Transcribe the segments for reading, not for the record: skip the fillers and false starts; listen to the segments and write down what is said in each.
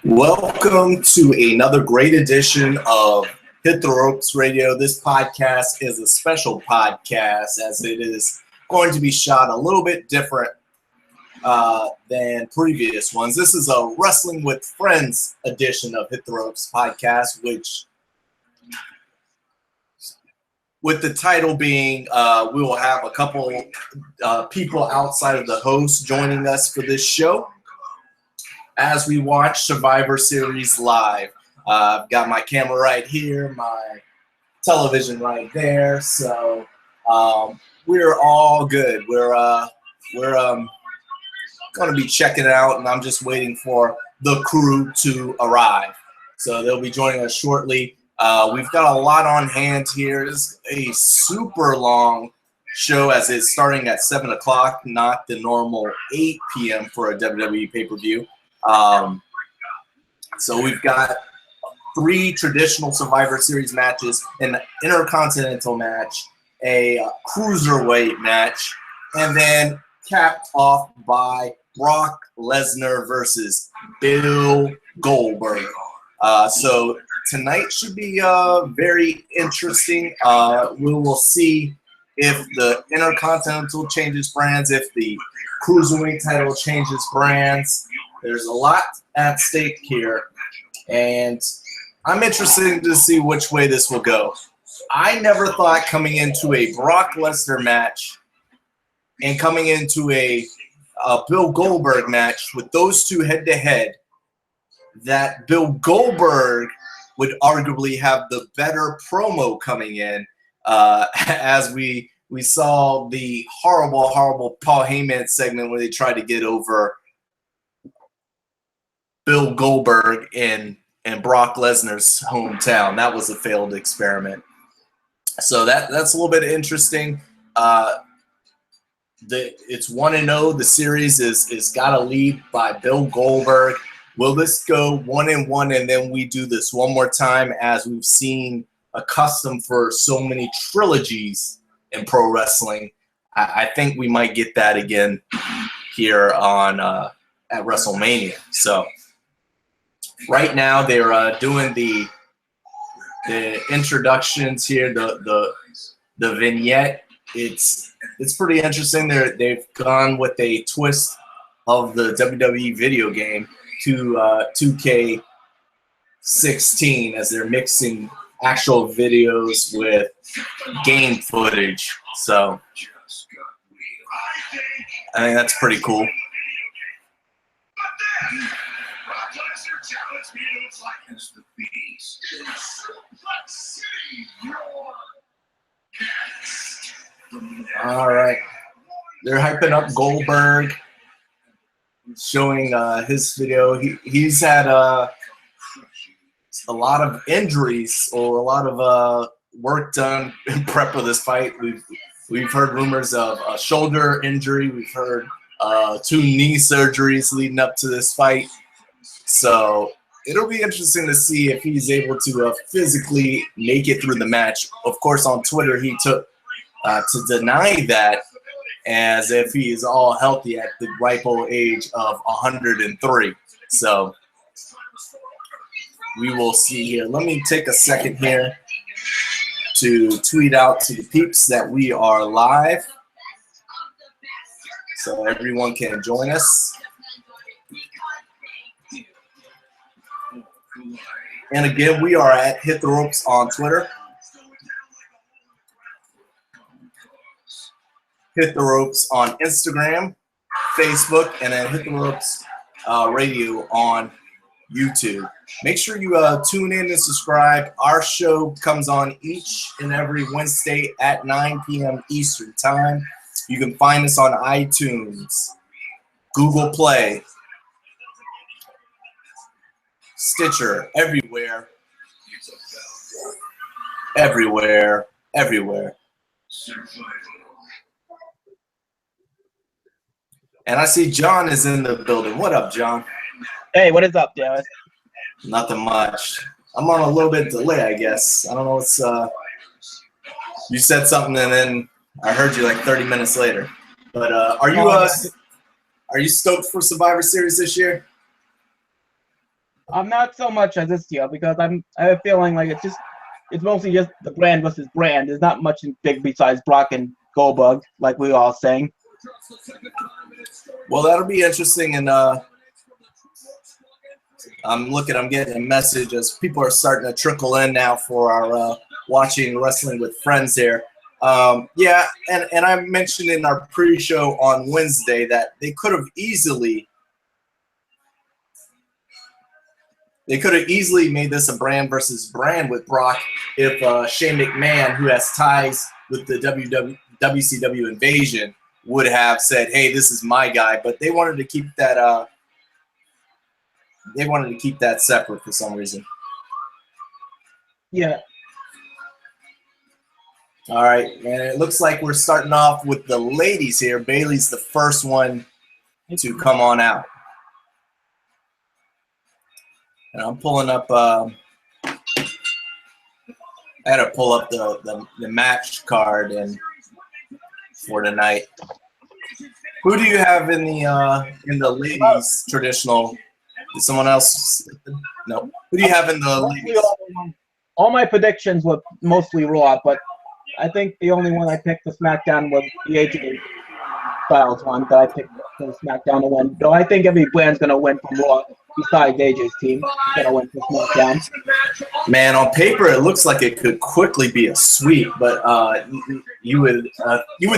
Welcome to another great edition of Hit the Ropes Radio. This podcast is a special podcast as it is going to be shot a little bit different than previous ones. This is a Wrestling with Friends edition of Hit the Ropes podcast, which, with the title being, we will have a couple people outside of the host joining us for this show as we watch Survivor Series live. I've got my camera right here, my television right there, so we're all good. We're going to be checking it out, and I'm just waiting for the crew to arrive. So they'll be joining us shortly. We've got a lot on hand here. It's a super long show as it's starting at 7 o'clock, not the normal 8 p.m. for a WWE pay-per-view. So we've got 3 traditional Survivor Series matches, an Intercontinental match, a Cruiserweight match, and then capped off by Brock Lesnar versus Bill Goldberg. So tonight should be very interesting. We will see if the Intercontinental changes brands, if the Cruiserweight title changes brands. There's a lot at stake here, and I'm interested to see which way this will go. I never thought coming into a Brock Lesnar match and coming into a Bill Goldberg match with those two head-to-head that Bill Goldberg would arguably have the better promo coming in, as we saw the horrible Paul Heyman segment where they tried to get over Bill Goldberg in Brock Lesnar's hometown. That was a failed experiment. So that's a little bit interesting. It's 1-0. The series is got a lead by Bill Goldberg. Will this go 1-1 and then we do this one more time, as we've seen a custom for so many trilogies in pro wrestling? I think we might get that again here on at WrestleMania. So right now they're doing the introductions here, the vignette. It's pretty interesting. They've gone with a twist of the WWE video game to 2K16 as they're mixing actual videos with game footage. So I think that's pretty cool. All right, they're hyping up Goldberg, showing his video. He's had a lot of injuries or a lot of work done in prep for this fight. We've heard rumors of a shoulder injury. We've heard 2 knee surgeries leading up to this fight. So it'll be interesting to see if he's able to physically make it through the match. Of course, on Twitter, he took to deny that, as if he is all healthy at the ripe old age of 103. So we will see here. Let me take a second here to tweet out to the peeps that we are live so everyone can join us. And again, we are at Hit the Ropes on Twitter, Hit the Ropes on Instagram, Facebook, and then Hit the Ropes Radio on YouTube. Make sure you tune in and subscribe. Our show comes on each and every Wednesday at 9 p.m. Eastern Time. You can find us on iTunes, Google Play, Stitcher, everywhere. And I see John is in the building. What up, John? Hey, what is up, Darren? Nothing much. I'm on a little bit delay, I guess. I don't know what's you said something and then I heard you like 30 minutes later. But are you stoked for Survivor Series this year? I'm not so much as this year because I have a feeling like it's mostly just the brand versus brand. There's not much big besides Brock and Goldberg, like we were all saying. Well, that'll be interesting, and I'm getting a message as people are starting to trickle in now for our watching wrestling with friends here. Yeah, and I mentioned in our pre-show on Wednesday that they could have easily made this a brand versus brand with Brock if Shane McMahon, who has ties with the WCW Invasion, would have said, "Hey, this is my guy," but they wanted to keep that. They wanted to keep that separate for some reason. Yeah. All right, and it looks like we're starting off with the ladies here. Bayley's the first one to come on out. And I'm pulling up. I had to pull up the match card and for tonight. Who do you have in the ladies traditional? Is someone else? No. Who do you have in the ladies? All my predictions were mostly Raw, but I think the only one I picked for SmackDown was the AJ Styles one that I picked for SmackDown to win. Though I think every brand's gonna win from Raw besides AJ's team. Gonna win for SmackDown. Man, on paper it looks like it could quickly be a sweep, but you would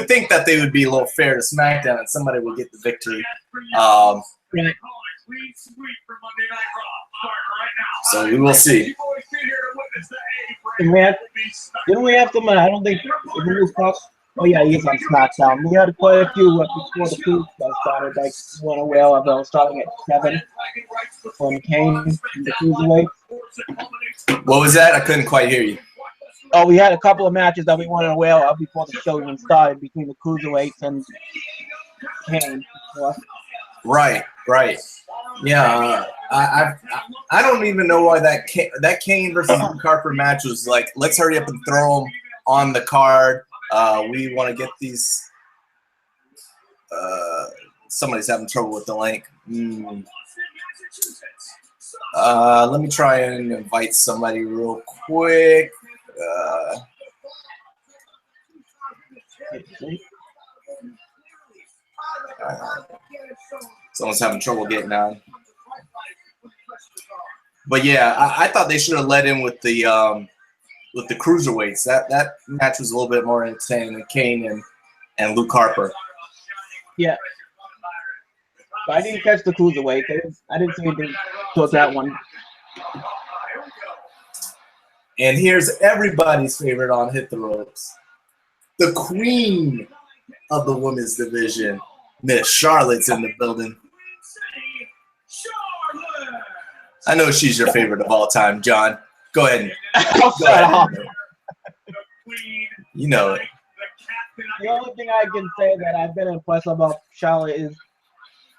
think that they would be a little fair to SmackDown and somebody would get the victory. Right. So we will see. Didn't we have some? I don't think. Oh yeah, he's on SmackDown. We had quite a few before the food started. Like one aware of starting at 7 from Kane in the cruiserweight. What was that? I couldn't quite hear you. Oh, we had a couple of matches that we weren't aware of before the show even started between the cruiserweights and Kane. Right. Yeah, I don't even know why that Kane versus Luke Harper match was like. Let's hurry up and throw them on the card. We want to get these. Somebody's having trouble with the link. Let me try and invite somebody real quick. Someone's having trouble getting on. But yeah, I thought they should have let in with the cruiserweights. That match was a little bit more entertaining than Kane and Luke Harper. Yeah. But I didn't catch the cruiserweight. I didn't see anything towards that one. And here's everybody's favorite on Hit the Ropes. The queen of the women's division, Miss Charlotte's in the building. I know she's your favorite of all time, John. Go ahead. Go ahead. You know it. The only thing I can say that I've been impressed about Charlotte is,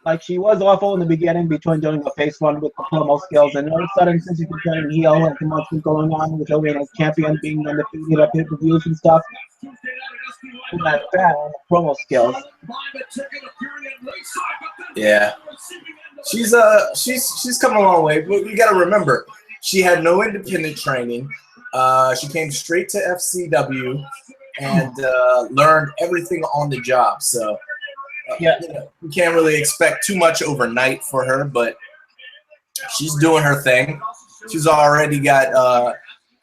like, she was awful in the beginning between doing a face run with the promo skills, and all of a sudden, since she's been turning heel, like the months been going on with her being a champion, being undefeated at pay-per-views and stuff, she's not bad on the promo skills. Yeah. She's come a long way. But you got to remember, she had no independent training. She came straight to FCW and learned everything on the job. So yeah, we can't really expect too much overnight for her, but she's doing her thing. She's already got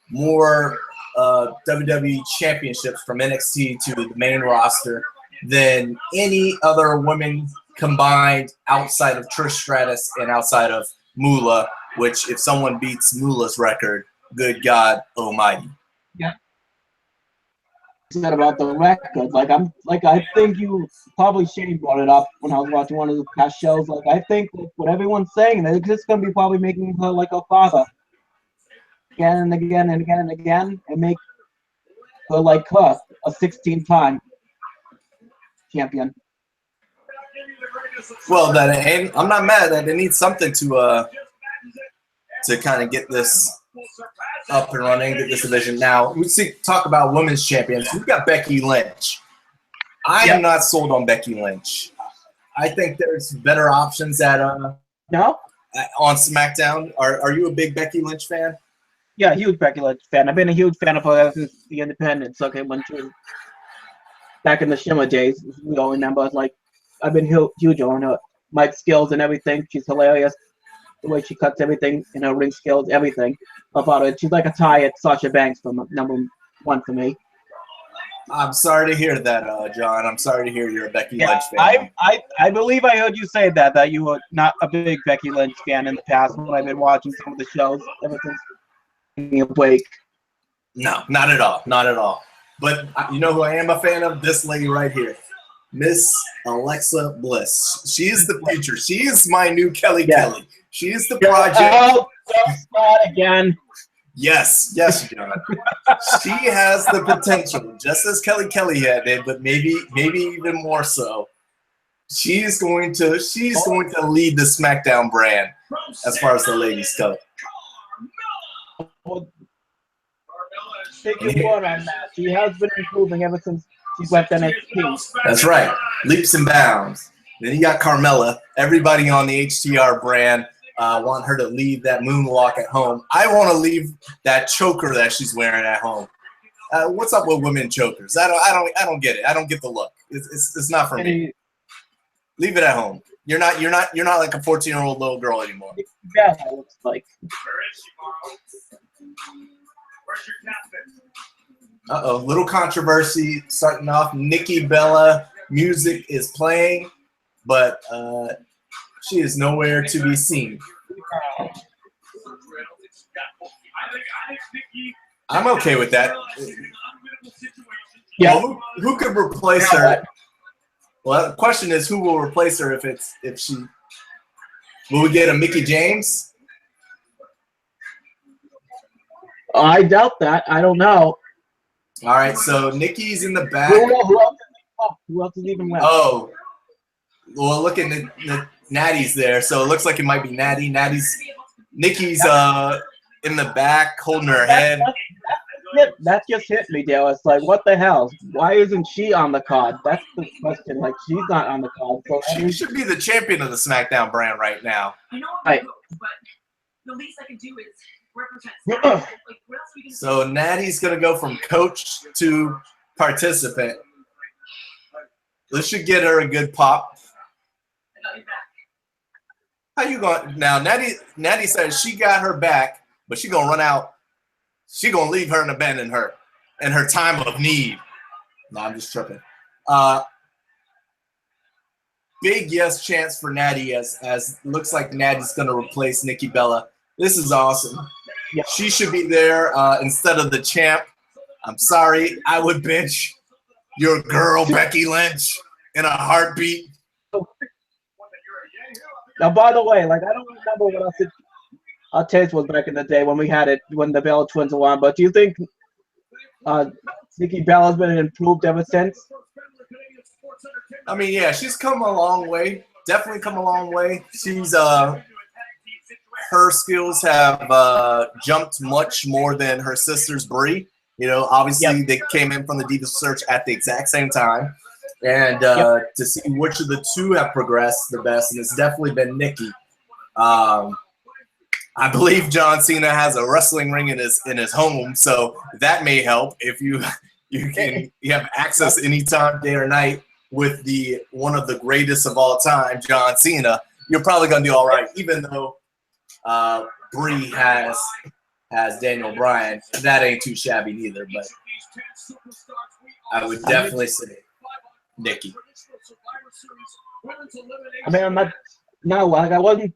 more WWE championships from NXT to the main roster than any other women combined outside of Trish Stratus and outside of Moolah, which if someone beats Moolah's record, good God almighty. Yeah. Said about the record, I think you probably Shane brought it up when I was watching one of the past shows. Like, I think what everyone's saying, they're just gonna be probably making her like a father again and again and again and again, and make her like her a 16-time champion. Well, I'm not mad that they need something to kind of get this up and running, get this division. Now, we talk about women's champions. We've got Becky Lynch. I am not sold on Becky Lynch. I think there's better options at on SmackDown. Are you a big Becky Lynch fan? Yeah, huge Becky Lynch fan. I've been a huge fan of her since the Independence. Okay, when she was back in the Shimmer days, we all remember. Like, I've been huge on her mic skills and everything. She's hilarious. The way she cuts everything in her ring skills, everything about it. She's like a tie at Sasha Banks for number one for me. I'm sorry to hear that, John. I'm sorry to hear you're a Becky Lynch fan. I believe I heard you say that you were not a big Becky Lynch fan in the past when I've been watching some of the shows ever since taking a break. No, not at all. Not at all. But you know who I am a fan of? This lady right here. Miss Alexa Bliss. She is the future. She is my new Kelly Kelly. She is the project. Oh, don't start again. Yes, John. She has the potential, just as Kelly Kelly had, but maybe even more so. She's going to lead the SmackDown brand as far as the ladies go. Take your word on that. She has been improving ever since she's left NXT. That's right, leaps and bounds. Then you got Carmella. Everybody on the HTR brand want her to leave that moonwalk at home. I want to leave that choker that she's wearing at home. What's up with women chokers? I don't get it. I don't get the look. It's not for me. Leave it at home. You're not like a 14-year-old little girl anymore. Yeah, it looks like. Little controversy starting off. Nikki Bella music is playing, but she is nowhere to be seen. I'm okay with that. Yeah. Well, who could replace her? Well, the question is, who will replace her if she? Will we get a Mickie James? I doubt that. I don't know. All right, so Nikki's in the back. Who else is even left? Oh, well, look at the Natty's there, so it looks like it might be Natty. Nikki's in the back holding her head. That just hit me, Dale. It's like, what the hell? Why isn't she on the card? That's the question. Like, she's not on the card. So she should be the champion of the SmackDown brand right now. I know I'm good, but the least I can do is represent. So Natty's gonna go from coach to participant. This should get her a good pop. How you going now? Natty says she got her back, but she gonna run out. She gonna leave her and abandon her in her time of need. No, I'm just tripping. Big yes chance for Natty as looks like Natty's gonna replace Nikki Bella. This is awesome. Yeah. She should be there instead of the champ. I'm sorry, I would bench your girl Becky Lynch in a heartbeat. Now, by the way, like, I don't remember what our taste was back in the day when we had it, when the Bella twins were on, but do you think Nikki Bella's been improved ever since? I mean, yeah, she's come a long way. Definitely come a long way. She's her skills have jumped much more than her sisters Brie. You know, obviously they came in from the Diva Search at the exact same time. And to see which of the two have progressed the best, and it's definitely been Nikki. I believe John Cena has a wrestling ring in his home, so that may help if you have access anytime, day or night, with the one of the greatest of all time, John Cena. You're probably gonna do all right, even though Brie has Daniel Bryan. That ain't too shabby neither, but I would definitely say Nikki. I mean, I'm not. No, like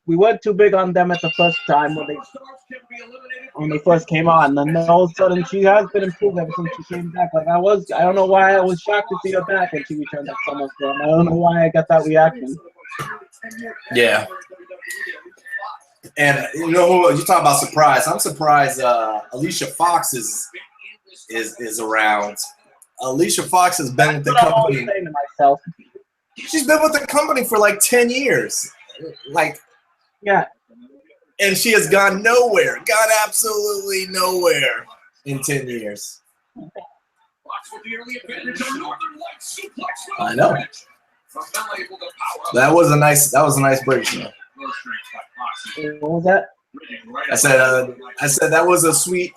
we weren't too big on them at the first time when they first came on. And then all of a sudden, she has been improved ever since she came back. Like I don't know why I was shocked to see her back when she returned at SummerSlam. I don't know why I got that reaction. Yeah. And you know, you talk about surprise. I'm surprised Alicia Fox is around. Alicia Fox has been with the company. Saying to myself. She's been with the company for like 10 years. Like, yeah. And she has gone nowhere. Gone absolutely nowhere in 10 years. I know. That was a nice bridge, though. What was that? I said that was a sweet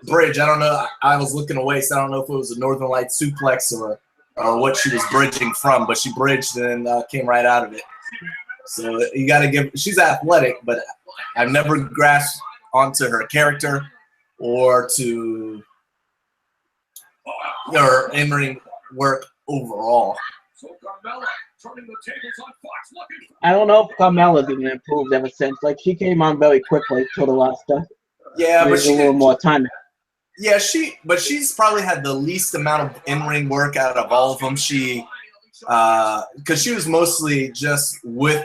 bridge. I don't know. I was looking away, so I don't know if it was a Northern Light suplex or what she was bridging from, but she bridged and came right out of it. So you got to give. She's athletic, but I've never grasped onto her character or to her in-ring work overall. I don't know if Carmella's even improved ever since. Like, she came on very quickly to the roster. Yeah, but she a little more time. Yeah, she's probably had the least amount of in-ring work out of all of them. She, because she was mostly just with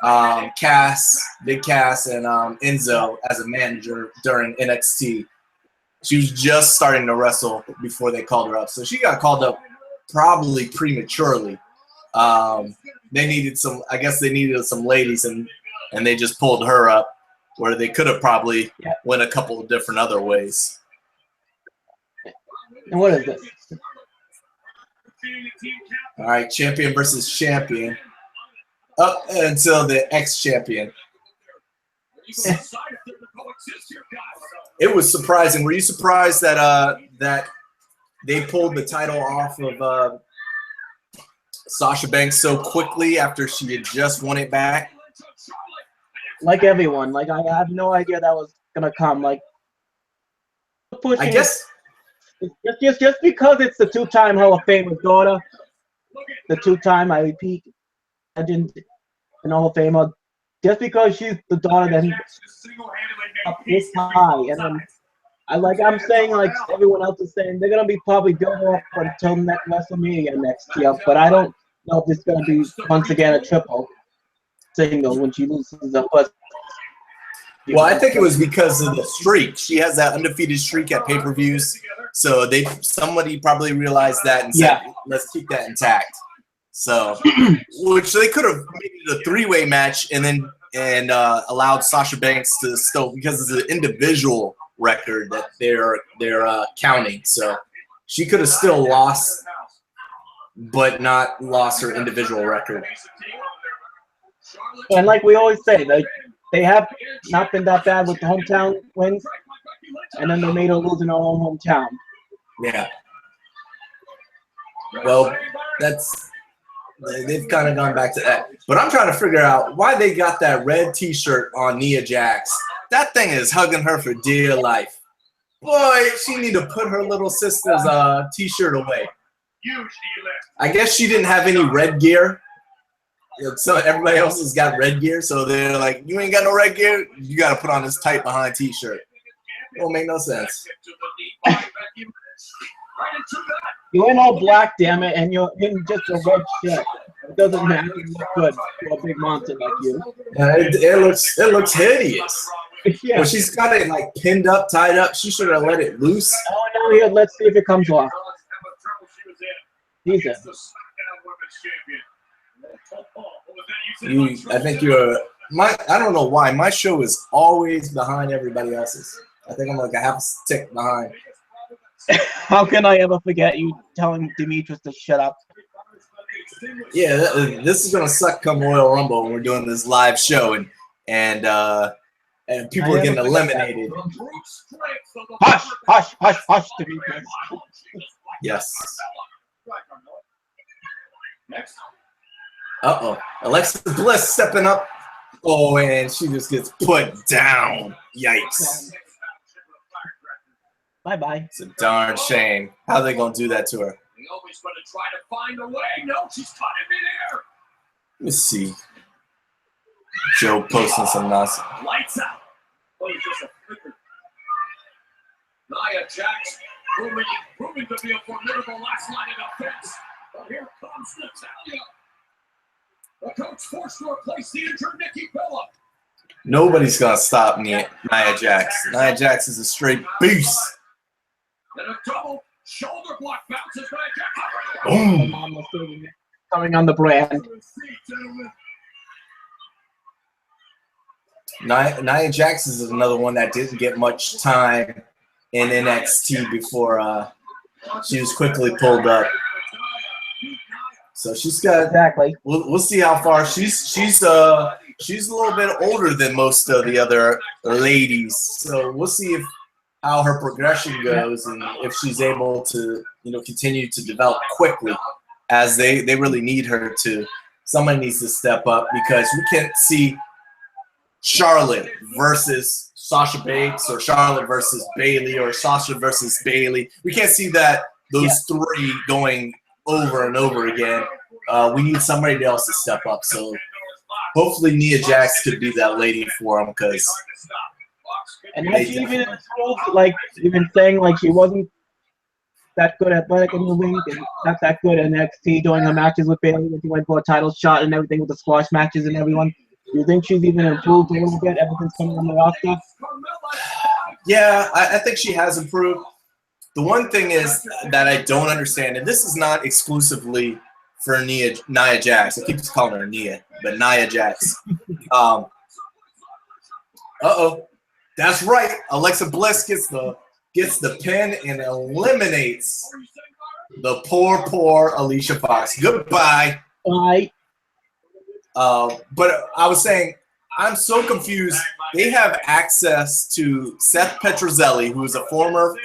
Cass, Big Cass, and Enzo as a manager during NXT. She was just starting to wrestle before they called her up, so she got called up probably prematurely. They needed some. I guess they needed some ladies, and they just pulled her up, where they could have probably went a couple of different other ways. And what is this? All right, champion versus champion. Up until the ex-champion. It was surprising. Were you surprised that that they pulled the title off of Sasha Banks so quickly after she had just won it back? Like everyone, like I have no idea that was gonna come. Like, pushing. I guess just because it's the two-time Hall of Famer's daughter, the two-time, I repeat, legend and Hall of Famer, just because she's the daughter that he up this high, and then I'm saying, like everyone else is saying, they're gonna be probably building up until next WrestleMania next year, but I don't know if it's gonna be once again a triple single when she loses the first. Well, I think it was because of the streak. She has that undefeated streak at pay-per-views, so somebody probably realized that and said, "Let's keep that intact." So, which they could have made it a three-way match and allowed Sasha Banks to still, because it's an individual record that they're counting. So she could have still lost, but not lost her individual record. And like we always say, they have not been that bad with the hometown wins, and then they made her lose in her own hometown. Yeah. Well, they've kind of gone back to that. But I'm trying to figure out why they got that red T-shirt on Nia Jax. That thing is hugging her for dear life. Boy, she need to put her little sister's T-shirt away. I guess she didn't have any red gear. So everybody else has got red gear, so they're like, "You ain't got no red gear. You got to put on this tight behind T-shirt." It don't make no sense. You ain't all black, damn it, and you're in just a red shirt. It doesn't matter. You look good for a big monster like you. Yeah, it looks hideous. Yeah. Well, she's got it like pinned up, tied up. She should have let it loose. Oh no, here, let's see if it comes off. Jesus. I think I don't know why. My show is always behind everybody else's. I think I'm like a half tick behind. How can I ever forget you telling Demetrius to shut up? Yeah, this is gonna suck come Royal Rumble when we're doing this live show and people are getting eliminated. Hush, hush, hush, hush, Demetrius. Yes. Uh-oh. Alexa Bliss stepping up. Oh, and she just gets put down. Yikes. Bye-bye. It's a darn shame. How are they going to do that to her? We always going to try to find a way. No, she's caught in midair. Let me see. Joe posting some nonsense. Lights out. Oh, he's just a flicker. Nia Jax proving to be a formidable last line of defense. But here comes Natalya. The coach forced to replace the injured Nikki Bella. Nobody's going to stop Nia Jax. Nia Jax is a straight beast. And a double shoulder block bounces Nia Jax. Boom. Coming on the brand. Nia Jax is another one that didn't get much time in NXT before she was quickly pulled up. So she's got Exactly. We'll see how far she's she's a little bit older than most of the other ladies. So we'll see how her progression goes and if she's able to, continue to develop quickly, as they really need her to. Somebody needs to step up, because we can't see Charlotte versus Sasha Banks or Charlotte versus Bayley or Sasha versus Bayley. We can't see those three going over and over again. We need somebody else to step up. So hopefully Nia Jax could be that lady for them, because. And has she even improved? Like you've been saying, like she wasn't that good athletic in the ring, and not that good in NXT doing her matches with Bayley when she went for a title shot and everything with the squash matches and everyone. Do you think she's even improved a little bit ever since coming on the roster? Yeah, I think she has improved. The one thing is that I don't understand, and this is not exclusively for Nia Jax. I keep calling her Nia, but Nia Jax. That's right. Alexa Bliss gets the pin and eliminates the poor Alicia Fox. Goodbye. Bye. But I was saying, I'm so confused. They have access to Seth Petrozelli, who is a former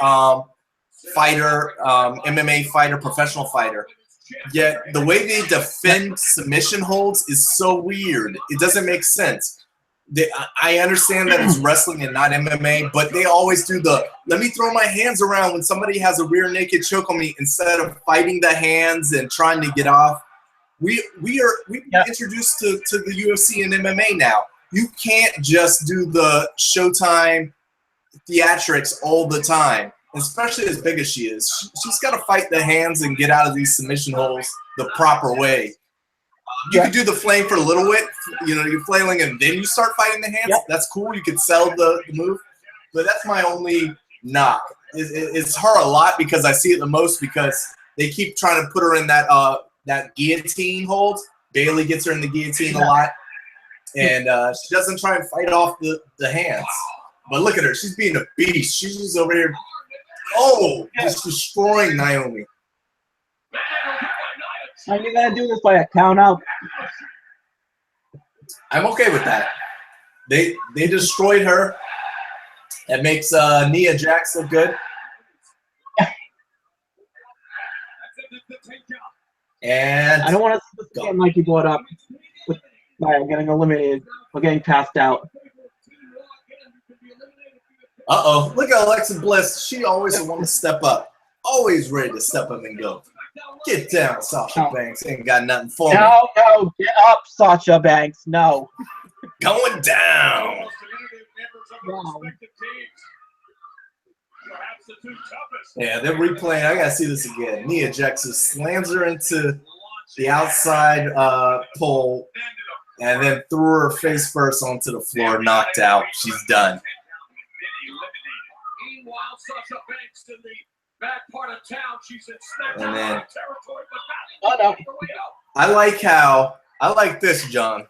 fighter, MMA fighter, professional fighter. Yet the way they defend submission holds is so weird. It doesn't make sense. I understand that it's wrestling and not MMA, but they always do let me throw my hands around when somebody has a rear naked choke on me, instead of fighting the hands and trying to get off. We've been introduced to the UFC and MMA now. You can't just do the Showtime theatrics all the time, especially as big as she is. She's got to fight the hands and get out of these submission holes the proper way. You could do the flame for a little bit, you're flailing and then you start fighting the hands. Yep. That's cool. You could sell the move. But that's my only knock. It's her a lot, because I see it the most, because they keep trying to put her in that guillotine hold. Bayley gets her in the guillotine a lot. And she doesn't try and fight off the hands. But look at her. She's being a beast. She's just over here, just destroying Naomi. Are you gonna do this by a count out? I'm okay with that. They destroyed her. It makes Nia Jax look good. And I don't want to see this again, like you brought up, with getting eliminated or getting passed out. Look at Alexa Bliss. She always wants to step up. Always ready to step up and go. Get down, Sasha Banks. Ain't got nothing for me. No, get up, Sasha Banks. No. Going down. Wow. Yeah, they're replaying. I gotta see this again. Nia Jax slams her into the outside pole, and then threw her face first onto the floor, knocked out. She's done. Meanwhile, Sasha Banks in the back part of town. She's in and then, territory, I like this, John.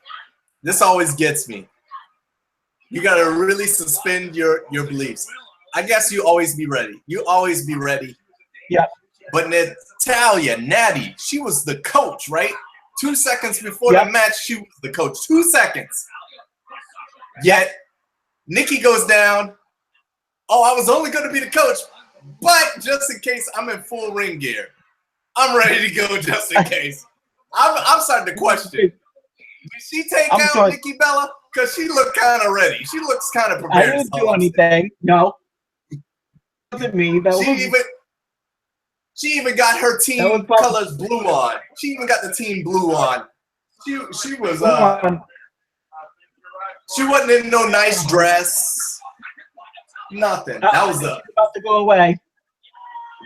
This always gets me. You gotta really suspend your beliefs. I guess you always be ready. You always be ready. Yeah. But Natty, she was the coach, right? 2 seconds before the match, she was the coach. 2 seconds. Yet, Nikki goes down. I was only going to be the coach, but just in case, I'm in full ring gear. I'm ready to go just in case. I'm starting to question. Did she take out Nikki Bella? Because she looked kind of ready. She looks kind of prepared. I didn't do anything. No. It wasn't me. She even got her team colors blue on. She even got the team blue on. She was she wasn't in no nice dress. Nothing. That was about to go away.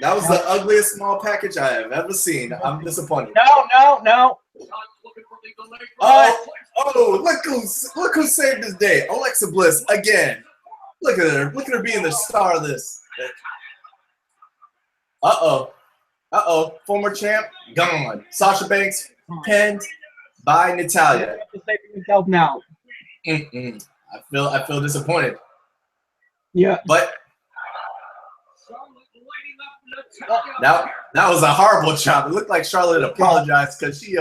That was the ugliest small package I have ever seen. I'm disappointed. No. Look who saved his day. Alexa Bliss again. Look at her. Look at her being the star of this. Former champ gone. Sasha Banks pinned by Natalya. Himself now. I feel disappointed. Yeah. But that was a horrible chop. It looked like Charlotte apologized because she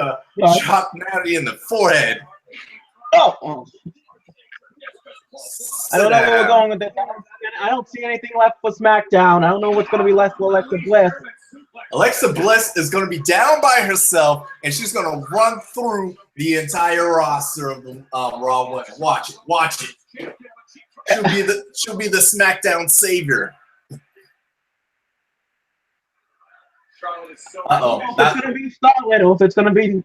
chopped Natty in the forehead. Oh. I don't know where we're going with this. I don't see anything left for SmackDown. I don't know what's going to be left for Alexa Bliss. Alexa Bliss is going to be down by herself, and she's going to run through the entire roster of the Raw women. Watch it. Watch it. She'll be the SmackDown savior. Uh-oh. If it's going to be Charlotte or if it's going to be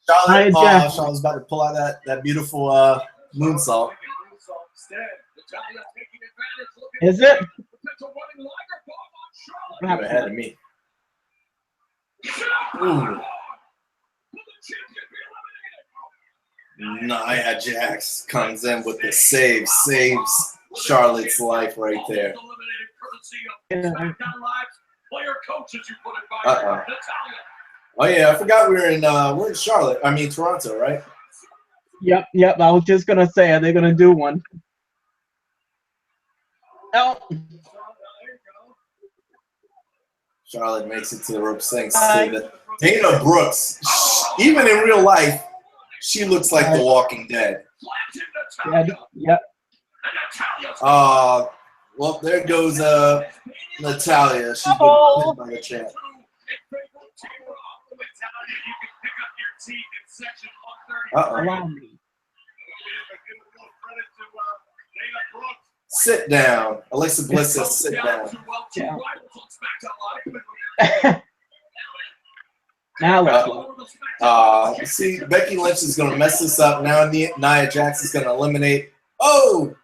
Charlotte. Jax. Charlotte's about to pull out that beautiful moonsault. Is it? You're ahead of me. Ooh. Nia Jax comes in with the save. Saves Charlotte's life right there. Uh-oh. Oh yeah, I forgot we're in Charlotte. I mean Toronto, right? Yep. I was just gonna say, are they gonna do one? Oh. Charlotte makes it to the ropes. Thanks to Dana Brooks. Even in real life, she looks like The Walking Dead. Yep. Well, there goes Natalia. She's been pinned by the champ. Uh-oh. Sit down. Alexa Bliss says sit down. Now see, Becky Lynch is going to mess this up. Now Nia Jax is going to eliminate. Oh!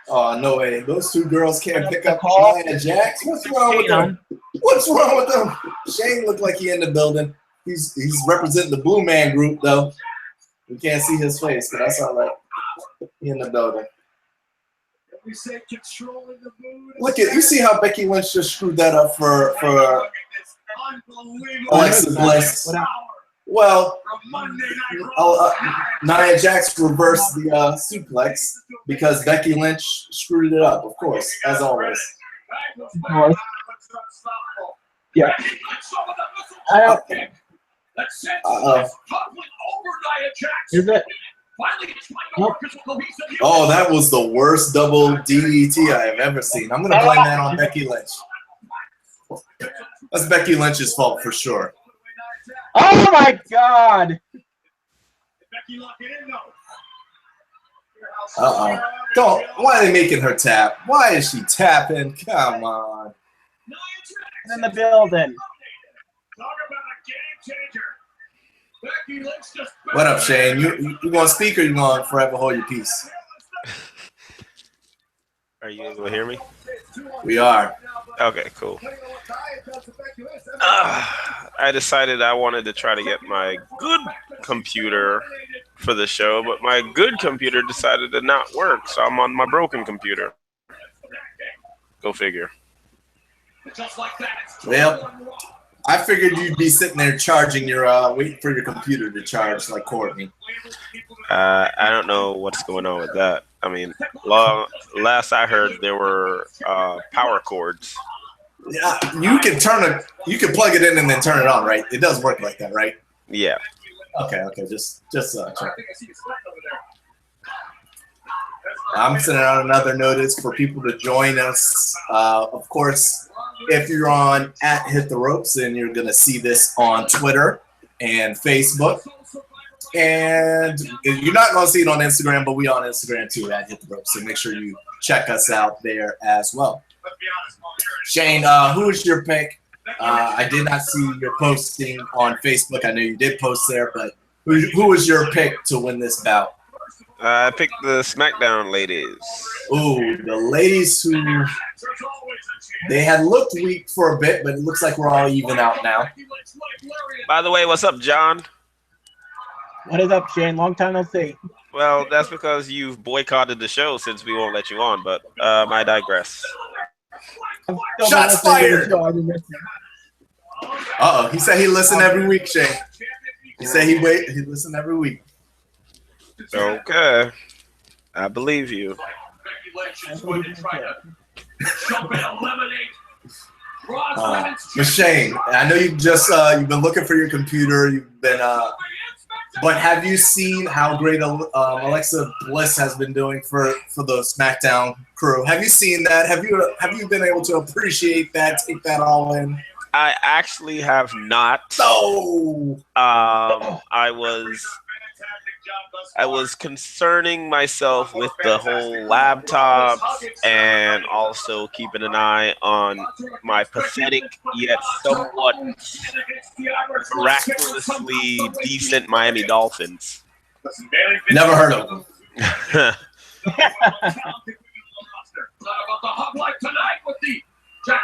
Oh, no way. Those two girls can't pick up Nia Jax. What's wrong with them? What's wrong with them? Shane looked like he in the building. He's representing the Blue Man Group, though. We can't see his face, but that's all right. He in the building. Look at you. See how Becky Lynch just screwed that up for Alexa Bliss. Well, Nia Jax reversed the suplex because Becky Lynch screwed it up, of course, as always. Yeah. Is it? Oh, that was the worst double DDT I have ever seen. I'm going to blame that on Becky Lynch. That's Becky Lynch's fault for sure. Oh my God! Uh-oh. Don't. Why are they making her tap? Why is she tapping? Come on. In the building. What up, Shane? You going to speak or you going to forever hold your peace? Are you able to hear me? We are. Okay, cool. I decided I wanted to try to get my good computer for the show, but my good computer decided to not work, so I'm on my broken computer. Go figure. Well, I figured you'd be sitting there charging your, waiting for your computer to charge like Courtney. I don't know what's going on with that. I mean, last I heard, there were power cords. Yeah, you can plug it in and then turn it on, right? It does work like that, right? Yeah. Okay, just check. I'm sending out another notice for people to join us. Of course, if you're on @HitTheRopes, then you're gonna see this on Twitter and Facebook. And you're not going to see it on Instagram, but we on Instagram too @HitTheRopes. So make sure you check us out there as well. Shane, who is your pick? I did not see your posting on Facebook. I know you did post there, but who was your pick to win this bout? I picked the SmackDown ladies. Ooh, the ladies who they had looked weak for a bit, but it looks like we're all even out now. By the way, what's up, John? What is up, Shane? Long time no see. Well, that's because you've boycotted the show since we won't let you on, but I digress. Shots fired! Uh-oh, he said he listened every week, Shane. He said he listened every week. Okay. I believe you. But Shane, I know you just you've been looking for your computer. You've been, but have you seen how great Alexa Bliss has been doing for the SmackDown crew? Have you seen that? Have you been able to appreciate that? Take that all in? I actually have not. Oh. I was concerning myself with the whole laptops and also keeping an eye on my pathetic yet somewhat miraculously decent Miami Dolphins. Never heard of them.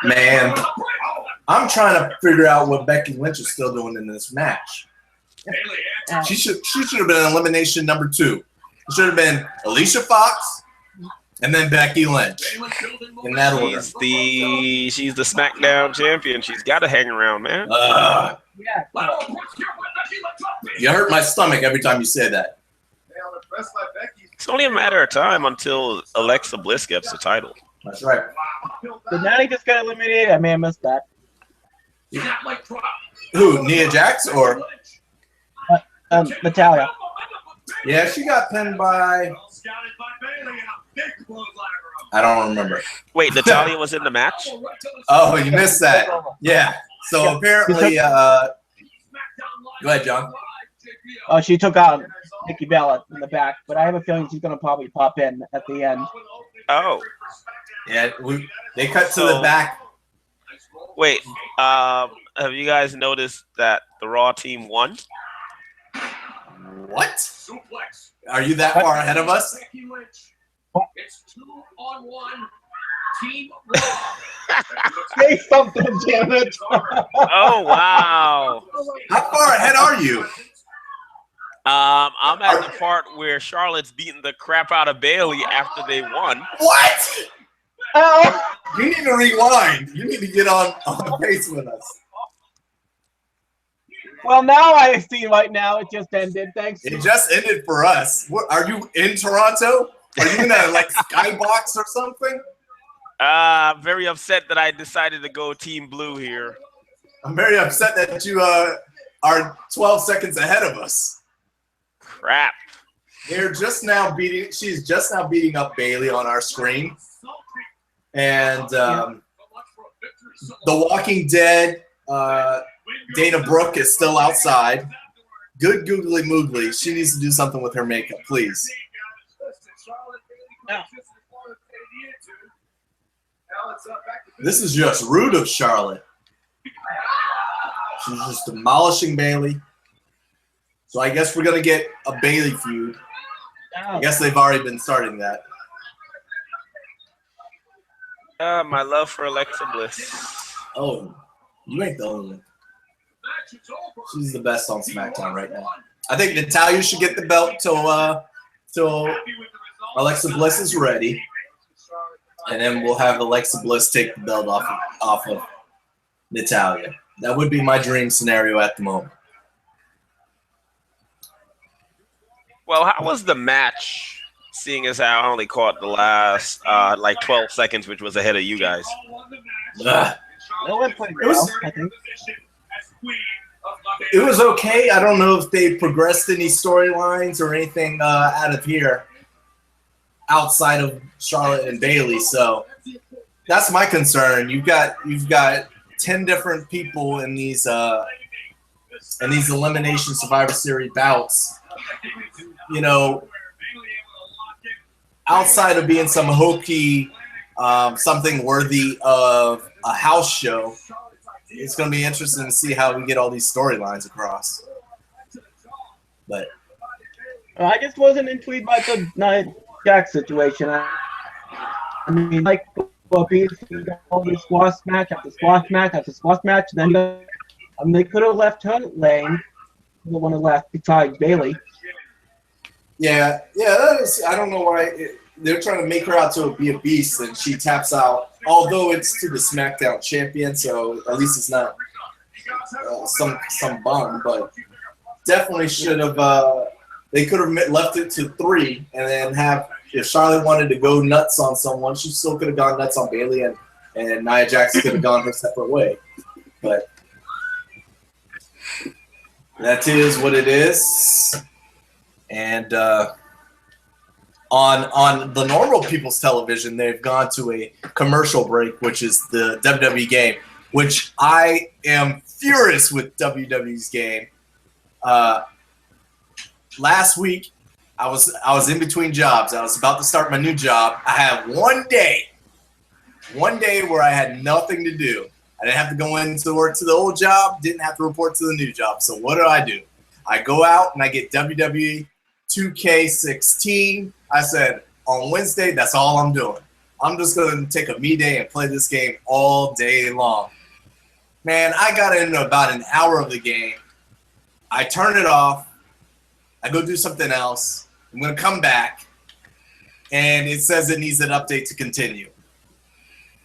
Man, I'm trying to figure out what Becky Lynch is still doing in this match. She should have been elimination number 2. It should have been Alicia Fox and then Becky Lynch in that order. She's the SmackDown champion. She's got to hang around, man. You hurt my stomach every time you say that. It's only a matter of time until Alexa Bliss gets the title. That's right. Did Natty just get eliminated? I may have missed that. Who, Nia Jax or? Natalia. Yeah, she got pinned by. I don't remember. Wait, Natalia was in the match? Oh, you missed that. Yeah. So apparently, go ahead, John. She took out Nikki Bella in the back, but I have a feeling she's going to probably pop in at the end. Oh. Yeah, they cut to the back. Wait, have you guys noticed that the Raw team won? What? Are you that far ahead of us? It's 2-on-1 Team Raw. Say something, damn it. Oh, wow. How far ahead are you? I'm at the part where Charlotte's beating the crap out of Bailey after they won. What? Oh. You need to rewind. You need to get on pace with us. Well, now I see right now it just ended. Thanks. It just ended for us. What, are you in Toronto? Are you in a skybox or something? Very upset that I decided to go Team Blue here. I'm very upset that you are 12 seconds ahead of us. Crap. She's just now beating up Bailey on our screen. And The Walking Dead, Dana Brooke is still outside. Good googly moogly. She needs to do something with her makeup, please. This is just rude of Charlotte. She's just demolishing Bailey. So I guess we're going to get a Bailey feud. I guess they've already been starting that. My love for Alexa Bliss. Oh, you ain't the only one. She's the best on SmackDown right now. I think Natalya should get the belt till Alexa Bliss is ready. And then we'll have Alexa Bliss take the belt off of Natalya. That would be my dream scenario at the moment. Well, how was the match, seeing as how I only caught the last 12 seconds, which was ahead of you guys? It went pretty well, I think. It was okay. I don't know if they progressed any storylines or anything out of here outside of Charlotte and Bailey. So that's my concern. You've got 10 different people in these elimination Survivor Series bouts. You know, outside of being some hokey, something worthy of a house show, it's going to be interesting to see how we get all these storylines across. But I just wasn't intrigued by the Nia Jax situation. I mean, like, well, all the squash match after squash match after squash match. Then they could have left her lane. The one that left besides Bailey. Yeah, that is. I don't know why they're trying to make her out to be a beast, and she taps out. Although it's to the SmackDown champion, so at least it's not some bum. But definitely should have. They could have left it to 3, and then have, if Charlotte wanted to go nuts on someone, she still could have gone nuts on Bailey and and Nia Jax could have gone her separate way. But that is what it is. And on the normal people's television, they've gone to a commercial break, which is the WWE game, which I am furious with WWE's game. Last week, I was in between jobs. I was about to start my new job. I had one day where I had nothing to do. I didn't have to go into work to the old job, didn't have to report to the new job. So what do? I go out and I get WWE 2K16. I said, on Wednesday, that's all I'm doing. I'm just going to take a me day and play this game all day long. Man, I got into about an hour of the game. I turn it off. I go do something else. I'm going to come back, and it says it needs an update to continue.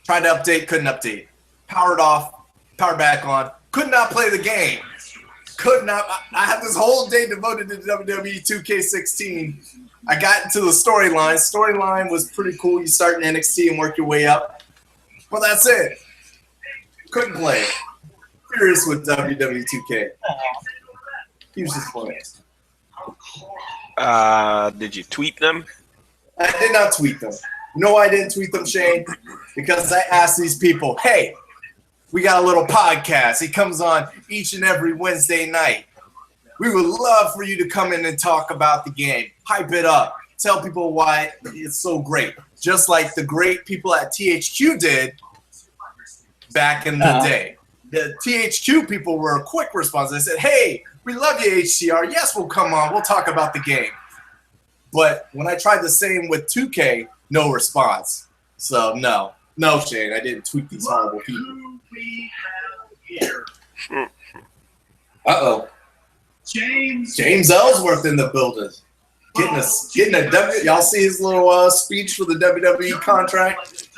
Tried to update, couldn't update. Powered off, powered back on. Could not play the game. Could not. I had this whole day devoted to WWE 2K16. I got into the storyline. Storyline was pretty cool. You start in NXT and work your way up. Well, that's it. Couldn't play it. Furious with WWE 2K. Huge disappointment. Did you tweet them? I did not tweet them. No, I didn't tweet them, Shane, because I asked these people, hey, we got a little podcast. It comes on each and every Wednesday night. We would love for you to come in and talk about the game. Hype it up. Tell people why it's so great. Just like the great people at THQ did back in the day. The THQ people were a quick response. They said, hey, we love you, HCR. Yes, we'll come on. We'll talk about the game. But when I tried the same with 2K, no response. So, no, Shane, I didn't tweet these horrible people. Uh-oh. James Ellsworth in the building. Getting a W. Y'all see his little speech for the WWE contract?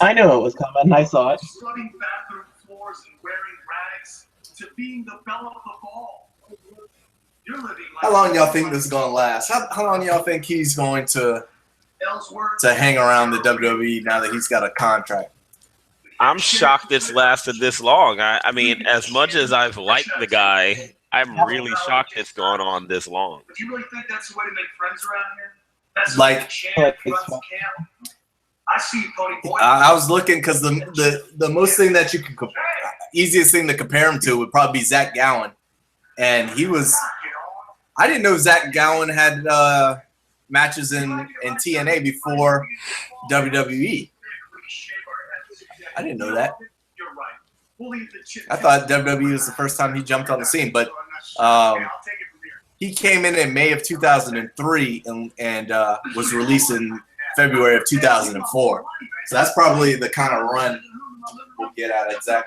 I knew it was coming. I saw it. Strutting bathroom floors and wearing rags to being the belle of the ball. You're living like How long y'all think this is going to last? How long y'all think he's going to hang around the WWE now that he's got a contract? I'm shocked it's lasted this long. I mean, as much as I've liked the guy, I'm really shocked it's gone on this long. Do you really think that's the way to make friends around here? That's Like, I see you, Tony Boy. I was looking because the most thing that you can easiest thing to compare him to would probably be Zach Gowen, and he was. I didn't know Zach Gowen had matches in TNA before WWE. I didn't know that. I thought WWE was the first time he jumped on the scene, but he came in May of 2003 and was released in February of 2004. So that's probably the kind of run we'll get out of Zach.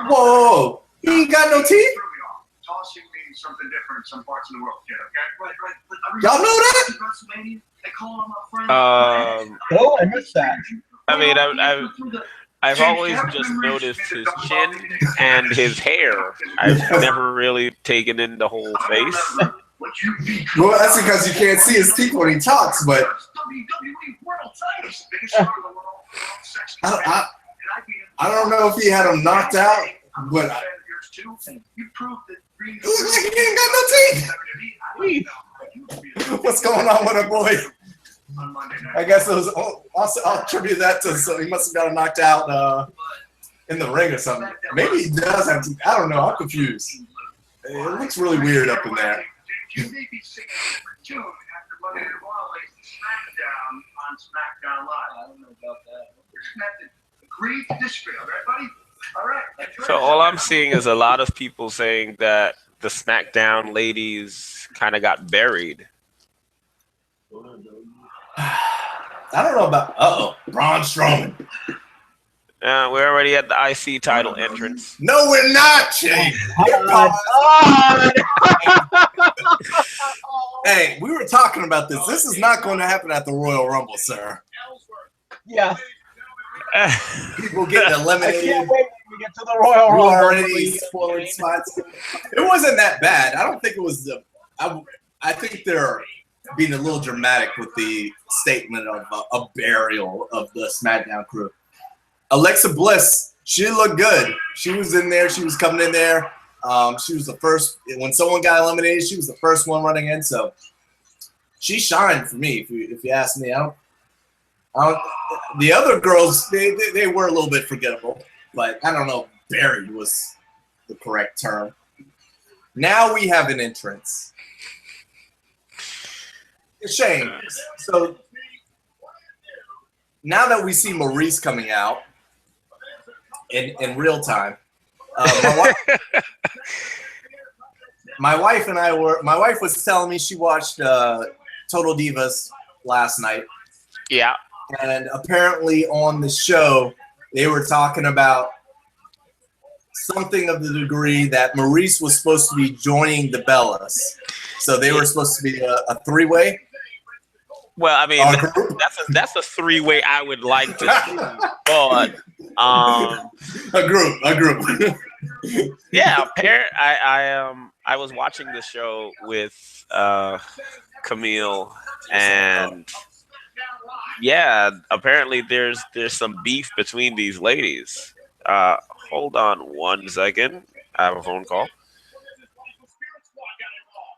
Whoa! He ain't got no teeth? Tossing means something different in some parts of the world, kid, okay? Right. Y'all know that? They call him a friend. Oh, I missed that. I mean, I've always just noticed his chin and his hair. I've never really taken in the whole face. Well, that's because you can't see his teeth when he talks, but I don't know if he had him knocked out, but he looks like he ain't got no teeth. What's going on with our boy? I guess it was. I'll attribute that to. So he must have got him knocked out in the ring or something. Maybe he does have teeth. I don't know. I'm confused. It looks really weird up in there. You may be singing a different tune after Monday Night Raw lays SmackDown on SmackDown Live. I don't know about that. Agree to disagree, all right, buddy? All right. So all I'm seeing is a lot of people saying that the SmackDown ladies kind of got buried. I don't know about. Braun Strowman. We're already at the IC title entrance. No, we're not, Shane. Hey, we were talking about this. This is not going to happen at the Royal Rumble, sir. Yeah. People getting I eliminated. can't wait when we get to the Royal We're Rumble. already spoiling spots. It wasn't that bad. I don't think it was the. I think they're being a little dramatic with the statement of a burial of the SmackDown crew. Alexa Bliss, she looked good. She was in there. She was coming in there. She was the first. When someone got eliminated, she was the first one running in. So she shined for me, if you ask me. The other girls, they were a little bit forgettable. But I don't know if buried was the correct term. Now we have an entrance. Shane, so now that we see Maurice coming out in real time, my wife was telling me she watched Total Divas last night. Yeah. And apparently on the show, they were talking about something of the degree that Maurice was supposed to be joining the Bellas. So they were supposed to be a three-way. Well, I mean, that's a three-way I would like to see, but a group. Yeah, I was watching the show with Camille, and yeah, apparently there's some beef between these ladies. Hold on 1 second. I have a phone call.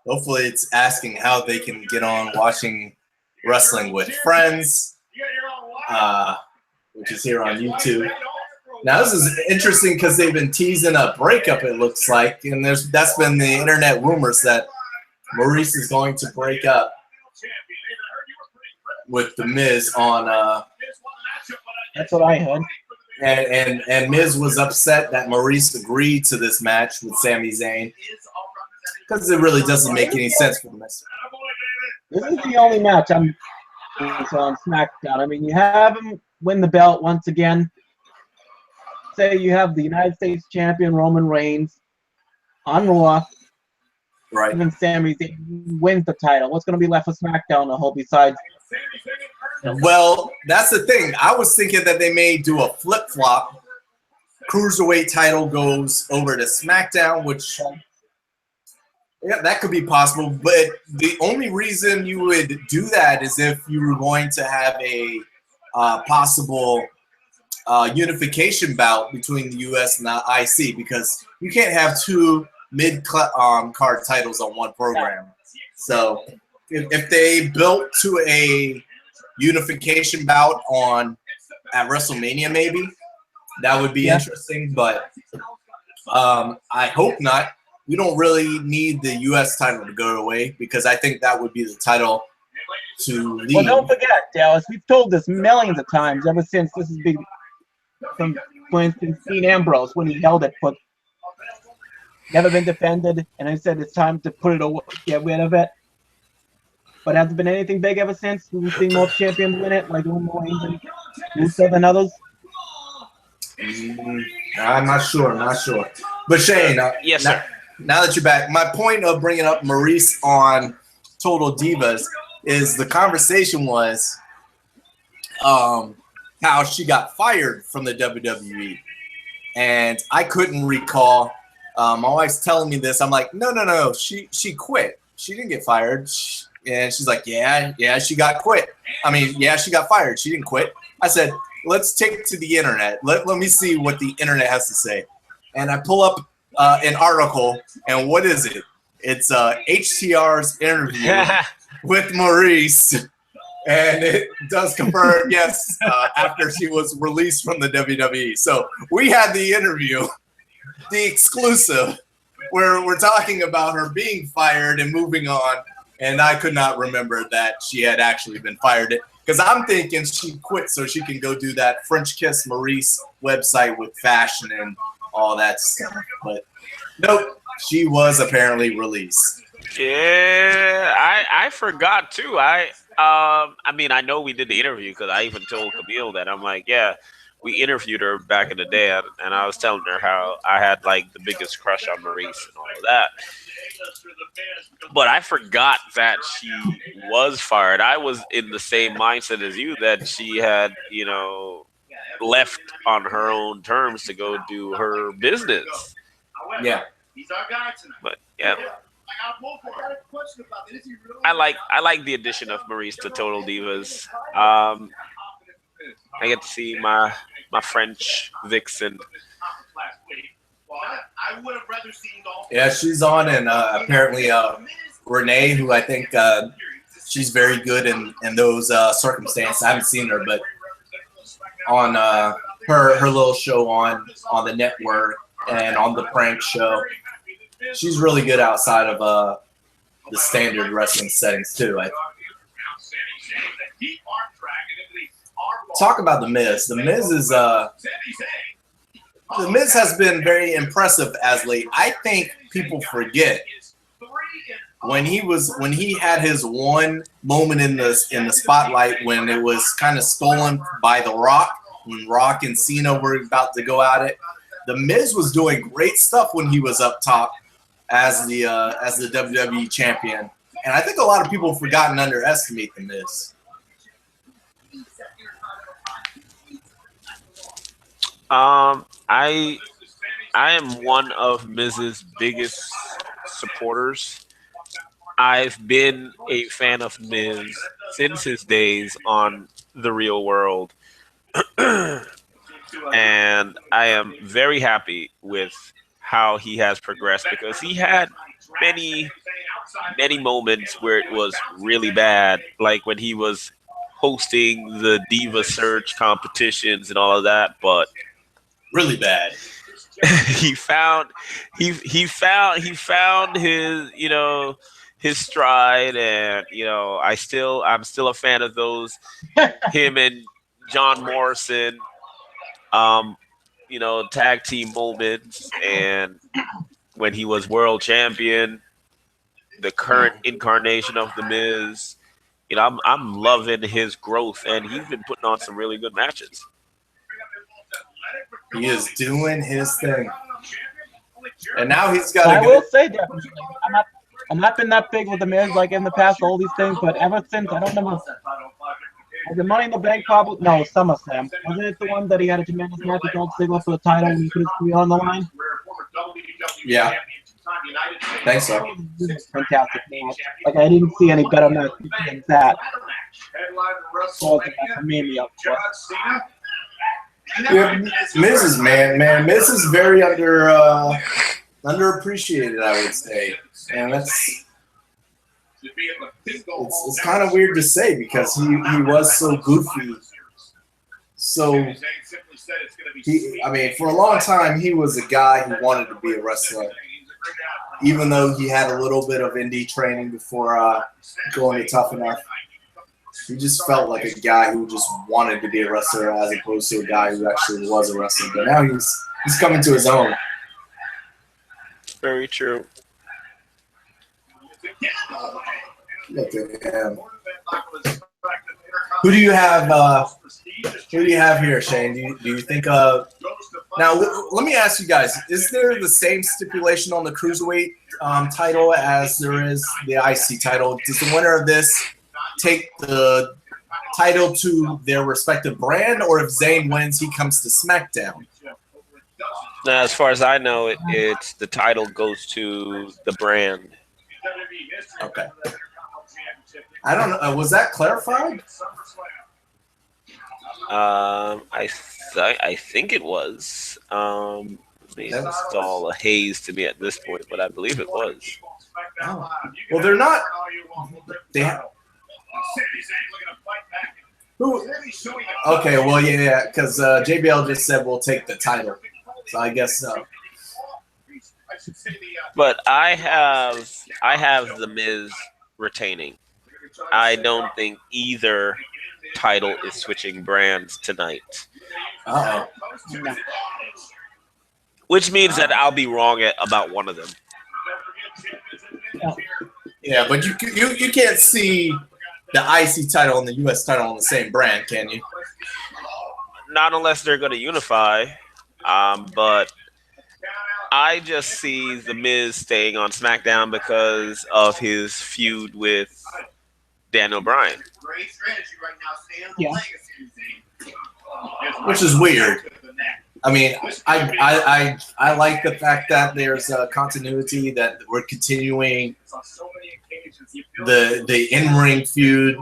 Hopefully, it's asking how they can get on watching Wrestling with Friends, which is here on YouTube. Now, this is interesting because they've been teasing a breakup, it looks like, and that's been the internet rumors that Maurice is going to break up with The Miz on. That's what I heard. And Miz was upset that Maurice agreed to this match with Sami Zayn because it really doesn't make any sense for the Miz. This is the only match on SmackDown. I mean, you have him win the belt once again. Say you have the United States champion Roman Reigns on Raw. Right. And then Sami Zayn wins the title. What's going to be left for SmackDown to hold besides? Well, that's the thing. I was thinking that they may do a flip-flop. Cruiserweight title goes over to SmackDown, which... yeah, that could be possible, but the only reason you would do that is if you were going to have a possible unification bout between the U.S. and the IC, because you can't have two mid-card titles on one program. So if they built to a unification bout at WrestleMania, maybe, that would be interesting, but I hope not. We don't really need the U.S. title to go away because I think that would be the title to lead. Well, don't forget, Dallas, we've told this millions of times ever since this has been, for instance, Dean Ambrose when he held it, but never been defended, and I said it's time to put it away, get rid of it. But hasn't been anything big ever since. We've seen most champions win it, like Roman Reigns and Rusev and others. I'm not sure. But Shane, yes, sir. Now that you're back, my point of bringing up Maurice on Total Divas is the conversation was how she got fired from the WWE. And I couldn't recall. My wife's telling me this. I'm like, no. She quit. She didn't get fired. And she's like, yeah, she got quit. She got fired. She didn't quit. I said, let's take it to the internet. Let me see what the internet has to say. And I pull up an article, and what is it? It's HTR's interview with Maurice, and it does confirm, yes, after she was released from the WWE. So we had the interview, the exclusive, where we're talking about her being fired and moving on, and I could not remember that she had actually been fired. Because I'm thinking she quit so she can go do that French Kiss Maurice website with fashion and all that stuff. But nope, she was apparently released. Yeah, I forgot too. I mean, I know we did the interview because I even told Camille that. I'm like, yeah, we interviewed her back in the day, and I was telling her how I had like the biggest crush on Maurice and all of that. But I forgot that she was fired. I was in the same mindset as you that she had, left on her own terms to go do her business. Yeah. But yeah. I like the addition of Maurice to Total Divas. I get to see my French vixen. Yeah, she's on, and apparently Renee, who I think she's very good in those circumstances. I haven't seen her, but on her little show on the network and on the prank show, she's really good outside of the standard wrestling settings too. Talk about the Miz. The Miz has been very impressive as late. I think people forget when he had his one moment in the spotlight when it was kind of stolen by The Rock, when Rock and Cena were about to go at it. The Miz was doing great stuff when he was up top as the WWE champion, and I think a lot of people have forgotten to underestimate the Miz. I am one of Miz's biggest supporters. I've been a fan of Miz since his days on The Real World. And I am very happy with how he has progressed, because he had many moments where it was really bad, like when he was hosting the Diva Search competitions and all of that, but really bad. he found his his stride, and I'm still a fan of those him and John Morrison tag team moments, and when he was world champion, the current incarnation of the Miz. I'm loving his growth, and he's been putting on some really good matches. He is doing his thing, and now he's got. I will say definitely, I'm not been that big with the Miz like in the past, all these things, but ever since, I don't know. Was it Money in the Bank? Probably no, SummerSlam. Wasn't it the one that he had a tremendous match with Dolph Ziggler for the title and he put his career on the line? Yeah, thanks so. Fantastic match. Like I didn't see any better match than that. So for me, Yeah, Miz is Miz is very underappreciated, I would say, and it's kind of weird to say because he was so goofy. So for a long time he was a guy who wanted to be a wrestler, even though he had a little bit of indie training before going to Tough Enough. He just felt like a guy who just wanted to be a wrestler as opposed to a guy who actually was a wrestler. But now he's coming to his own. Very true. Look at him. Who do you have? Who do you have here, Shane? Do you think? Now, let me ask you guys: is there the same stipulation on the cruiserweight title as there is the IC title? Does the winner of this take the title to their respective brand, or if Zayn wins, he comes to SmackDown? Now, as far as I know, it's the title goes to the brand. Okay. I don't know. Was that clarified? I think it was. It's all a haze to me at this point, but I believe it was. Oh. Well, they're not. They have. Who? Okay, well, yeah, because JBL just said we'll take the title, so I guess so. But I have the Miz retaining. I don't think either title is switching brands tonight. Uh-oh. Which means that I'll be wrong about one of them. Yeah, but you can't see the IC title and the US title on the same brand, can you? Not unless they're going to unify. But I just see The Miz staying on SmackDown because of his feud with Daniel Bryan. Yeah. Which is weird. I mean, I like the fact that there's a continuity, that we're continuing the in-ring feud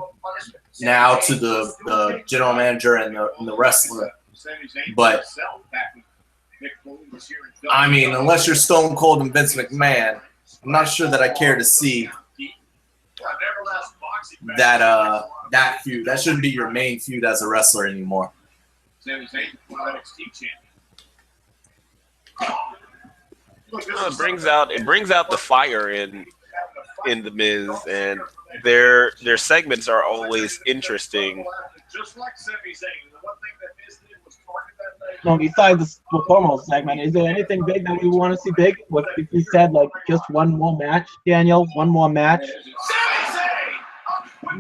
now to the general manager and the wrestler. But I mean, unless you're Stone Cold and Vince McMahon, I'm not sure that I care to see that feud. That shouldn't be your main feud as a wrestler anymore. It brings out the fire in the Miz, and their segments are always interesting. No, besides the promo segment, is there anything big that we want to see big? What if we said like just one more match, Daniel? One more match?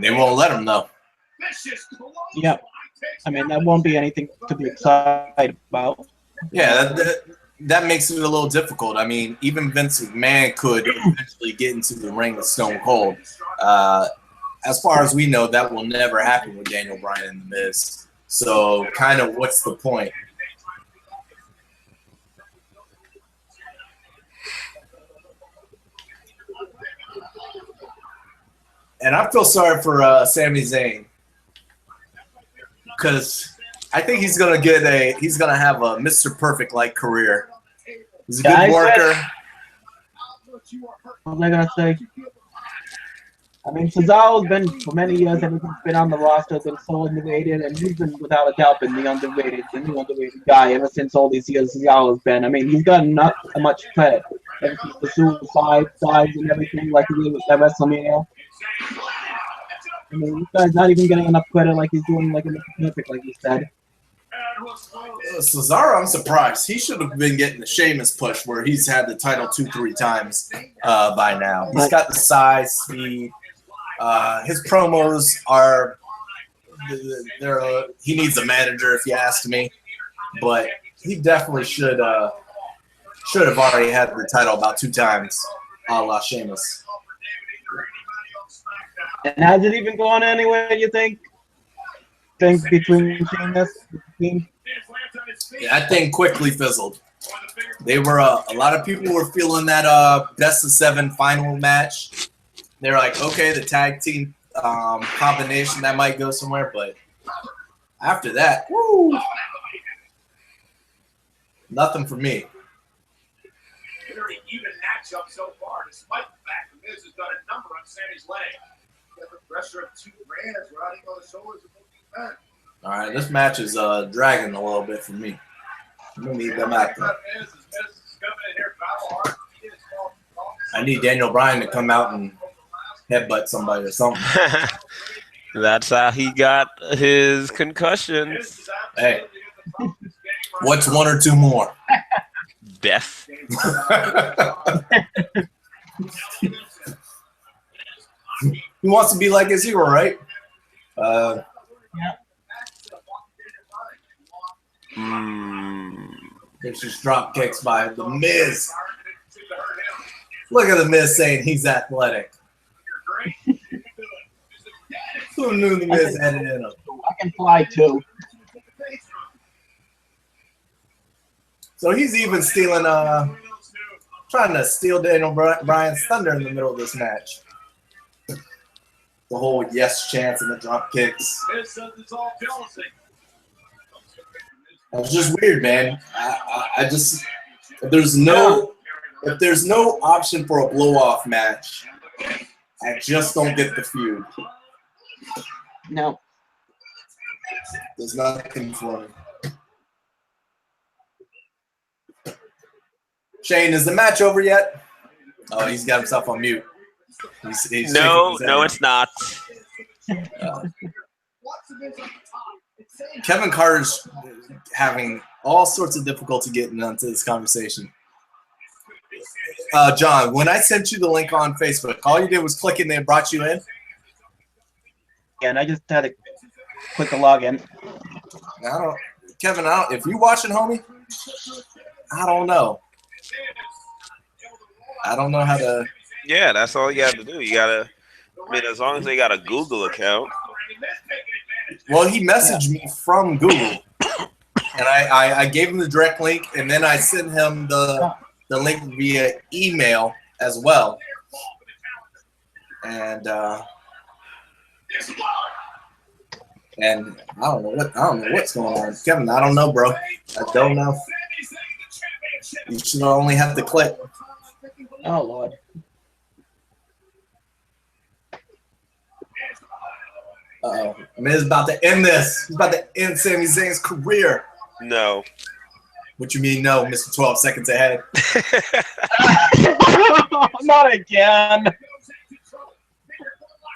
They won't let him though. Yeah, I mean that won't be anything to be excited about. Yeah, that makes it a little difficult. I mean, even Vince McMahon could eventually get into the ring with Stone Cold. As far as we know, that will never happen with Daniel Bryan and The Miz. So, kind of, what's the point? And I feel sorry for Sami Zayn, because I think he's gonna have a Mr. Perfect like career. He's a good worker. What was I gonna say? I mean, Cesaro's been for many years, ever since he's been on the roster, been so underrated, and he's been without a doubt been the underrated guy ever since all these years Cesaro's been. I mean, he's gotten not much credit ever since the suicide sides and everything, like he did with that WrestleMania. I mean, this guy's not even getting enough credit like he's doing like in the Pacific, like you said. Cesaro, I'm surprised. He should have been getting the Sheamus push where he's had the title 2-3 times by now. He's got the size, speed. His promos are he needs a manager, if you ask me. But he definitely should have already had the title about 2 times, a la Sheamus. And has it even gone anywhere, you think? Between Sheamus and the team? Yeah, that thing quickly fizzled. They were a lot of people were feeling that best of 7 final match. They're like, okay, the tag team combination that might go somewhere, but after that, woo, nothing for me. Very even matchup so far, despite the fact that Miz has done a number on Sami's leg. The pressure of 2 brands riding on the shoulders of both men. All right, this match is dragging a little bit for me. I'm gonna need them acting. I need Daniel Bryan to come out and headbutt somebody or something. That's how he got his concussions. Hey, what's 1 or 2 more? Death. He wants to be like his hero, right? Yeah. There's just drop kicks by The Miz. Look at The Miz saying he's athletic. Who knew The Miz had it in him? I can fly too. So he's even stealing, trying to steal Daniel Bryan's thunder in the middle of this match. The whole yes chance and the drop kicks. It's just weird, man. I just if there's no option for a blow off match, I just don't get the feud. No. There's nothing for me. Shane, is the match over yet? Oh, he's got himself on mute. He's no, it's not. Kevin Carter's having all sorts of difficulty getting onto this conversation. John, when I sent you the link on Facebook, all you did was click and they brought you in? Yeah, and I just had to click the login. Kevin, if you watching, homie, I don't know. I don't know how to. Yeah, that's all you got to do. You gotta. I mean, as long as they got a Google account. Well, he messaged me from Google. and I gave him the direct link, and then I sent him the link via email as well. And I don't know what's going on, Kevin. I don't know, bro. I don't know. You should only have to click. Oh Lord. Uh-oh. Miz about to end this. He's about to end Sami Zayn's career. No. What you mean, no, Mr. 12 seconds ahead? Not again.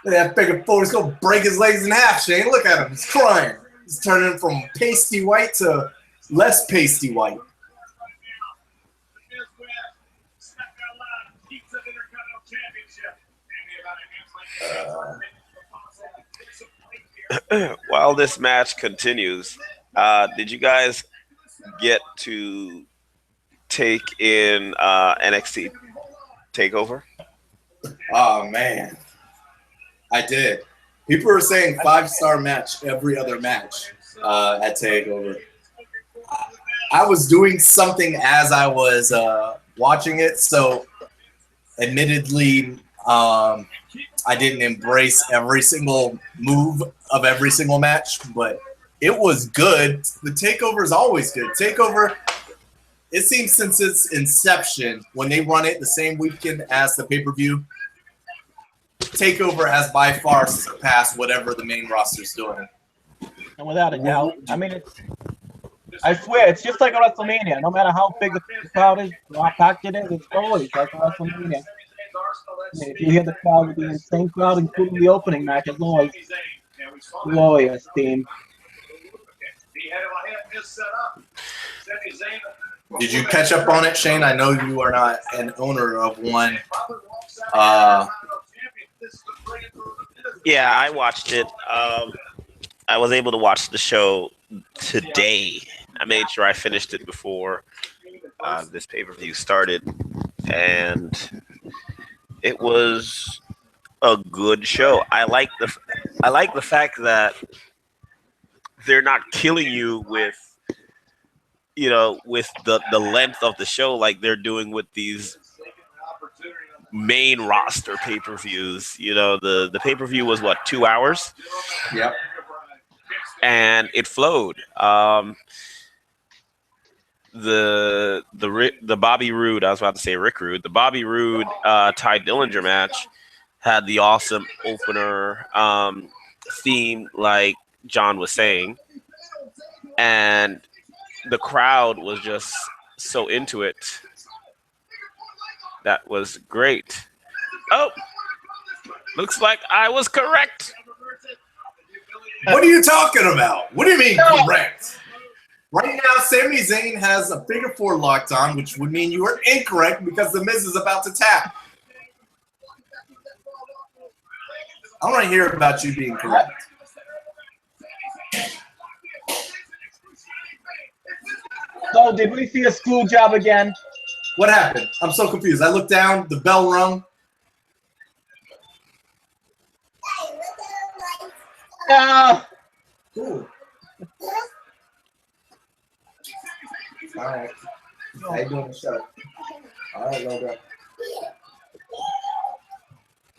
That bigger fool is going to break his legs in half, Shane. Look at him. He's crying. He's turning from pasty white to less pasty white. While this match continues, did you guys get to take in NXT TakeOver? Oh, man. I did. People were saying 5-star match every other match at TakeOver. I was doing something as I was watching it, so admittedly, I didn't embrace every single move of every single match, but it was good. The TakeOver is always good. TakeOver, it seems since its inception, when they run it the same weekend as the pay-per-view, TakeOver has by far surpassed whatever the main roster is doing. And without a doubt, I mean, I swear, it's just like a WrestleMania. No matter how big the crowd is, how packed it is, it's always like a WrestleMania. I mean, if you hear the crowd with the insane crowd, including the opening match, it's always glorious theme. Did you catch up on it, Shane? I know you are not an owner of one. Yeah, I watched it. I was able to watch the show today. I made sure I finished it before this pay-per-view started, and it was a good show. I like the fact that they're not killing you with the length of the show like they're doing with these main roster pay-per-views. The pay-per-view was 2 hours? Yep. And it flowed. The Bobby Roode, I was about to say Rick Rude, the Bobby Roode Ty Dillinger match had the awesome opener theme, like John was saying, and the crowd was just so into it. That was great. Oh, looks like I was correct. What are you talking about? What do you mean correct? Right now, Sami Zayn has a figure 4 locked on, which would mean you are incorrect because The Miz is about to tap. I want to hear about you being correct. So, did we see a screw job again? What happened? I'm so confused. I looked down, the bell rung. Cool. All right. How you doing the show? All right, bro.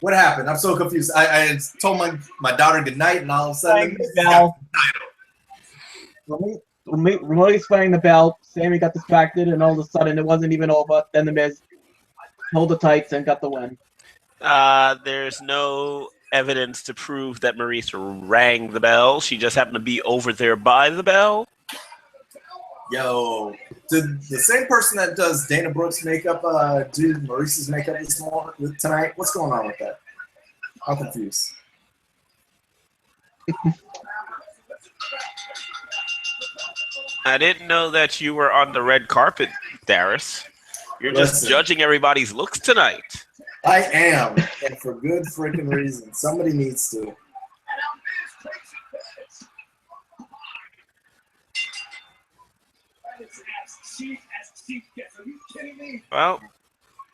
What happened? I'm so confused. I told my daughter good night, and all of a sudden, when he's playing the bell, Sammy got distracted, and all of a sudden, it wasn't even over. Then the Miz pulled the tights and got the win. There's no evidence to prove that Maurice rang the bell. She just happened to be over there by the bell. Yo, did the same person that does Dana Brooks' makeup do Maurice's makeup tonight? What's going on with that? I'm confused. I didn't know that you were on the red carpet, Darius. You're just judging everybody's looks tonight. I am, and for good freaking reason. Somebody needs to. Well,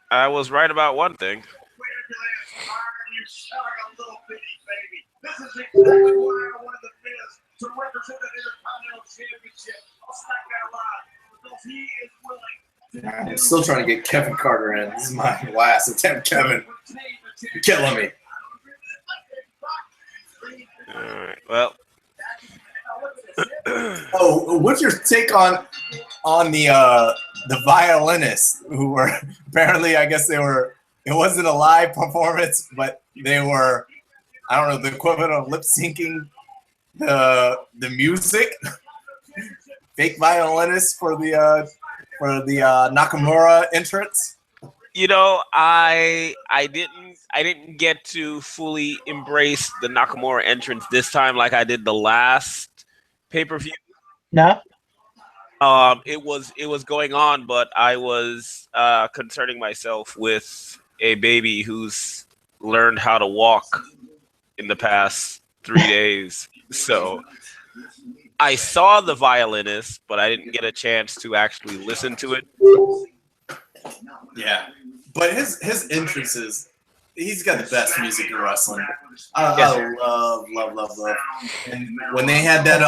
I was right about one thing. to represent the Intercontinental Championship of SmackDown Live because he is willing to I'm still trying to get Kevin Carter in. This is my last attempt, Kevin. You're killing me. All right. Well. Oh, what's your take on the violinists who were apparently, I guess they were, it wasn't a live performance, but they were, I don't know, the equivalent of lip syncing the music. Fake violinists for the Nakamura entrance. You know, I didn't get to fully embrace the Nakamura entrance this time like I did the last pay-per-view. No. It was going on, but I was concerning myself with a baby who's learned how to walk in the past 3 days. So I saw the violinist, but I didn't get a chance to actually listen to it. Yeah, but his entrances, he's got the best music in wrestling. I love. And when they had that,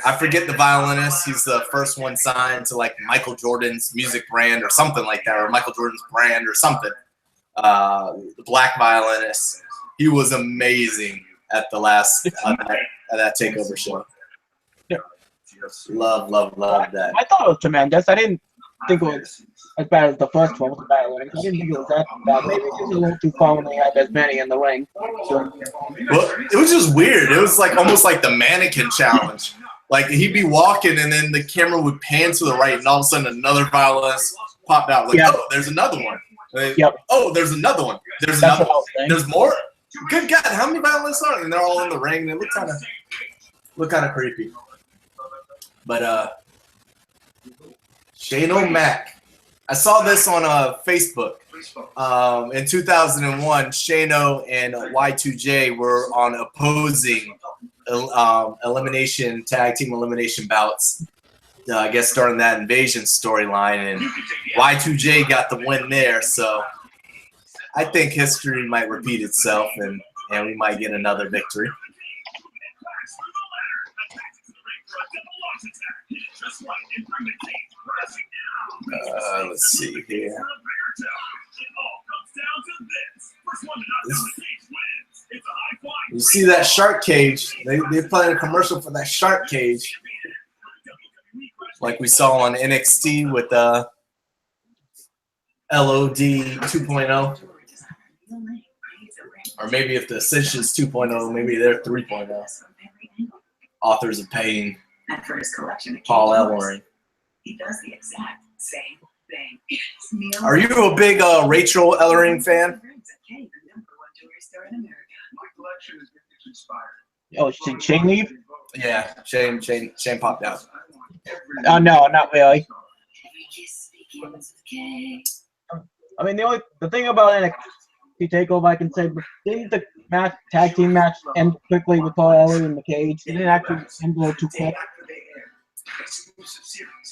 I forget the violinist. He's the first one signed to like Michael Jordan's music brand or something like that, or Michael Jordan's brand or something. The black violinist. He was amazing at the last at that takeover show. Yeah. Love that. I thought it was tremendous. I didn't think it was as bad as the first one with the violinist. I didn't think it was that bad. Maybe it was a little too far when they had as many in the ring. So, well, it was just weird. It was like almost like the mannequin challenge. Like he'd be walking and then the camera would pan to the right and all of a sudden another violinist popped out. Like, oh, there's another one. Like, oh, there's another one. There's another one. There's more? Good God, how many violinists are there? And they're all in the ring. They look kind of creepy. But Shane O'Mac. I saw this on Facebook. In 2001, Shano and Y2J were on opposing tag team elimination bouts. I guess starting that Invasion storyline, and Y2J got the win there. So I think history might repeat itself, and we might get another victory. Let's see here. You see that shark cage? They played a commercial for that shark cage, like we saw on NXT with LOD 2.0. Or maybe if the Ascension's 2.0, maybe they're 3.0. Authors of Pain. Paul Ellering. He does the exact same thing. Are you a big Rachel Ellering fan? oh, did Shane leave? Yeah, Shane popped out. Oh no, not really. I mean, the thing about NXT Takeover, I can say, didn't the tag team match end quickly with Paul Ellering in the cage? It didn't actually end a little too quick.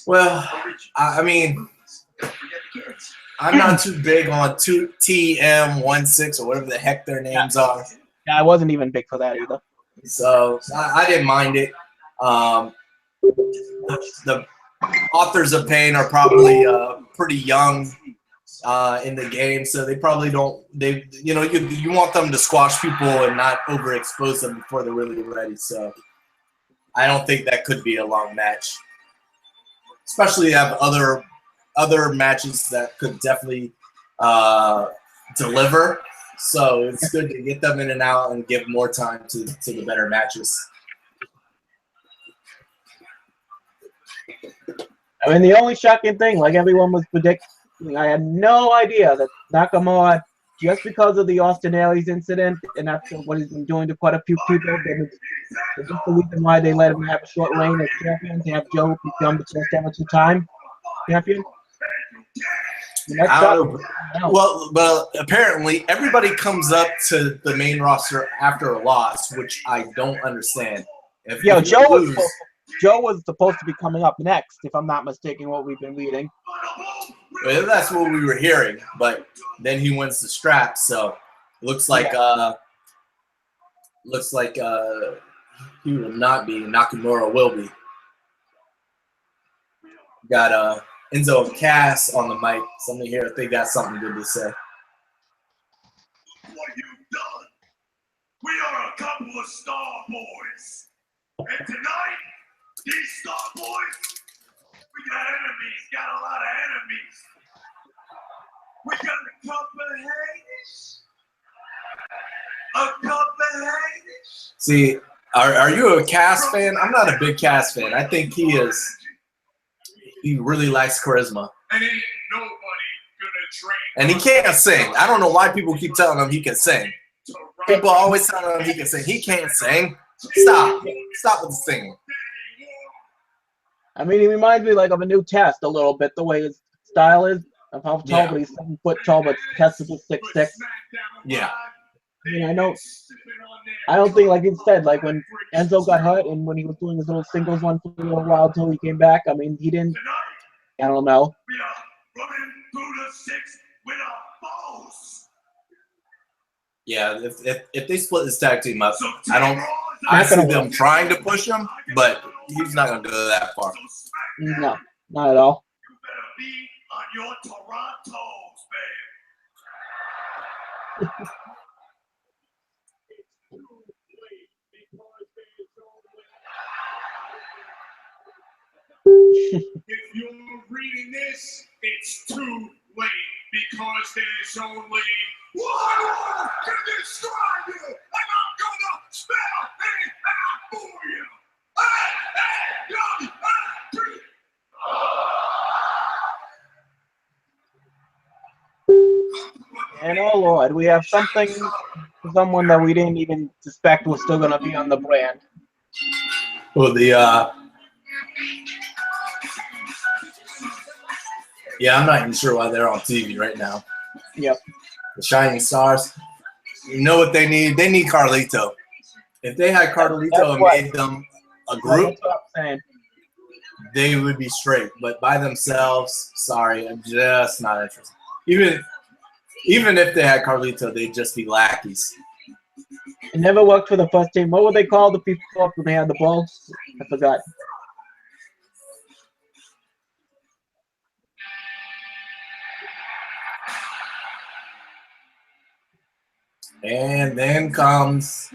Well, I mean, I'm not too big on TM16 or whatever the heck their names are. Yeah, I wasn't even big for that either. So I didn't mind it. The Authors of Pain are probably pretty young in the game, so they probably don't. You want them to squash people and not overexpose them before they're really ready. So I don't think that could be a long match. Especially have other matches that could definitely deliver. So it's good to get them in and out and give more time to the better matches. I mean, the only shocking thing, like everyone was predicting, I had no idea that Nakamura, just because of the Austin Aries incident, and that's what he's been doing to quite a few people, that's just the reason why they let him have a short reign as champion, to have Joe become the first ever two-time champion. Well, apparently everybody comes up to the main roster after a loss, which I don't understand. Joe was supposed to be coming up next, if I'm not mistaken, what we've been reading. Well, that's what we were hearing, but then he wins the strap, so looks like He will not be. Nakamura will be. Got Enzo and Cass on the mic. Somebody here if they got something good to say. What you've done. We are a couple of star boys. And tonight, these star boys, we got enemies, got a lot of enemies. We got a couple of haters. A couple of haters. See, are you a Cass fan? I'm not a big Cass fan. I think he really lacks charisma. And ain't nobody gonna train. And he can't sing. I don't know why people keep telling him he can sing. People always telling him he can sing. He can't sing. Stop. Stop with the singing. I mean, he reminds me like of a new Test a little bit, the way his style is of how tall, but he's 7 foot tall, but Test is just 6'6". Yeah. I mean, I don't think, like you said, like when Enzo got hurt and when he was doing his little singles one for a little while until he came back, I mean, he didn't, I don't know. We are running through the 6 with our foes. Yeah, if they split this tag team up, So I see them trying to push him, but he's not going to go that far. No, not at all. You better be on your Torontos, babe. If you're reading this, it's too late because there's only one word to describe you, and I'm gonna spell it out for you. And oh Lord, we have someone that we didn't even suspect was still gonna be on the brand. Well, yeah, I'm not even sure why they're on TV right now. Yep. The Shining Stars. You know what they need? They need Carlito. If they had Carlito and made them a group, That's what I'm saying. they would be straight. But by themselves, sorry, I'm just not interested. Even if they had Carlito, they'd just be lackeys. It never worked for the first team. What were they called, the people up when they had the ball? I forgot. And then comes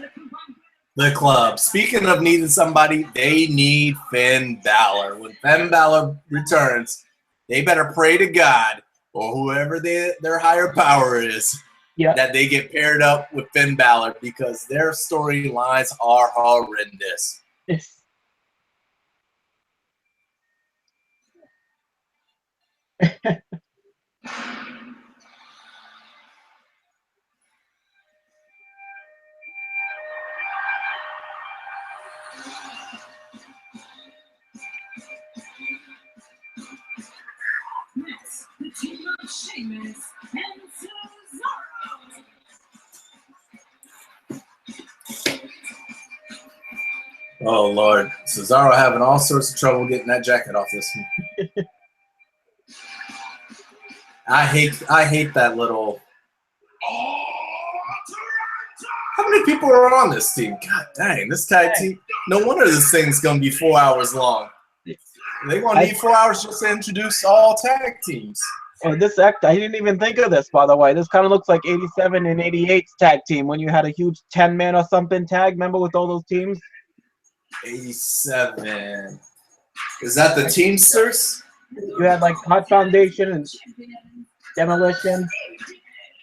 the club. Speaking of needing somebody, they need Finn Balor. When Finn Balor returns, they better pray to God or whoever their higher power is that they get paired up with Finn Balor because their storylines are horrendous. The team of Sheamus and Cesaro. Oh, Lord. Cesaro having all sorts of trouble getting that jacket off this one. I hate that little... How many people are on this team? God dang, this tag team. No wonder this thing's going to be 4 hours long. They're going to need 4 hours just to introduce all tag teams. And this act, I didn't even think of this, by the way. This kind of looks like 87 and 88's tag team when you had a huge 10-man or something tag. Remember with all those teams? 87. Is that the Teamsters? You had like Hot Foundation and Demolition.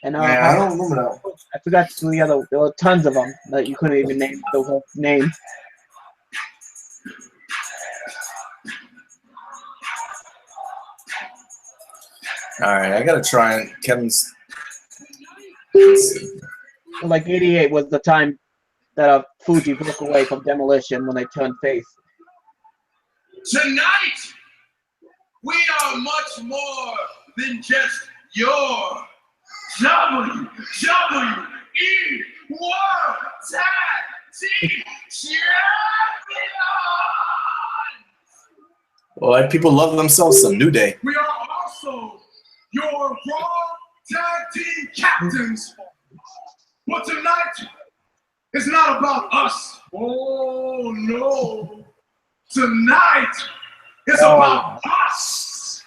And I don't remember that. I forgot the other. There were tons of them that you couldn't even name the whole name. All right, I gotta try and Kevin's. Like 88 was the time that Fuji broke away from Demolition when they turned face. Tonight, we are much more than just your WWE World Tag Team Champions. Well, people love themselves some New Day. We are also your Raw Tag Team Captains. But tonight is not about us. Oh no! Tonight is about us.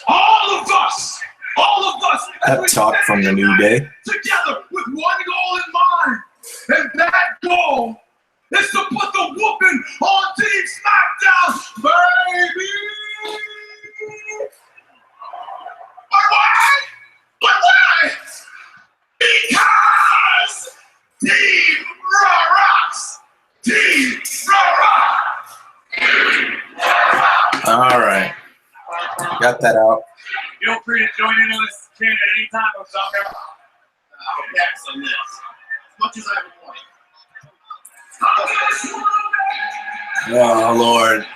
All of us. All of us. Pep talk from the New Day. Together with one goal in mind, and that goal is to put the whooping on Team SmackDown, baby. But why? But why? Because Team Raw rocks. Team Raw rocks. All right. Got that out. Feel free to join in on this chant at any time, Osaka. I'll pass on this. As much as I have a point. Oh, Lord.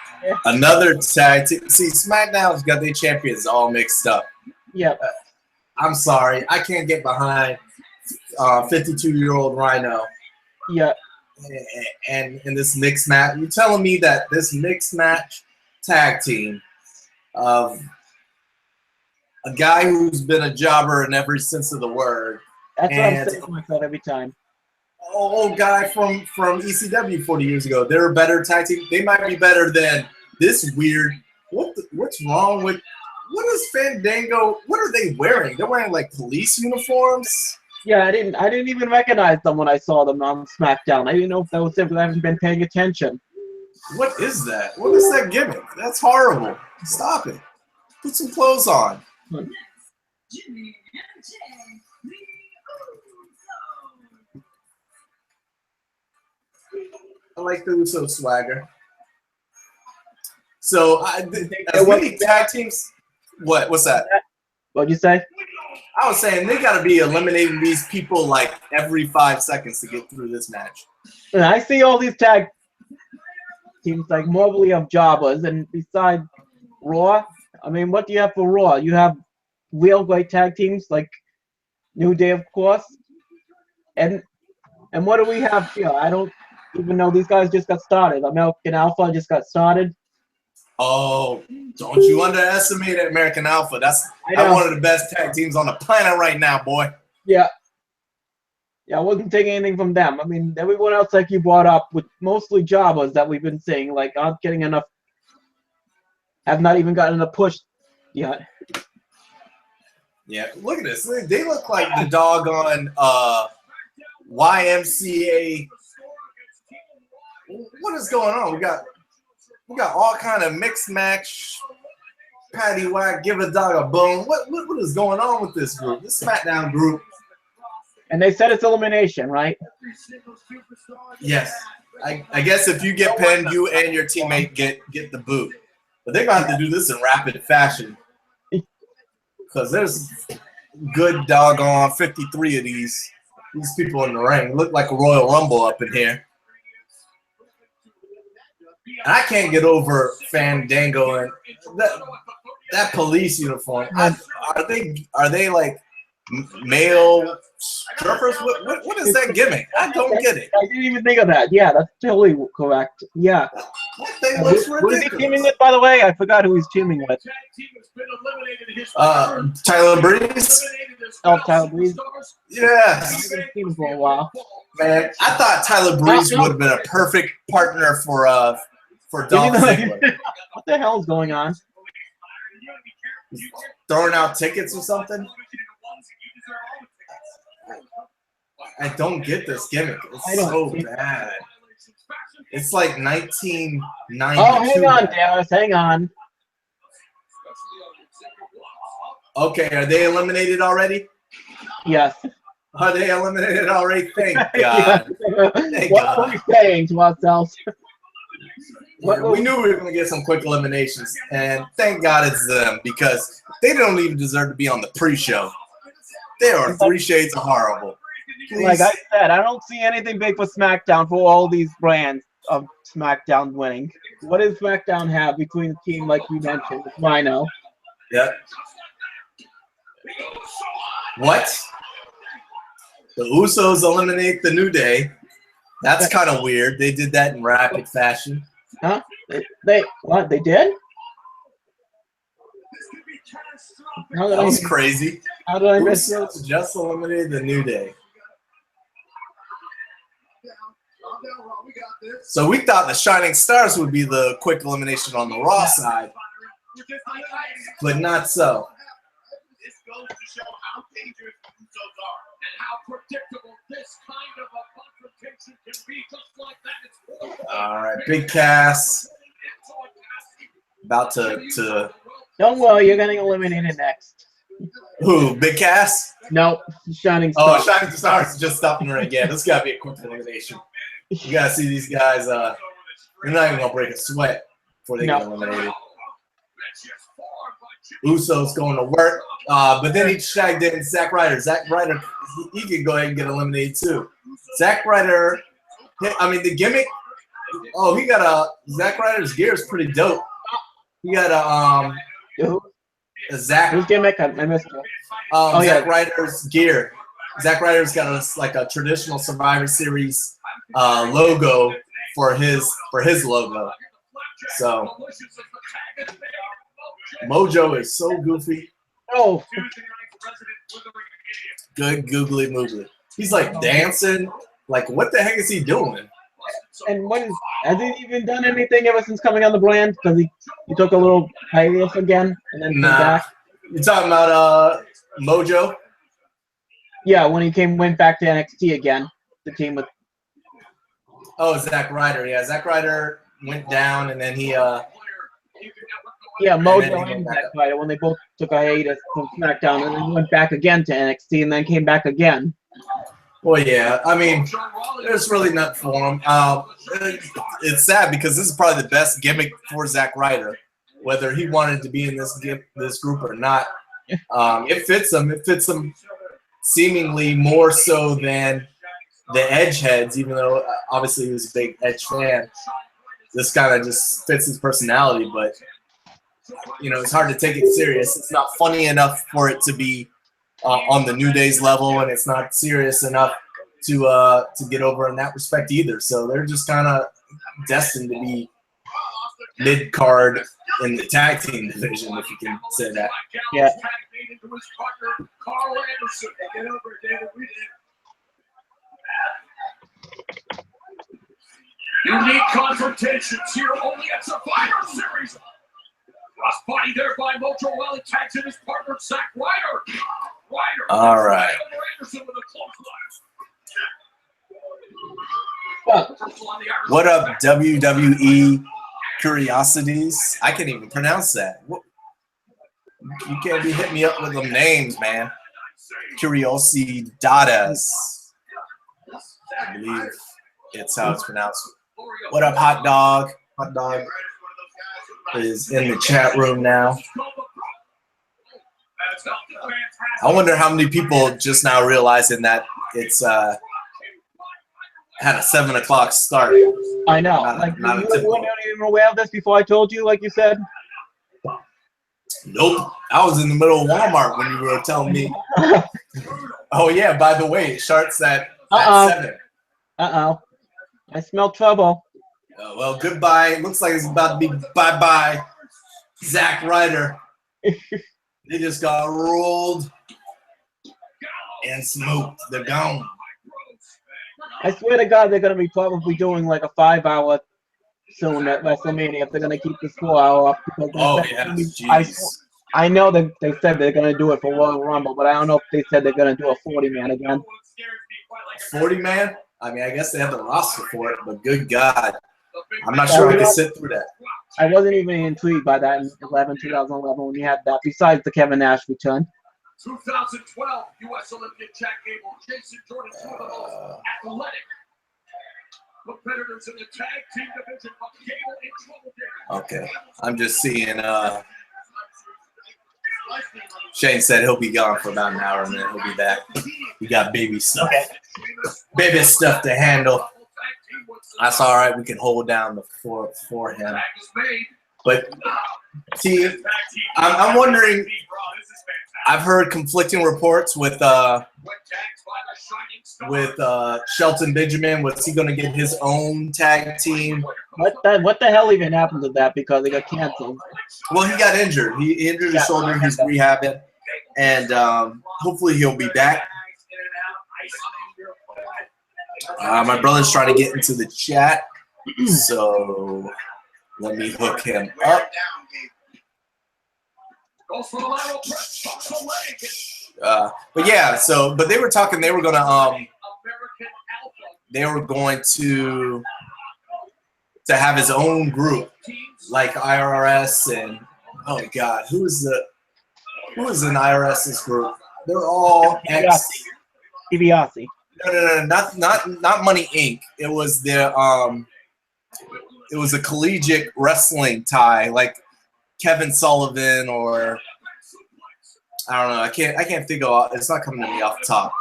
Another tag team. See, SmackDown's got their champions all mixed up. Yep. I'm sorry. I can't get behind 52-year-old Rhino. Yeah. And in this mixed match. You're telling me that this mixed match tag team of a guy who's been a jobber in every sense of the word. That's what I'm saying to myself every time. Old guy from ECW 40 years ago. They're a better tag team. They might be better than this weird. What's wrong with? What is Fandango? What are they wearing? They're wearing like police uniforms. Yeah, I didn't even recognize them when I saw them on SmackDown. I didn't know if that was because I haven't been paying attention. What is that? What is that gimmick? That's horrible. Stop it. Put some clothes on. I like the Uso swagger. So, as many tag teams. What's that? What'd you say? I was saying they got to be eliminating these people like every 5 seconds to get through this match. And I see all these tag teams like mostly of jobbers, and besides Raw, I mean, what do you have for Raw? You have real great tag teams like New Day, of course, and what do we have here? I don't even know. These guys just got started. American Alpha just got started. Oh, don't you underestimate American Alpha. That's one of the best tag teams on the planet right now, boy. Yeah. Yeah, I wasn't taking anything from them. I mean, everyone else, like you brought up, with mostly jobbers that we've been seeing, like, aren't getting enough, have not even gotten a push yet. Yeah, look at this. They look like the doggone YMCA. What is going on? We got all kind of mixed match, patty whack, give a dog a bone. What is going on with this group? This SmackDown group. And they said it's elimination, right? Yes. I guess if you get pinned, you and your teammate get the boot. But they're going to have to do this in rapid fashion. Because there's good doggone 53 of these people in the ring. Look like a Royal Rumble up in here. And I can't get over Fandango and that police uniform. Are they like male strippers? What is that gimmick? I don't get it. I didn't even think of that. Yeah, that's totally correct. Yeah. That thing looks ridiculous. Who is he teaming with, by the way? I forgot who he's teaming with. Tyler Breeze. Oh, Tyler Breeze. Yes. He's been teaming for a while. Man, I thought Tyler Breeze would have been a perfect partner for Dolph Ziggler. What the hell is going on? Throwing out tickets or something? I don't get this gimmick. It's so bad. It's like 1992. Oh, hang on, Dallas. Hang on. Okay, are they eliminated already? Yes. Are they eliminated already? Thank God. Thank God. What are we saying to ourselves? We knew we were going to get some quick eliminations, and thank God it's them because they don't even deserve to be on the pre-show. They are 3 shades of horrible. Please. Like I said, I don't see anything big for SmackDown for all these brands of SmackDown winning. What does SmackDown have between the team like we mentioned with Rhino? Yep. What? The Usos eliminate the New Day. That's kind of weird. They did that in rapid fashion. Huh? They what? They did? That was crazy. How did I miss it? Usos just eliminated the New Day. So we thought the Shining Stars would be the quick elimination on the Raw side, but not so. This goes to show how dangerous the Usos are and how predictable this kind of a confrontation can be. Just like that, it's All right, Big Cass about to Don't worry, you're getting eliminated next. who? Big Cass? No, Shining Oh, Star. Shining Stars just stopping her again. This gotta be a quick elimination. You gotta see these guys. They're not even gonna break a sweat before they get eliminated. Usos going to work, but then he shagged in Zack Ryder. Zack Ryder, he could go ahead and get eliminated too. Zack Ryder, I mean the gimmick. Oh, he got Zack Ryder's gear is pretty dope. He got a Zack. Who's gimmick? I missed it. Zack Ryder's gear. Zack Ryder's got a triditional Survivor Series logo for his logo. So Mojo is so goofy. Oh, Good googly moogly. He's like dancing. Like what the heck is he doing? and has he even done anything ever since coming on the brand? Because he took a little hiatus again and then came back. You talking about Mojo? Yeah, when he went back to NXT again, the team with. Oh, Zack Ryder. Yeah, Zack Ryder went down and then he Yeah, then Mojo he and went Zack back Ryder when they both took a hiatus from SmackDown and then went back again to NXT and then came back again. Well, yeah. I mean, there's really nothing for him. It's sad because this is probably the best gimmick for Zack Ryder, whether he wanted to be in this group or not. It fits him. It fits him seemingly more so than the Edge heads, even though obviously he was a big Edge fan. This kind of just fits his personality, but it's hard to take it serious. It's not funny enough for it to be on the New Day's level, and it's not serious enough to get over in that respect either. So they're just kind of destined to be mid-card in the tag team division, if you can say that. Yeah. Unique confrontations here only at Survivor Series. Crossbody there by Mojo while he tags in his partner Zack Ryder. All right. Anderson with a clothesline. What up, WWE Curiosities? I can't even pronounce that. You can't be hitting me up with them names, man. Curiosidades. I believe it's how it's pronounced. What up, Hot Dog? Hot Dog is in the chat room now. I wonder how many people just now realizing that it's had a 7 o'clock start. I know. You weren't even aware of this before I told you, like you said? Nope. I was in the middle of Walmart when you were telling me. Oh, yeah, by the way, it starts at 7. Uh-oh. I smell trouble. Well, goodbye. It looks like it's about to be bye-bye. Zack Ryder. They just got rolled and smoked. They're gone. I swear to God, they're going to be probably doing like a 5-hour soon at WrestleMania if they're going to keep this 4-hour up. I know that they said they're going to do it for Royal Rumble, but I don't know if they said they're going to do a 40-man again. 40-man? I mean, I guess they have the roster for it, but good God. I'm not sure I can sit through that. I wasn't even intrigued by that in 2011 when you had that, besides the Kevin Nash return. 2012 U.S. Olympian Jack Gable, Jason Jordan, two of the most athletic competitors in the tag team division, but Gable in trouble. Okay, I'm just seeing. Shane said he'll be gone for about an hour and then he'll be back. We got baby stuff to handle. That's all right. We can hold down the fort for him. But see, I'm wondering. I've heard conflicting reports with Shelton Benjamin. Was he going to get his own tag team? What the hell even happened to that? Because it got canceled. Well, he got injured. He injured his shoulder. He's rehabbing, and hopefully he'll be back. My brother's trying to get into the chat. So let me hook him up. Goes for the lateral press, tucks the leg. But yeah, but they were talking. They were gonna American Alpha they were going to have his own group, teams. like IRS and oh god, who is in IRS's group? They're all ex. DiBiase. No, not Money Inc. It was a collegiate wrestling tie, like Kevin Sullivan or I don't know. I can't think of. It's not coming to me off the top.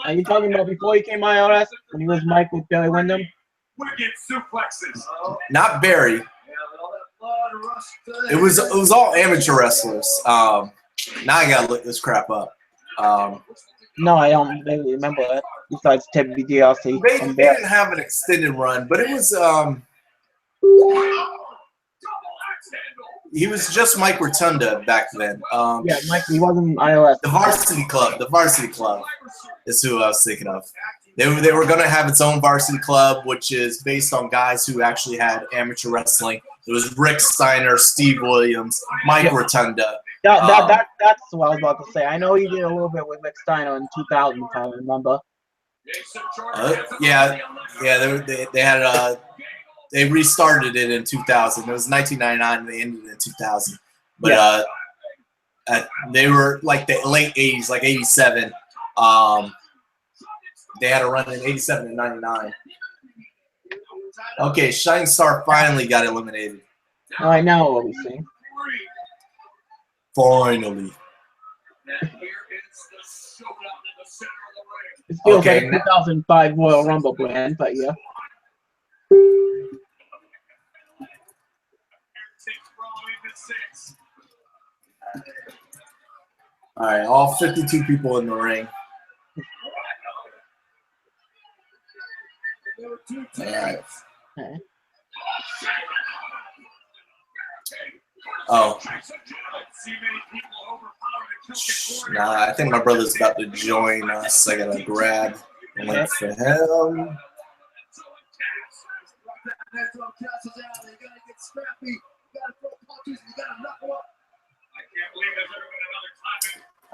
Are you talking about before he came IRS when he was Mike with Billy Windham? Wicked suplexes. Not Barry. It was all amateur wrestlers. Now I gotta look this crap up. No, I don't really remember that. Besides Ted DiBiase. They didn't have an extended run, but it was he was just Mike Rotunda back then. Yeah, Mike, he wasn't IRS. The Varsity Club is who I was thinking of. They were going to have its own varsity club, which is based on guys who actually had amateur wrestling. It was Rick Steiner, Steve Williams, Mike Rotunda. That's what I was about to say. I know he did a little bit with Rick Steiner in 2000, if I remember. They had they restarted it in 2000. It was 1999, and they ended it in 2000. But they were like the late 80s, like 87. They had a run in 87 and 99. Okay, Shining Star finally got eliminated. All right, now what we see. Finally. It feels Okay, like a 2005 Royal Rumble brand, but yeah. All right, all 52 people in the ring. All right. Okay. Oh. Nah, I think my brother's about to join us. I gotta grab the link for him.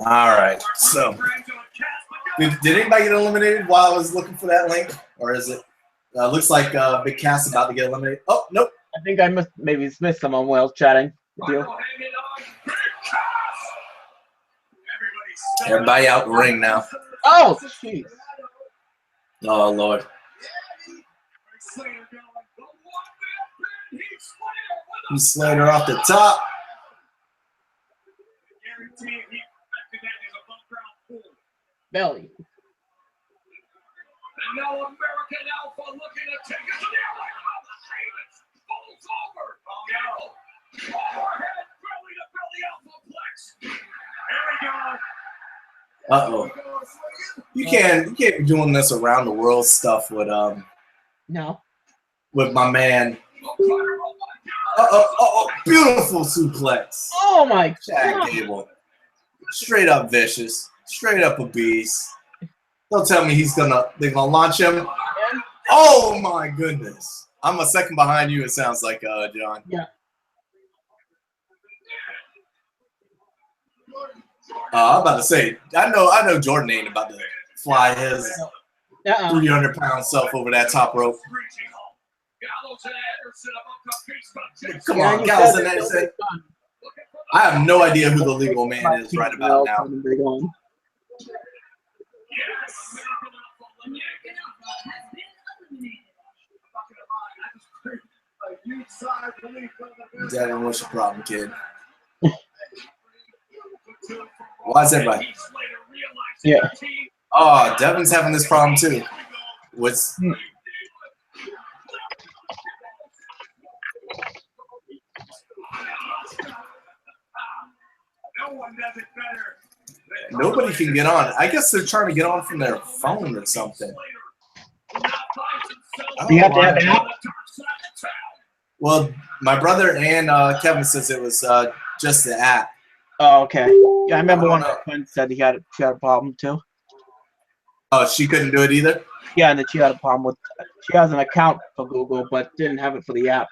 All right. So, did anybody get eliminated while I was looking for that link, or is it? Looks like Big Cass about to get eliminated. Oh nope. I think I maybe missed someone while I was chatting with you. Everybody out the ring now. Oh, jeez. Oh Lord. Heath Slater off the top. Belly. And now American Alpha looking to take it to the airline. Falls over. Oh no. Overhead belly to belly Alphaplex. Here we go. You can't be doing this around the world stuff with No. with my man. Beautiful suplex. Oh my Chad God. Gable. Straight up vicious. Straight up a beast. Don't tell me they're gonna launch him. Oh my goodness. I'm a second behind you, it sounds like, John. Yeah. I'm about to say, I know Jordan ain't about to fly his 300-pound self over that top rope. Come on, Gallows and Anderson. I have no idea who the legal man is right about now. Devin, what's your problem, kid? Why is everybody? Yeah. Oh, Devin's having this problem too. Nobody can get on. I guess they're trying to get on from their phone or something. You have to have an app? Well, my brother and Kevin says it was just the app. Oh, okay. Yeah, I remember one of my friends said she had a problem too. Oh, she couldn't do it either? Yeah, and that she had a problem with She has an account for Google, but didn't have it for the app.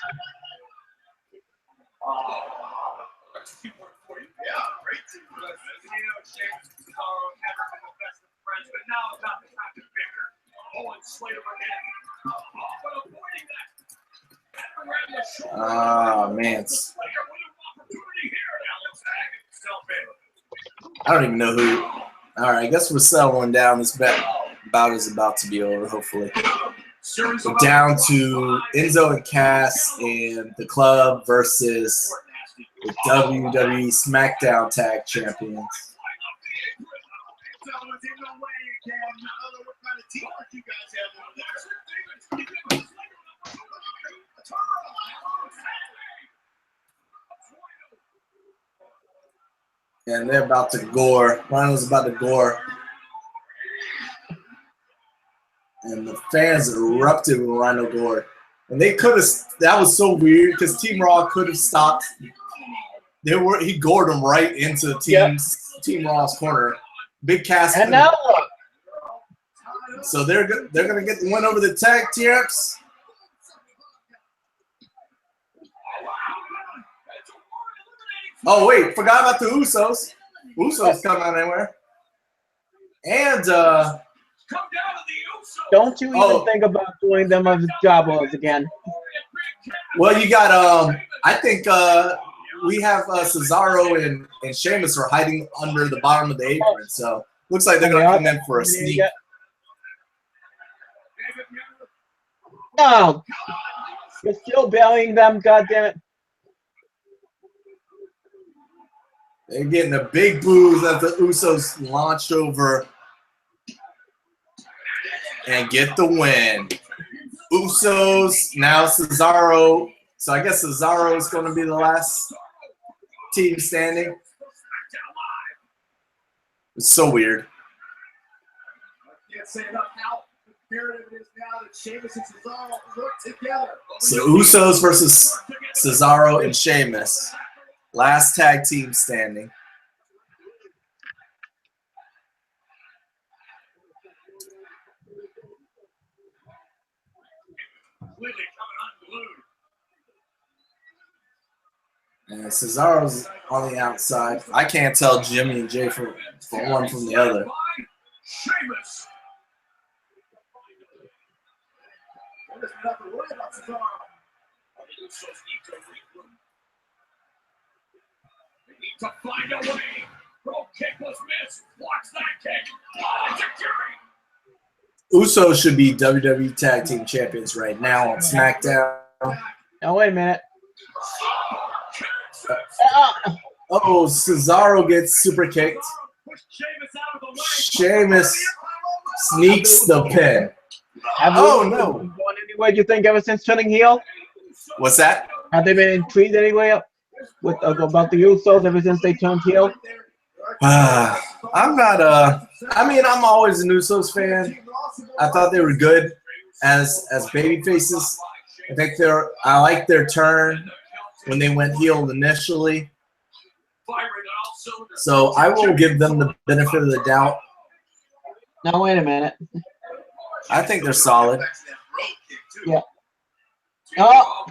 Ah, man. I don't even know who. All right, I guess we're settling down. This bout is about to be over, hopefully. We're down to Enzo and Cass and the club versus the WWE SmackDown Tag Champions. And they're about to gore. Rhino's about to gore. And the fans erupted when Rhino gored. And they could have, that was so weird because Team Raw could have stopped. He gored them right into Team Raw's corner. Big Cass. And now look. So they're gonna get the win over the tag champs. Oh wait, forgot about the Usos. Usos coming out anywhere. And don't you even think about doing them as jobbers again. Well, you got I think we have Cesaro and Sheamus are hiding under the bottom of the apron, so looks like they're gonna come in for a sneak. No, you're still burying them, goddammit. They're getting a big booze as the Usos launch over and get the win. Usos, now Cesaro. So I guess Cesaro is going to be the last team standing. It's so weird. So Usos versus Cesaro and Sheamus. Last tag team standing. And Cesaro's on the outside. I can't tell Jimmy and Jay from one from the other. To find a way. Rope kick was missed. Watch that kick. Oh, Usos should be WWE Tag Team Champions right now on SmackDown. Now wait a minute. Oh, Cesaro gets super kicked. Sheamus sneaks the pin. Oh no! Going anywhere? Do you think ever since turning heel? What's that? Have they been intrigued anyway with about the Usos ever since they turned heel? I'm not. I mean, I'm always an Usos fan. I thought they were good as baby faces. I think I like their turn when they went heel initially. So I will give them the benefit of the doubt. Now wait a minute. I think they're solid. Yeah. Oh.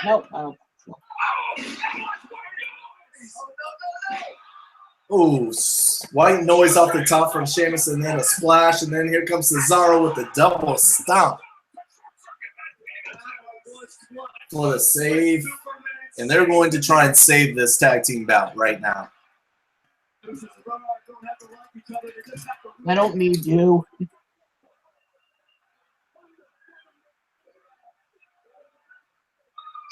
Nope. I don't. Ooh, white noise off the top from Sheamus, and then a splash, and then here comes Cesaro with the double stomp for the save. And they're going to try and save this tag team bout right now. I don't need you.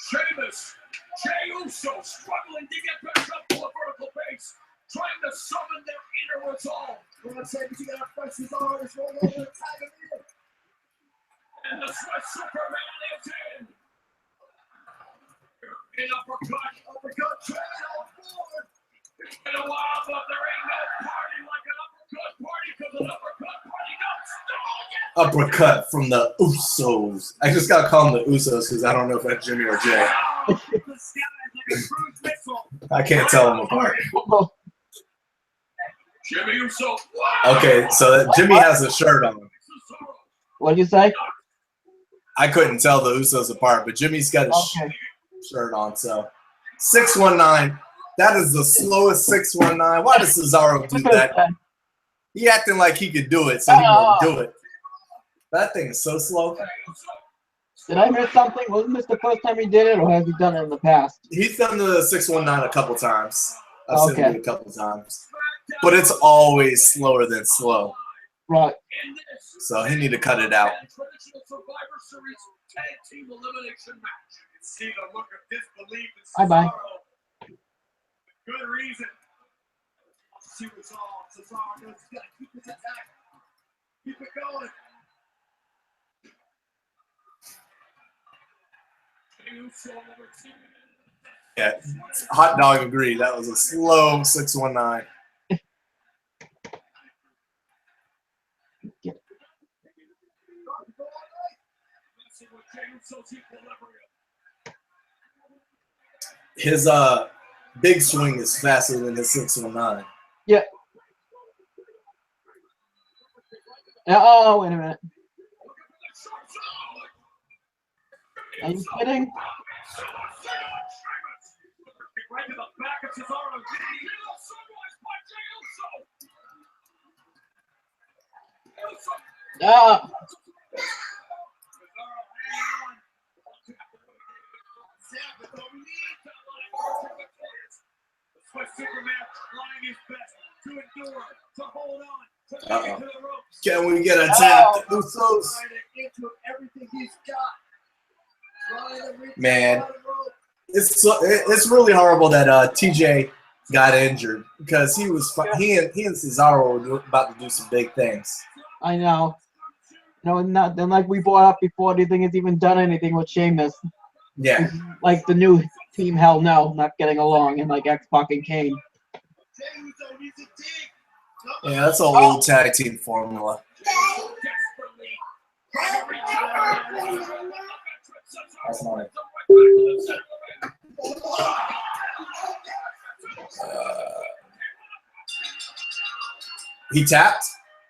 Sheamus, Jey Uso struggling to get back up to a vertical base, trying to summon their inner resolve. And the Swiss Superman is in. An uppercut, straight out forward. It's been a while, but there ain't no party like an uppercut party because an uppercut party don't stop. Uppercut from the Usos. I just got to call them the Usos because I don't know if that's Jimmy or Jay. I can't tell them apart. Jimmy Uso. Okay, so Jimmy has a shirt on. What'd you say? I couldn't tell the Usos apart, but Jimmy's got a Okay. shirt on. So 619. That is the slowest 619. Why does Cesaro do that? He acting like he could do it, so he won't do it. That thing is so slow. Did I miss something? Wasn't this the first time he did it, or has he done it in the past? He's done the 619 a couple times. I've seen him Okay. do it a couple times. But it's always slower than slow. Right. So he need to cut it out. Traditional Survivor Series tag team elimination match. You can see the look of disbelief in Bye-bye. Cesaro. Good reason. See what's all Cesaro does. He's got to keep his attack. Keep it going. Yeah, Hot Dog agreed. That was a slow 619. His big swing is faster than his 619. Yeah. Oh, wait a minute. Are you kidding? Right to the back of Cesaro. Ah. Uh-oh. Can we get a tap? Usos. Man, it's really horrible that TJ got injured because he and Cesaro were about to do some big things. I know. No, not then. Like we brought up before, do you think it's even done anything with Sheamus? Yeah. Like the new team, hell no, not getting along, and like X-Pac and Kane. Yeah, that's an old tag team formula. That's not it. He tapped,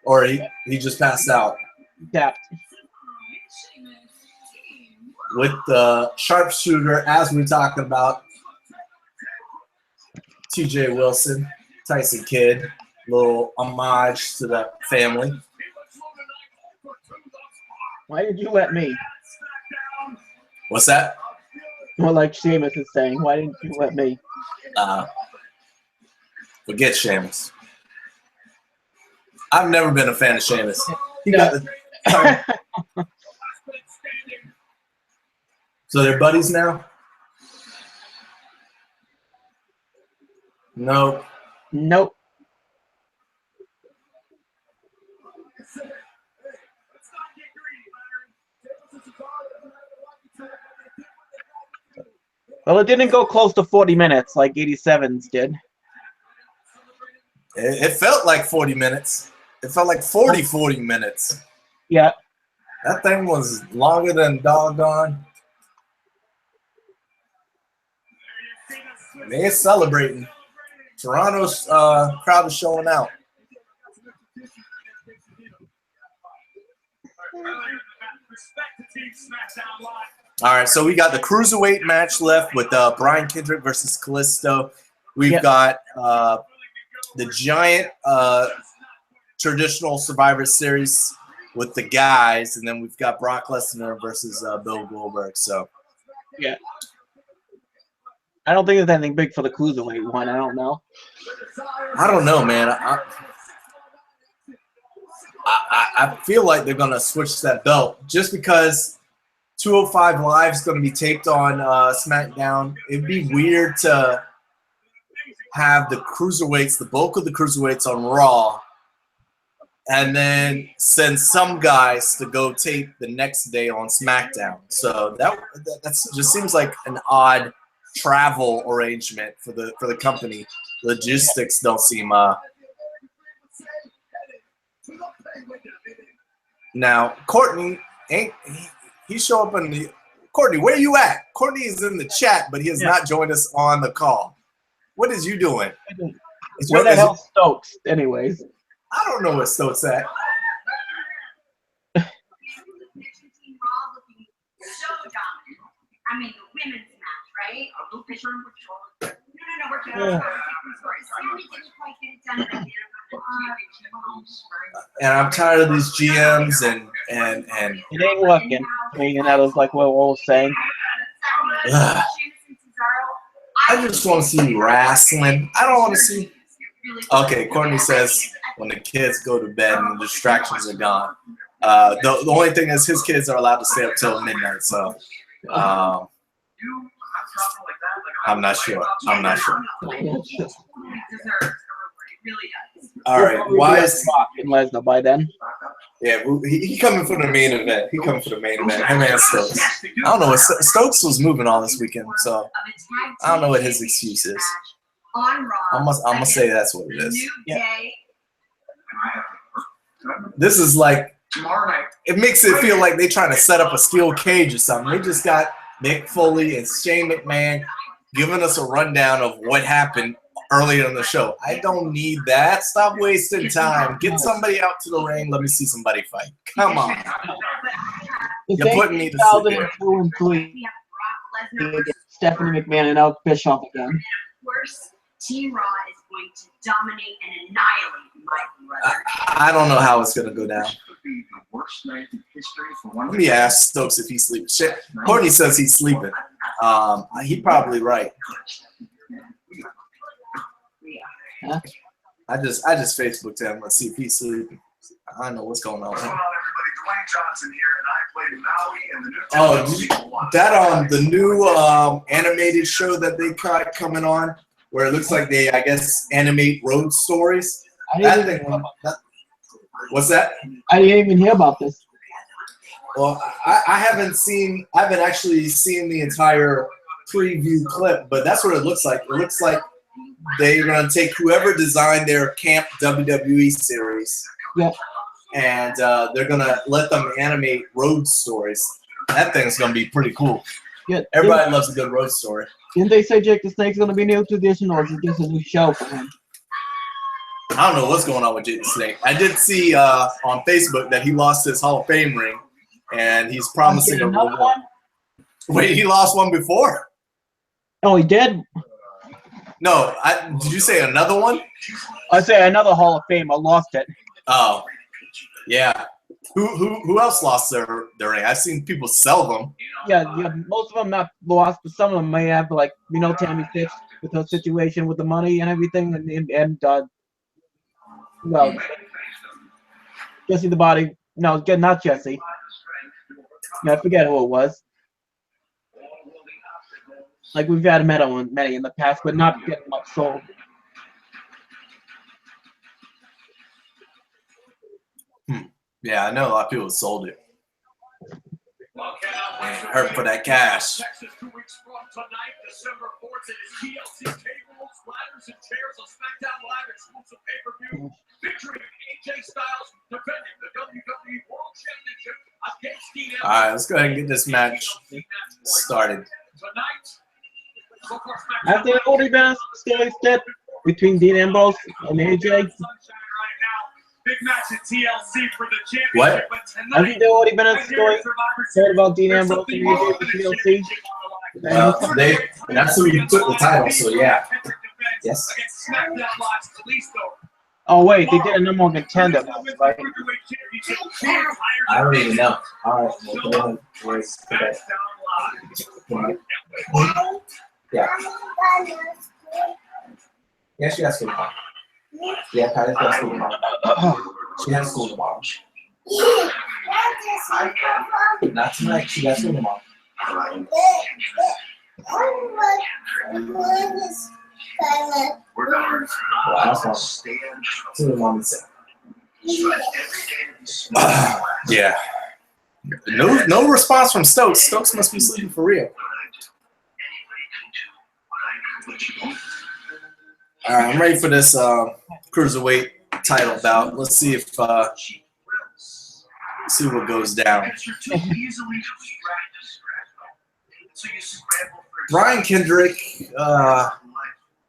or he just passed out Tapped. with the sharpshooter, as we're talking about. TJ Wilson, Tyson Kidd, little homage to the family. Why did you let me? What's that? Well, like Sheamus is saying, why didn't you let me? Forget Sheamus. I've never been a fan of Sheamus. He No. got the So they're buddies now? Nope. Nope. Well, it didn't go close to 40 minutes like 87's did. It felt like 40 minutes. It felt like 40 minutes. Yeah. That thing was longer than doggone. They're celebrating. Toronto's crowd is showing out. All right, so we got the cruiserweight match left with Brian Kendrick versus Kalisto. We've got the giant traditional Survivor Series with the guys, and then we've got Brock Lesnar versus Bill Goldberg. So yeah, I don't think there's anything big for the cruiserweight one. I don't know. I don't know, man. I feel like they're gonna switch that belt just because 205 Live is going to be taped on SmackDown. It'd be weird to have the cruiserweights, the bulk of the cruiserweights on Raw, and then send some guys to go tape the next day on SmackDown. So that just seems like an odd travel arrangement for the company. Logistics don't seem Now Courtney ain't. He show up in the Courtney. Where you at? Courtney is in the chat, but he has not joined us on the call. What is you doing? Where the hell Stokes, anyways? I don't know where Stokes at. I mean, the women's match, right? No, we're Yeah. Sammy didn't quite get it done again. And I'm tired of these GMs and It ain't working. And that was like what I was saying. ugh. I just want to see wrestling. I don't want to see. Okay, Courtney says when the kids go to bed and the distractions are gone. The only thing is his kids are allowed to stay up till midnight, so I'm not sure. I'm not sure. All right, why is in Lesnar by then? yeah? He coming for the main event. He coming for the main event. Him and Stokes. I don't know what Stokes was moving on this weekend, so I don't know what his excuse is. I'm gonna say that's what it is. Yeah. This is like it makes it feel like they're trying to set up a steel cage or something. They just got Mick Foley and Shane McMahon giving us a rundown of what happened earlier in the show. I don't need that. Stop wasting time. Get somebody out to the ring. Let me see somebody fight. Come on. You're putting me to sleep here. 2002 and 3. Stephanie McMahon and Eric Bischoff again. Of course, Team Raw is going to dominate and annihilate my brother. I don't know how it's gonna go down. Let me ask Stokes if he's sleeping. Shit, Courtney says he's sleeping. He's probably right. Huh? I just Facebooked him. Let's see if he's sleeping. I don't know what's going on with him. Oh, that the new animated show that they got coming on, where it looks like they, I guess, animate road stories. What's that? I didn't even hear about this. Well, I haven't actually seen the entire preview clip, but that's what it looks like. It looks like they're going to take whoever designed their Camp WWE series, Yeah. and they're going to let them animate road stories. That thing's going to be pretty cool. Yeah. Everybody loves a good road story. Didn't they say Jake the Snake's gonna be new to this, or is it just a new show for him? I don't know what's going on with Jake the Snake. I did see on Facebook that he lost his Hall of Fame ring, and he's promising a another reward. one? Wait, he lost one before? Oh, he did. No, did you say another one? I say another Hall of Fame. I lost it. Oh, yeah. Who else lost their ring? I've seen people sell them. Yeah. Most of them not lost, but some of them may have, like, Tammy Fitz with her situation with the money and everything, and well, Jesse the Body. No, not Jesse. Yeah, I forget who it was. Like, we've had many in the past, but not getting much sold. Yeah, I know a lot of people sold it. Hurt for that cash. Texas 2 weeks from tonight, December 4th, it is TLC tables, ladders, and chairs on SmackDown Live exclusive pay-per-view, featuring AJ Styles defending the WWE World Championship against Dean Ambrose. All right, let's go ahead and get this match started. Tonight, so far Has there already been a story set between Dean Ambrose and AJ? big match at TLC for the championship. What? But tonight, Hasn't there already been a story said about Dean Ambrose and AJ for TLC? Well, that's who you took the title, so yeah. Yes. Oh wait, they did a number one contender, right? I don't even know. All right, well, go ahead. Where's the Yeah. Yeah, she has school tomorrow. Yeah, Kyle's got school tomorrow. She has school tomorrow. Not tonight. She got school tomorrow. Well, that's all. See what Mom said. Yeah. No response from Stokes. Stokes must be sleeping for real. All right, I'm ready for this cruiserweight title bout. Let's see if see what goes down. Brian Kendrick,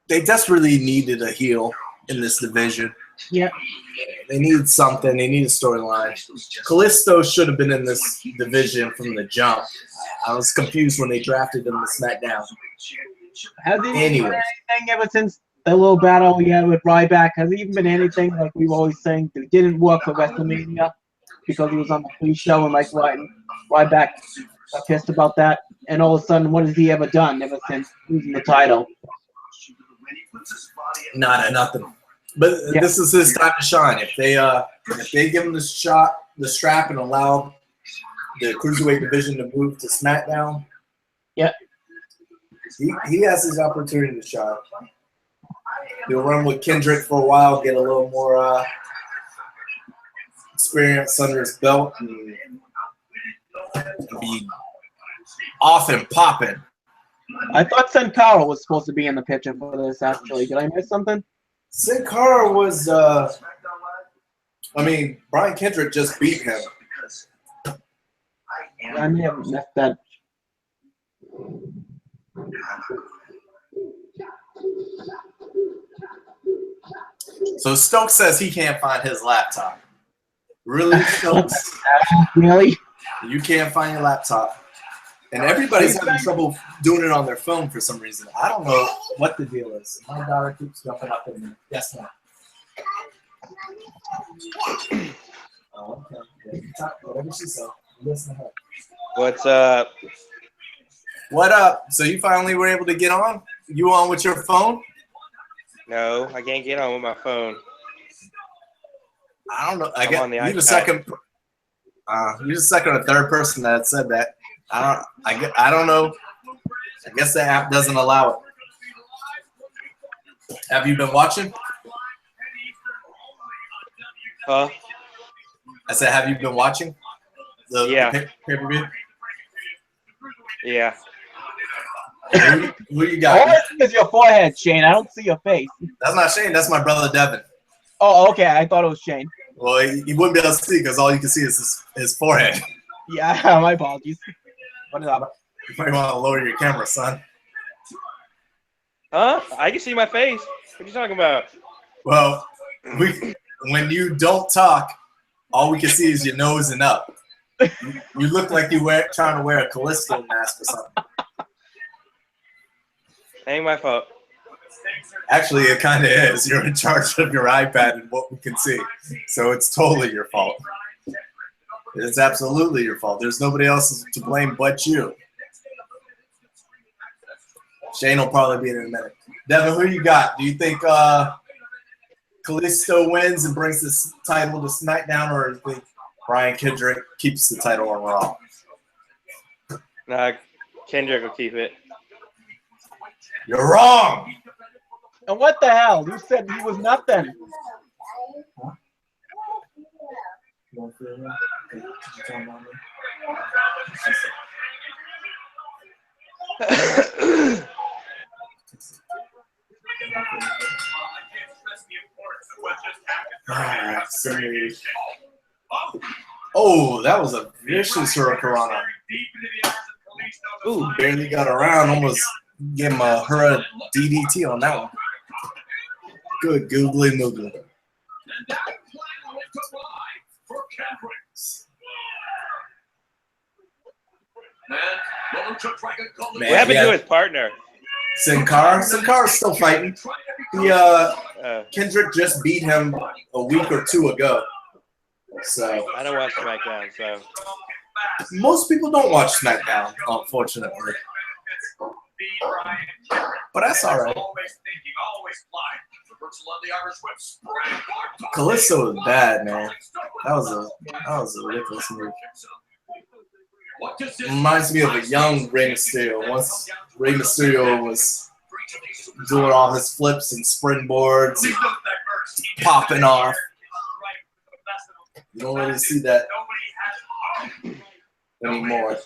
they desperately needed a heel. in this division. Yeah. They need something. They need a storyline. Kalisto should have been in this division from the jump. I was confused when they drafted him to SmackDown. Has he Anyways. been anything ever since the little battle we had with Ryback? Has he even been anything like we've always saying that didn't work for WrestleMania because he was on the pre-show and like Ryback got pissed about that? And all of a sudden, what has he ever done ever since losing the title? Nothing. But Yeah. this is his time to shine. If they give him the strap, and allow the cruiserweight division to move to SmackDown, Yeah. he has his opportunity to shine. He'll run with Kendrick for a while, get a little more experience under his belt, and be off and popping. I thought Sin Cara was supposed to be in the picture for this, actually. Did I miss something? Sin Cara was, Brian Kendrick just beat him. I may have missed that. So Stokes says he can't find his laptop. Really, Stokes? Really? You can't find your laptop. And everybody's having trouble doing it on their phone for some reason. I don't know what the deal is. My daughter keeps jumping up in there. Yes, ma'am. Oh, okay. Yeah, you talk, whatever she said. Listen to her. What's up? What up? So you finally were able to get on? You on with your phone? No, I can't get on with my phone. I don't know. I'm on the you're the iPad. second. You're the second or third person that said that. I don't know. I guess the app doesn't allow it. Have you been watching? Huh? I said, have you been watching? Yeah. Pay-per-view? Yeah. Who you All I got? see is your forehead, Shane. I don't see your face. That's not Shane. That's my brother Devin. Oh, okay. I thought it was Shane. Well, you wouldn't be able to see because all you can see is his forehead. Yeah, my apologies. What is up? You might want to lower your camera, son. Huh? I can see my face. What are you talking about? Well, when you don't talk, all we can see is your nose and up. You look like trying to wear a Callisto mask or something. Ain't my fault. Actually, it kind of is. You're in charge of your iPad and what we can see. So it's totally your fault. It's absolutely your fault. There's nobody else to blame but you. Shane will probably be in a minute. Devin, who you got? Do you think Kalisto wins and brings this title to SmackDown, or do you think Brian Kendrick keeps the title on Raw? Nah, Kendrick will keep it. You're wrong. And what the hell? You said he was nothing. Oh, that was a vicious hurricanrana. Ooh, barely got around. Almost gave him a Hura DDT on that one. Good googly moogly. What happened to his partner? Sin Cara? Sin Cara's still fighting. Kendrick just beat him a week or two ago. So I don't watch SmackDown, so. Most people don't watch SmackDown, unfortunately. But that's all right. Kalisto was bad, man. That was a ridiculous move. Reminds me of a young Rey Mysterio. Once Rey Mysterio was doing all his flips and springboards and popping off. You don't really see that anymore.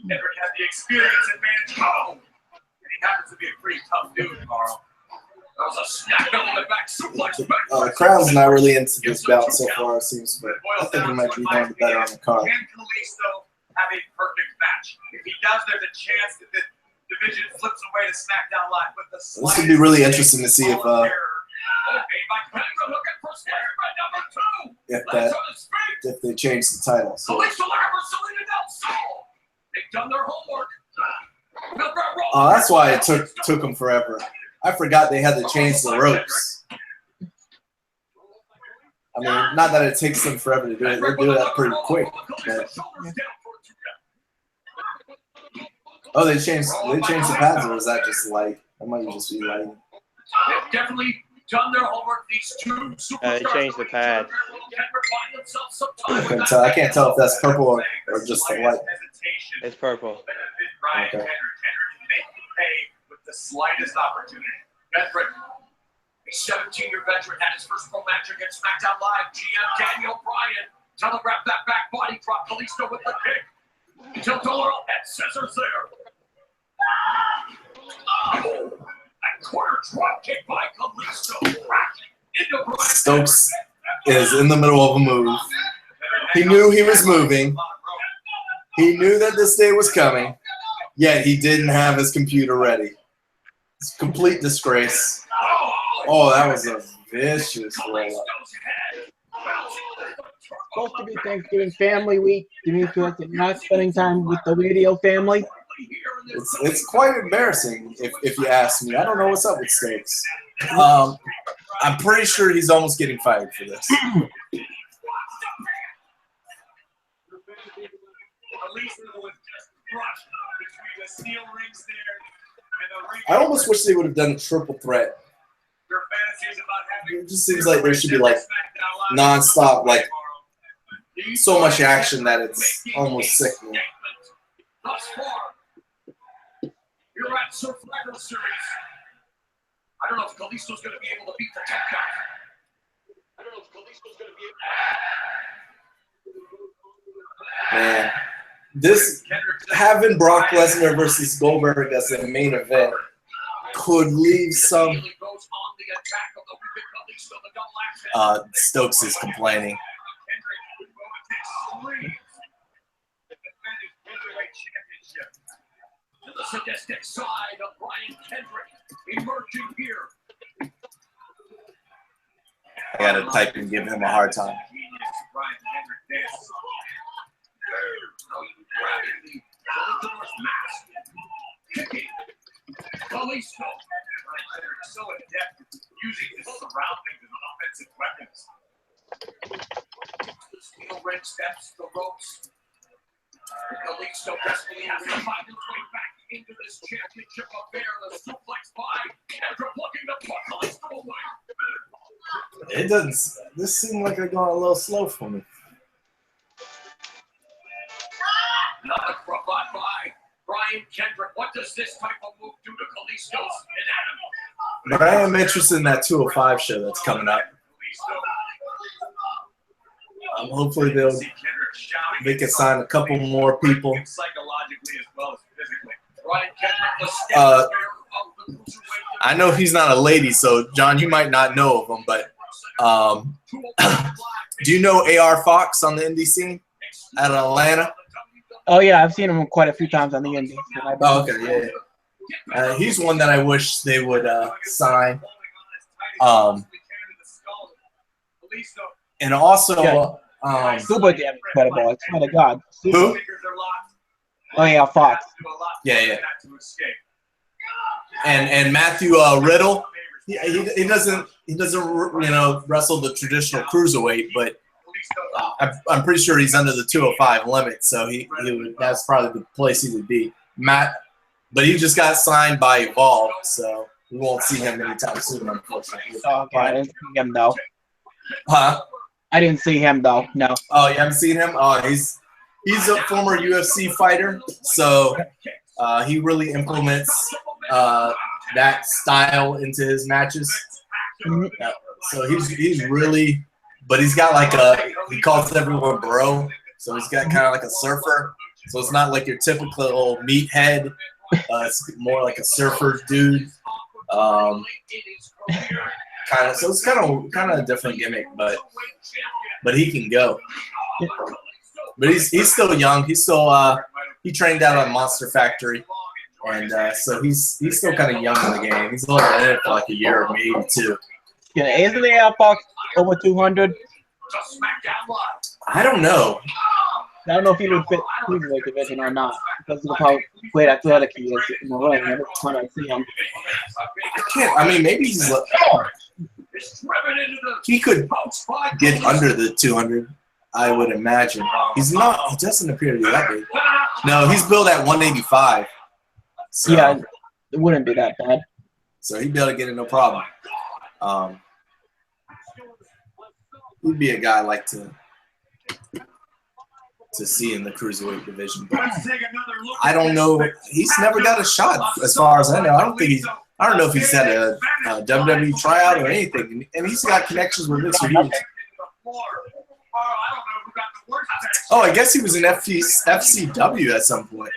Kendrick has the experience and managed home. And he happens to be a pretty tough dude, Carl. That was a snap on the back suplex. The crowd's not really into this bout so far, it seems, but I think he might be one of the better on the card. Can Kalisto have a perfect match? If he does, there's a chance that division flips away to SmackDown Live with the This would be really interesting to see if they change the title. So. They've done their homework. Oh, that's why it took them forever. I forgot they had to change the ropes. I mean, not that it takes them forever to do it. They do that pretty quick. But... Oh, they changed the pads, or is that just like? That might just be like. They've definitely done their homework. These two superstars. They changed the pad. I can't tell if that's purple or just the white. It's purple. Okay. With the slightest opportunity. Veteran, a 17-year veteran, had his first pro match against SmackDown Live. GM Daniel Bryan telegraphed that back body drop. Kalisto with the kick. Till Dollar and scissors there. Oh, a quarter drop kick by Kalisto. Into Bryan. Stokes is in the middle of a move. He knew he was moving. He knew that this day was coming. Yet he didn't have his computer ready. It's a complete disgrace. Oh, that was a vicious roll-up. Supposed to be Thanksgiving family week, Demetrius, and not spending time with the radio family. It's quite embarrassing, if you ask me. I don't know what's up with Stokes. I'm pretty sure he's almost getting fired for this. I almost wish they would have done a triple threat. It just seems like there should be like non-stop, like so much action that it's almost sickening. You're at Survivor Series. I don't know if Kalisto's going to be able to beat the tech guy. I don't know if Kalisto's going to be able to. Man, this having Brock Lesnar versus Goldberg as the main event could leave some. Stokes is complaining. The sadistic side of Brian Kendrick emerging here. I gotta type and give him a hard time. Kalisto. So adept using his surroundings as offensive weapons. The steel red steps, the ropes. Kalisto desperately has to find his way back into this championship affair. The suplex by Kendrick looking to put Kalisto away. It doesn't. This seemed like they're going a little slow for me. Another robot by Brian Kendrick. What does this type of move do to Kalisto's anatomy? But I am interested in that 205 show that's coming up. Hopefully they can sign a couple more people. I know he's not a lady, so John, you might not know of him, but do you know AR Fox on the indie scene out of Atlanta? Oh yeah, I've seen him quite a few times on the indie. Oh, okay, yeah. He's one that I wish they would sign. And also, super damn incredible. I swear to God. Who? Oh yeah, Fox. Yeah. And Matthew Riddle. He doesn't wrestle the traditional cruiserweight, but I'm pretty sure he's under the 205 limit, so that's probably the place he would be. But he just got signed by Evolve, so we won't see him anytime soon, unfortunately. Oh, okay, I didn't see him though. Huh? I didn't see him though. No. Oh, you haven't seen him? Oh, he's a former UFC fighter, so he really implements that style into his matches. So he's really, but he's got like he calls everyone bro, so he's got kind of like a surfer. So it's not like your typical meathead. It's more like a surfer dude. So it's kind of a different gimmick, but he can go. But he's still young. He's still he trained out at Monster Factory. And so he's still kind of young in the game. He's only been in it for like a year or maybe two. Yeah, isn't the Outbox over 200? I don't know. I don't know if he would fit cruiserweight division or not because of how great athletic he is in the ring. Every time I see him, I mean, maybe he could get under the 200. I would imagine. He's not. He doesn't appear to be that big. No, he's billed at 185. So, yeah, it wouldn't be that bad. So he'd be able to get it no problem. He'd be a guy I like to see in the cruiserweight division. But I don't know. He's never got a shot, as far as I know. I don't know if he's had a WWE tryout or anything. And he's got connections with Mr. Hughes. Oh, I guess he was in FCW at some point.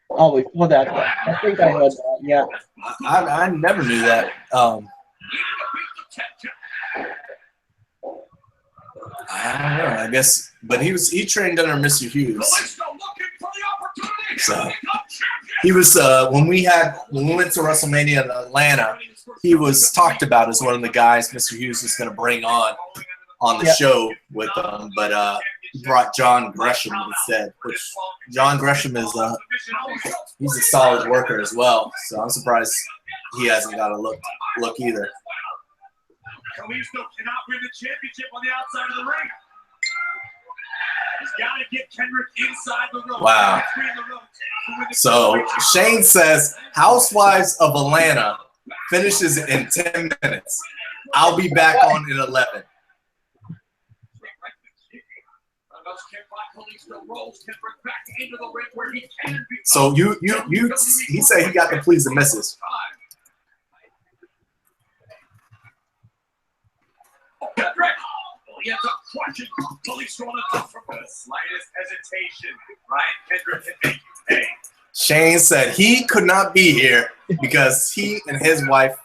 Oh, before that, I think I heard that. Yeah. I never knew that. I don't know. I guess, but he trained under Mr. Hughes. So he was when we went to WrestleMania in Atlanta, he was talked about as one of the guys Mr. Hughes was going to bring on the show with them, but he brought John Gresham instead. Which John Gresham is he's a solid worker as well. So I'm surprised he hasn't got a look either. Kalisto cannot win the championship on the outside of the ring. He's got to get Kendrick inside the ropes. Wow. So Shane says Housewives of Atlanta finishes in 10 minutes. I'll be back on in 11. So he said he got to please the missus. He ends up crushing Kalisto on the top from the slightest hesitation. Ryan Kendrick can make you pay. Shane said he could not be here because he and his wife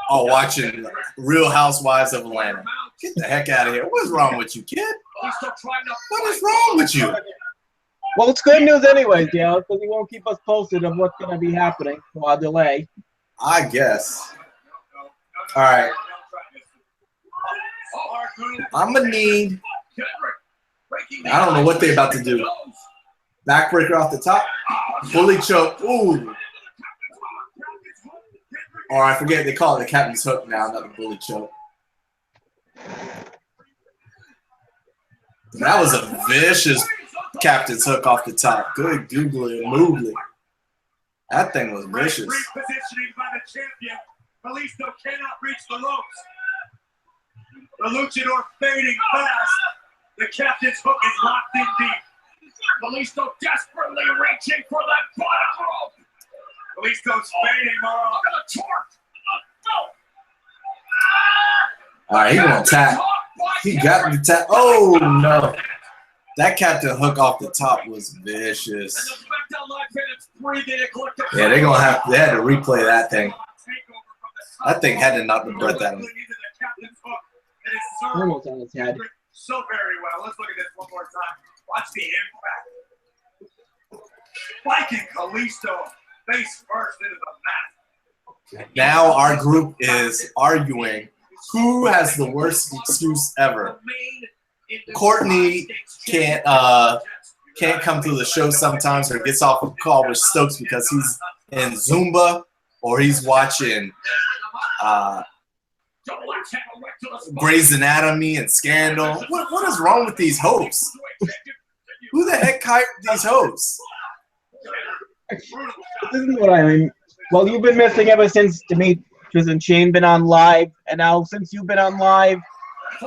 are watching Real Housewives of Atlanta. Get the heck out of here. What is wrong with you, kid? What is wrong with you? Well, it's good news anyways, Dale, because he won't keep us posted of what's going to be happening for our delay. I guess. All right. I'm going to need, I don't know what they're about to do. Backbreaker off the top. Bully choke. Ooh. Or I forget, they call it the captain's hook now, not the bully choke. That was a vicious captain's hook off the top. Good googly and moogly. That thing was vicious. Repositioning by the champion. Kalisto cannot reach the ropes. The luchador fading fast. The captain's hook is locked in deep. Kalisto desperately reaching for that bottom rope. Kalisto's fading, Marl. Look at the torque. All right, he gonna tap. He got the tap. Oh no! That captain hook off the top was vicious. Yeah, they had to replay that thing. That thing had to knock the breath out of him. Almost on his head. So very well. Let's look at this one more time. Watch the impact. Viking Kalisto face first into the mat. Now our group is arguing who has the worst excuse ever. Courtney can't come to the show sometimes or gets off a call with Stokes because he's in Zumba or he's watching Grey's Anatomy and Scandal. What is wrong with these hosts? Who the heck hired these hosts? This is what I mean. Well, you've been missing ever since Demetrius and Shane been on live, and now since you've been on live, I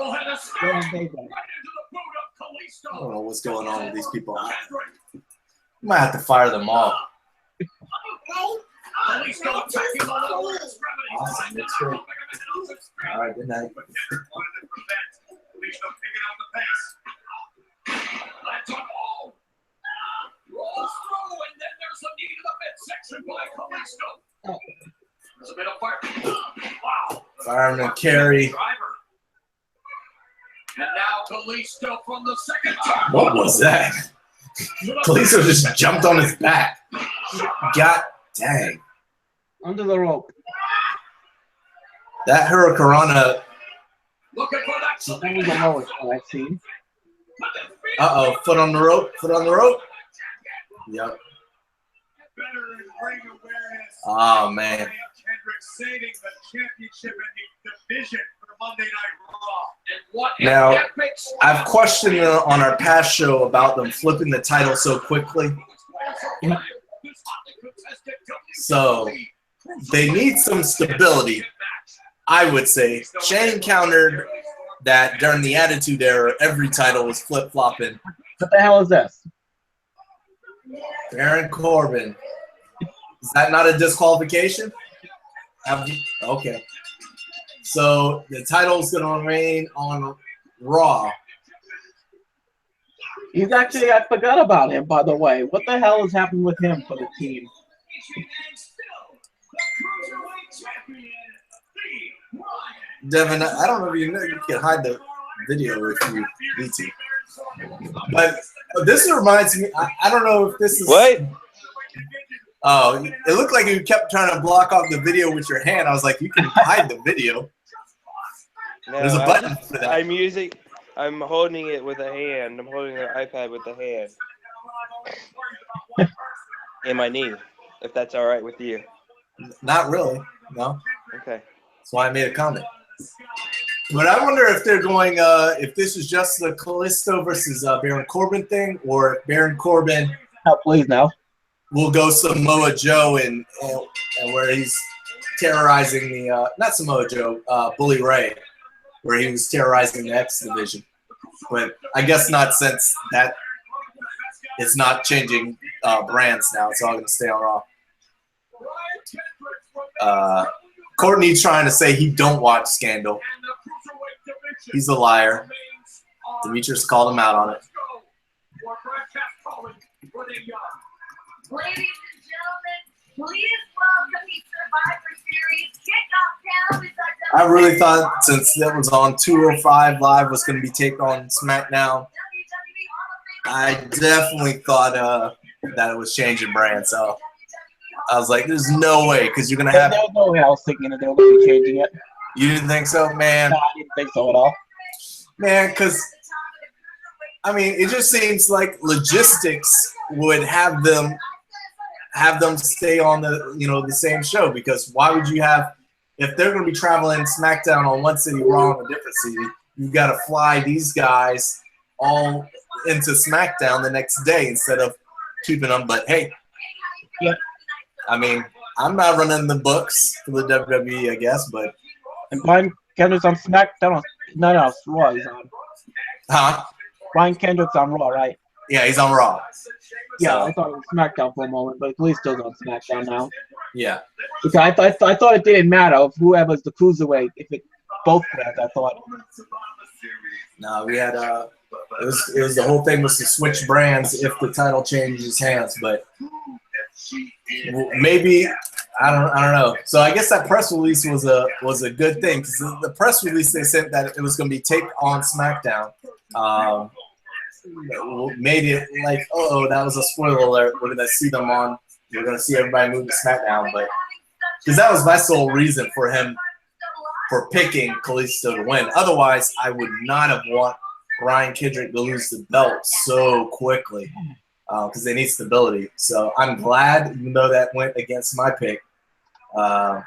don't know what's going on with these people. I might have to fire them all. Awesome. That's great. All right, good night. Rolls through, and then there's a knee to the midsection by Kalisto. There's a bit of fire. Wow. Fireman carry. And now Kalisto from the second time. What was that? Kalisto just jumped on his back. God dang. Under the rope. That Hurricanrana. Looking for that That was the lowest one I've seen. Uh-oh, foot on the rope, foot on the rope. Yep. veteran ring awareness. Oh, man. Kendrick saving the championship and the division for Monday Night Raw. And what Now, epic I've questioned on our past show about them flipping the title so quickly. So, they need some stability, I would say. Shane countered that during the Attitude Era, every title was flip-flopping. What the hell is this? Baron Corbin. Is that not a disqualification? Okay. So the title's going to remain on Raw. He's actually, I forgot about him, by the way. What the hell is happening with him for the team? Devin, I don't know if you know, you can hide the video if you need to. But this reminds me, I don't know if this is... What? Oh, it looked like you kept trying to block off the video with your hand. I was like, you can hide the video. No, There's a button for that. I'm holding it with a hand. I'm holding the iPad with the hand. In my knee, if that's all right with you. Not really, no. Okay. That's why I made a comment. But I wonder if they're going, if this is just the Kalisto versus Baron Corbin thing, or if Baron Corbin Oh, please, now. will go Samoa Joe and where he's terrorizing the, not Samoa Joe, Bully Ray, where he was terrorizing the X division. But I guess not, since that it's not changing brands now. It's all going to stay on Raw. Courtney trying to say he don't watch Scandal. He's a liar. Demetrius called him out on it. Ladies and gentlemen, please welcome the Survivor Series kickoff down. I really thought, since that was on 205 Live, was going to be taken on SmackDown. I definitely thought that it was changing brand. So I was like, there's no way, because you're going to have... There's no way I was thinking that they were going to be changing it. You didn't think so, man? No, I didn't think so at all. Man, because, I mean, it just seems like logistics would have them stay on the, the same show, because why would you have, if they're going to be traveling SmackDown on one city, Raw on a different city, you've got to fly these guys all into SmackDown the next day instead of keeping them. But hey, Yeah. I mean, I'm not running the books for the WWE, I guess, but And Brian Kendrick's on SmackDown. No, Raw he's on. huh? Brian Kendrick's on Raw, right? Yeah, he's on Raw. Yeah, So, I thought it was SmackDown for a moment, but at least still on SmackDown now. yeah. Because I thought it didn't matter if whoever's the cruiserweight, if it both brands, I thought. No, we had it was the whole thing was to switch brands if the title changes hands, but maybe I don't know. So I guess that press release was a good thing, because the press release they sent that it was going to be taped on SmackDown. Made it like, that was a spoiler alert. We're gonna see them on. We're gonna see everybody move to SmackDown, but because that was my sole reason for picking Kalisto to win. Otherwise, I would not have want Brian Kendrick to lose the belt so quickly, because they need stability. So I'm glad, even though that went against my pick, I'm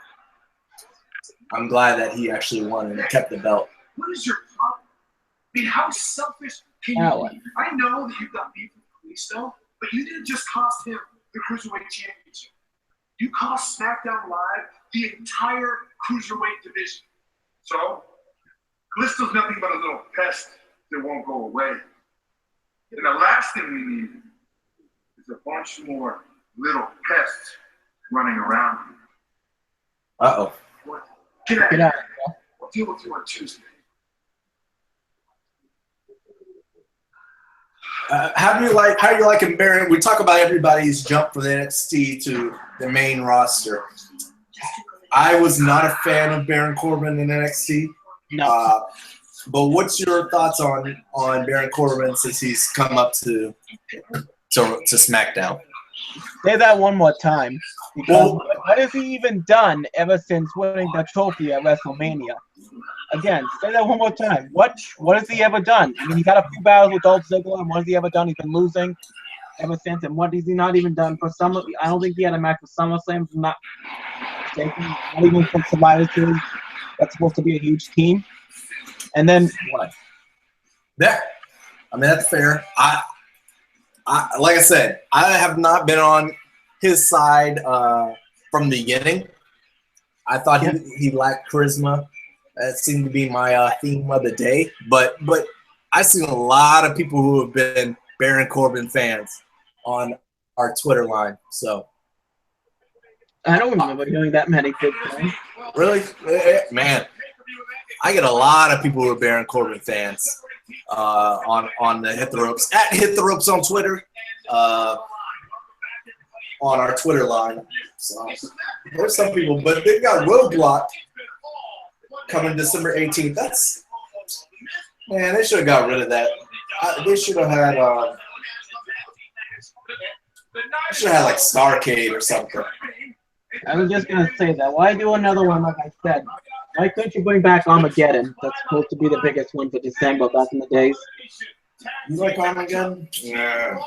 glad that he actually won and kept the belt. What is your problem? I mean, how selfish can you Alan. be? I know that you got beef with Kalisto, but you didn't just cost him the Cruiserweight Championship. You cost SmackDown Live the entire Cruiserweight division. So, Kalisto's nothing but a little pest that won't go away. And the last thing we need is a bunch more little pests running around. Uh-oh. Get out. Get out. I'll deal with you on Tuesday. How do you like Baron? We talk about everybody's jump from the NXT to the main roster. I was not a fan of Baron Corbin in NXT. No. But what's your thoughts on Baron Corbin since he's come up to to SmackDown. Say that one more time. Because Well- what has he even done ever since winning the trophy at WrestleMania? Again, say that one more time. What has he ever done? I mean, he's had a few battles with Dolph Ziggler, and what has he ever done? He's been losing ever since. And what has he not even done for Summer? I don't think he had a match for SummerSlam. If I'm not mistaken. Not even for Survivor Series. That's supposed to be a huge team. And then what? Yeah, I mean that's fair. I like I said, I have not been on his side from the beginning. I thought he lacked charisma. That seemed to be my theme of the day. But I've seen a lot of people who have been Baron Corbin fans on our Twitter line. So I don't remember hearing that many good things. really, man, I get a lot of people who are Baron Corbin fans on the Hit the Ropes at Hit the Ropes on Twitter, on our Twitter line. So there's some people, but they've got Roadblock coming December 18th. Man, they should have got rid of that. They should have had like Starrcade or something. I was just gonna say that. Why do another one like I said? Why couldn't you bring back Armageddon? That's supposed to be the biggest one for December back in the days. You like Armageddon? Yeah.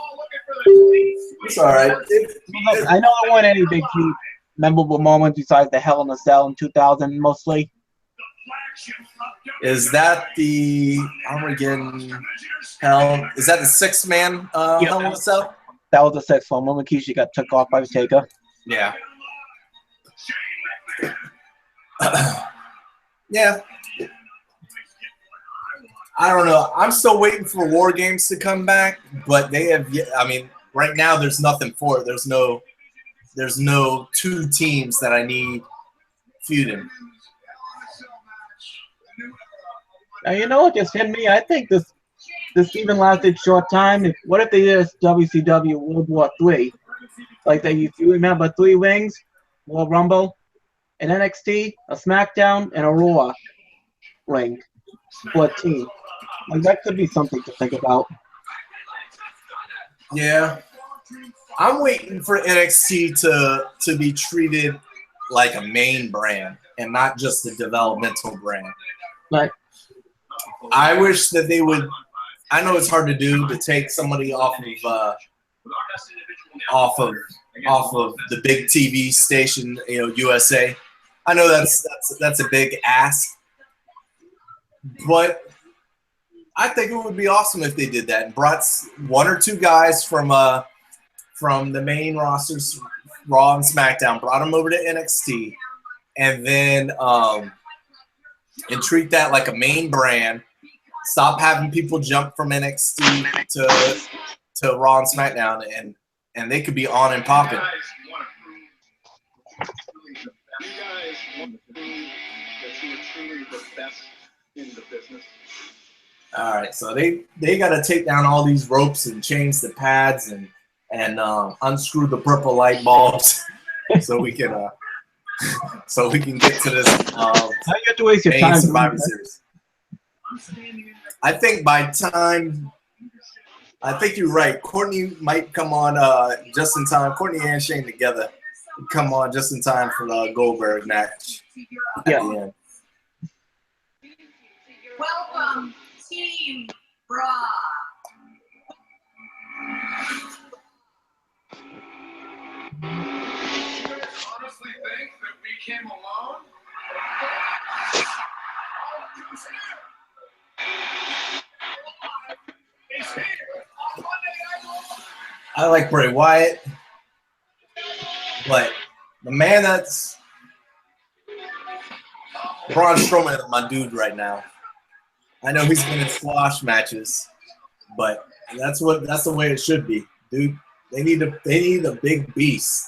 It's all right. Look, I know there weren't any big, huge, memorable moments besides the Hell in a Cell in 2000, mostly. Is that the Armageddon Hell? Is that the 6-man Hell in a Cell? That was the sixth one when Rikishi got took off by Taker. Yeah. Yeah. I don't know. I'm still waiting for War Games to come back, but they have. I mean, right now there's nothing for it. There's no two teams that I need feuding. Now you know what just hit me? I think this even lasted short time. What if they did a WCW World War III? Like you remember 3 rings, World Rumble, an NXT, a SmackDown, and a Raw ring for a team. Like that could be something to think about. Yeah. I'm waiting for NXT to be treated like a main brand and not just a developmental brand. Like I wish that they would. I know it's hard to do to take somebody off of the big TV station, USA. I know that's a big ask, but I think it would be awesome if they did that and brought 1 or 2 guys from the main rosters, Raw and SmackDown, brought them over to NXT, and then and treat that like a main brand. Stop having people jump from NXT to Raw and SmackDown, and they could be on and popping. All right, so they got to take down all these ropes and change the pads and unscrew the purple light bulbs so we can get to this now you have to waste your main time. Survivor Series. I think I think you're right. Courtney might come on just in time. Courtney and Shane together come on just in time for the Goldberg match at the end. Welcome, Team Raw. Honestly think that we came alone? I like Bray Wyatt, but the man that's Braun Strowman is my dude right now. I know he's been in squash matches, but that's the way it should be, dude. They need a big beast.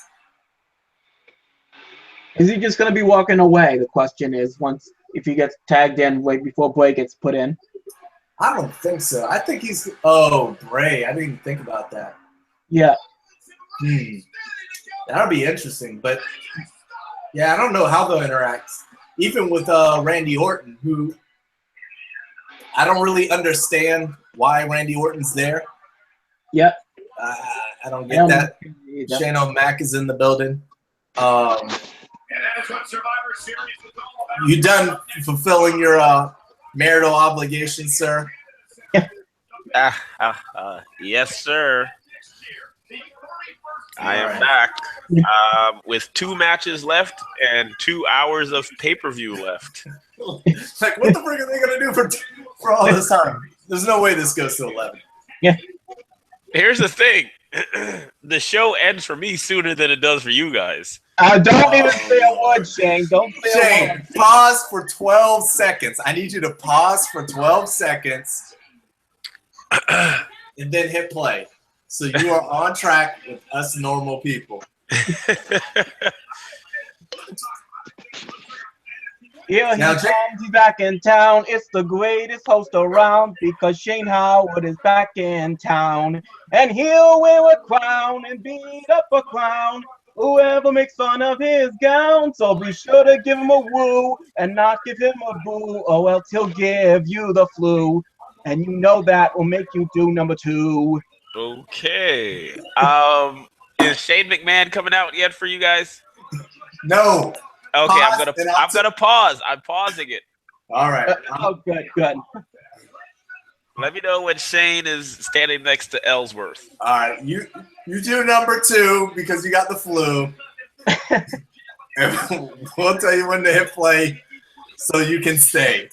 Is he just gonna be walking away? The question is, if he gets tagged in right before Bray gets put in. I don't think so. I think he's Bray. I didn't even think about that. Yeah. That'll be interesting, but yeah, I don't know how they'll interact. Even with Randy Orton, who I don't really understand why Randy Orton's there. Yeah. I don't get that. Shane O'Mac is in the building. And that is what Survivor Series is all about. You done fulfilling your marital obligations, sir? Yes, sir. I am Alright. back with 2 matches left and 2 hours of pay-per-view left. Like, what the frick are they gonna do for all this time? There's no way this goes to 11. Here's the thing. The show ends for me sooner than it does for you guys. Don't even say a word, Shane. Don't say a Shane, word. pause for 12 seconds. I need you to pause for 12 seconds and then hit play. So you are on track with us normal people. Here he Now, comes, he's back in town. It's the greatest host around because Shane Howard is back in town. And he'll wear a crown and beat up a clown. Whoever makes fun of his gown. So be sure to give him a woo and not give him a boo, or else he'll give you the flu. And you know that will make you do number 2. Okay. Is Shane McMahon coming out yet for you guys? No. Okay, Pause, I'm gonna pause. I'm pausing it. All right. Oh, good. Let me know when Shane is standing next to Ellsworth. All right. You do number 2 because you got the flu. And we'll tell you when to hit play so you can stay.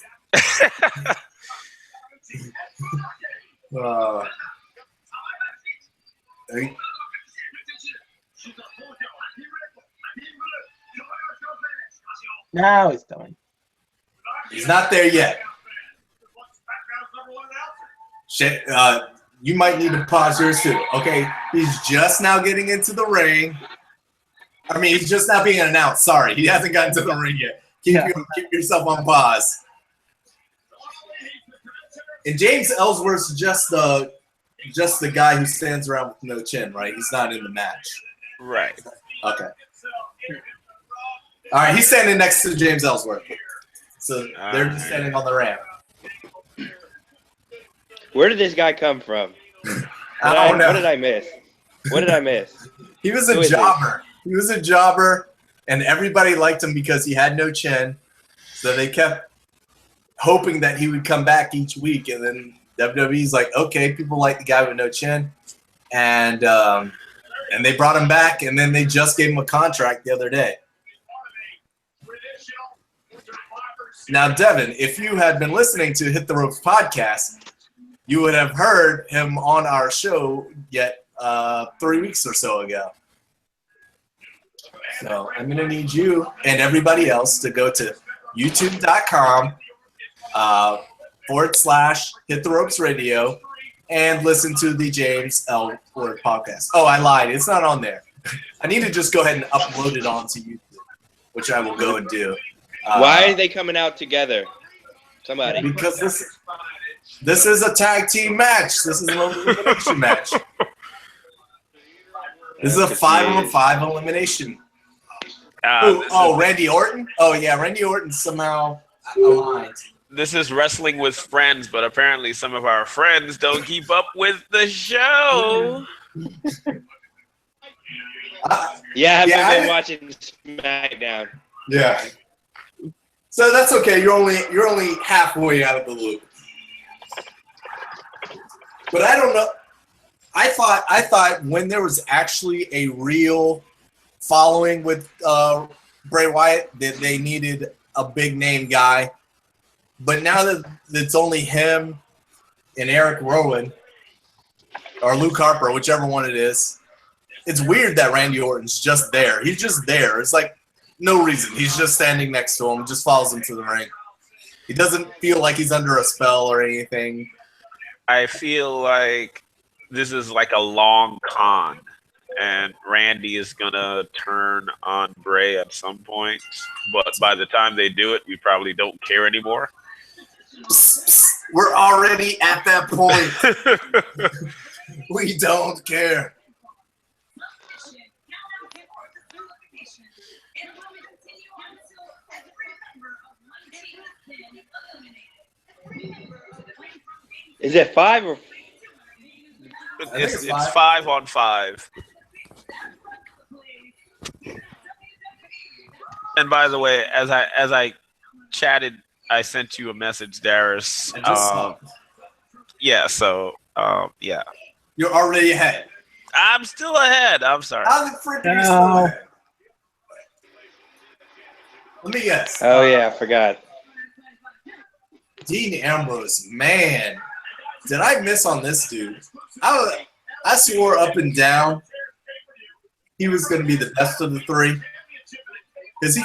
Now he's done. He's not there yet. You might need to pause yours too. Okay, he's just now getting into the ring. I mean, he's just now being announced. Sorry, he hasn't gotten to the ring yet. Keep yourself on pause. And James Ellsworth's just the guy who stands around with no chin, right? He's not in the match. Right. Okay. All right, he's standing next to James Ellsworth. So they're just standing on the ramp. Where did this guy come from? I don't know. What did I miss? What did I miss? He was Who a is jobber. He was a jobber, and everybody liked him because he had no chin. So they kept hoping that he would come back each week, and then WWE's like, okay, people like the guy with no chin, and they brought him back, and then they just gave him a contract the other day. Now, Devin, if you had been listening to Hit the Ropes podcast, you would have heard him on our show yet 3 weeks or so ago. So I'm going to need you and everybody else to go to youtube.com /Hit the Ropes Radio and listen to the James Ellsworth podcast. Oh, I lied. It's not on there. I need to just go ahead and upload it onto YouTube, which I will go and do. Why are they coming out together? Somebody. Because this is a tag team match. This is an elimination match. This is a 5-on-5 elimination. Randy Orton? Oh, yeah, Randy Orton somehow aligned. This is Wrestling with Friends, but apparently some of our friends don't keep up with the show. I haven't been watching SmackDown. Yeah. So that's okay. You're only halfway out of the loop. But I don't know. I thought when there was actually a real following with Bray Wyatt that they needed a big name guy. But now that it's only him and Eric Rowan or Luke Harper, whichever one it is, it's weird that Randy Orton's just there. He's just there. It's like no reason. He's just standing next to him, just follows him to the ring. He doesn't feel like he's under a spell or anything. I feel like this is like a long con, and Randy is going to turn on Bray at some point. But by the time they do it, we probably don't care anymore. We're already at that point. We don't care. Is it 5 or think It's it's 5-on-5. And by the way, as I chatted, I sent you a message, Darius. I just saw it. Yeah. So yeah, You're already ahead. I'm still ahead. I'm sorry. How the frick are you still ahead? Let me guess. Oh yeah, I forgot. Dean Ambrose, man, did I miss on this dude? I swore up and down he was going to be the best of the three because he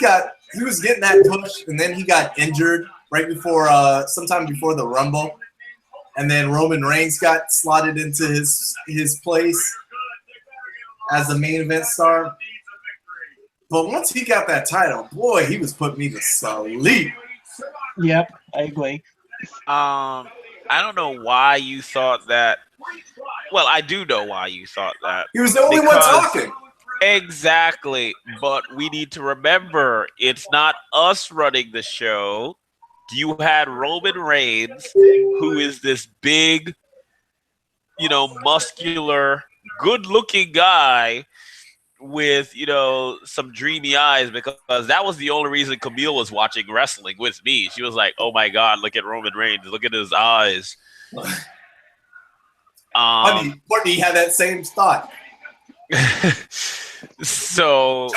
was getting that push and then he got injured right before sometime before the Rumble, and then Roman Reigns got slotted into his place as the main event star. But once he got that title, boy, he was putting me to sleep. Yep, I agree. I don't know why you thought that. Well, I do know why you thought that. He was the only one talking. Exactly. But we need to remember, it's not us running the show. You had Roman Reigns, who is this big, muscular, good-looking guy with, some dreamy eyes, because that was the only reason Camille was watching wrestling with me. She was like, oh my God, look at Roman Reigns. Look at his eyes. Courtney had that same thought. So,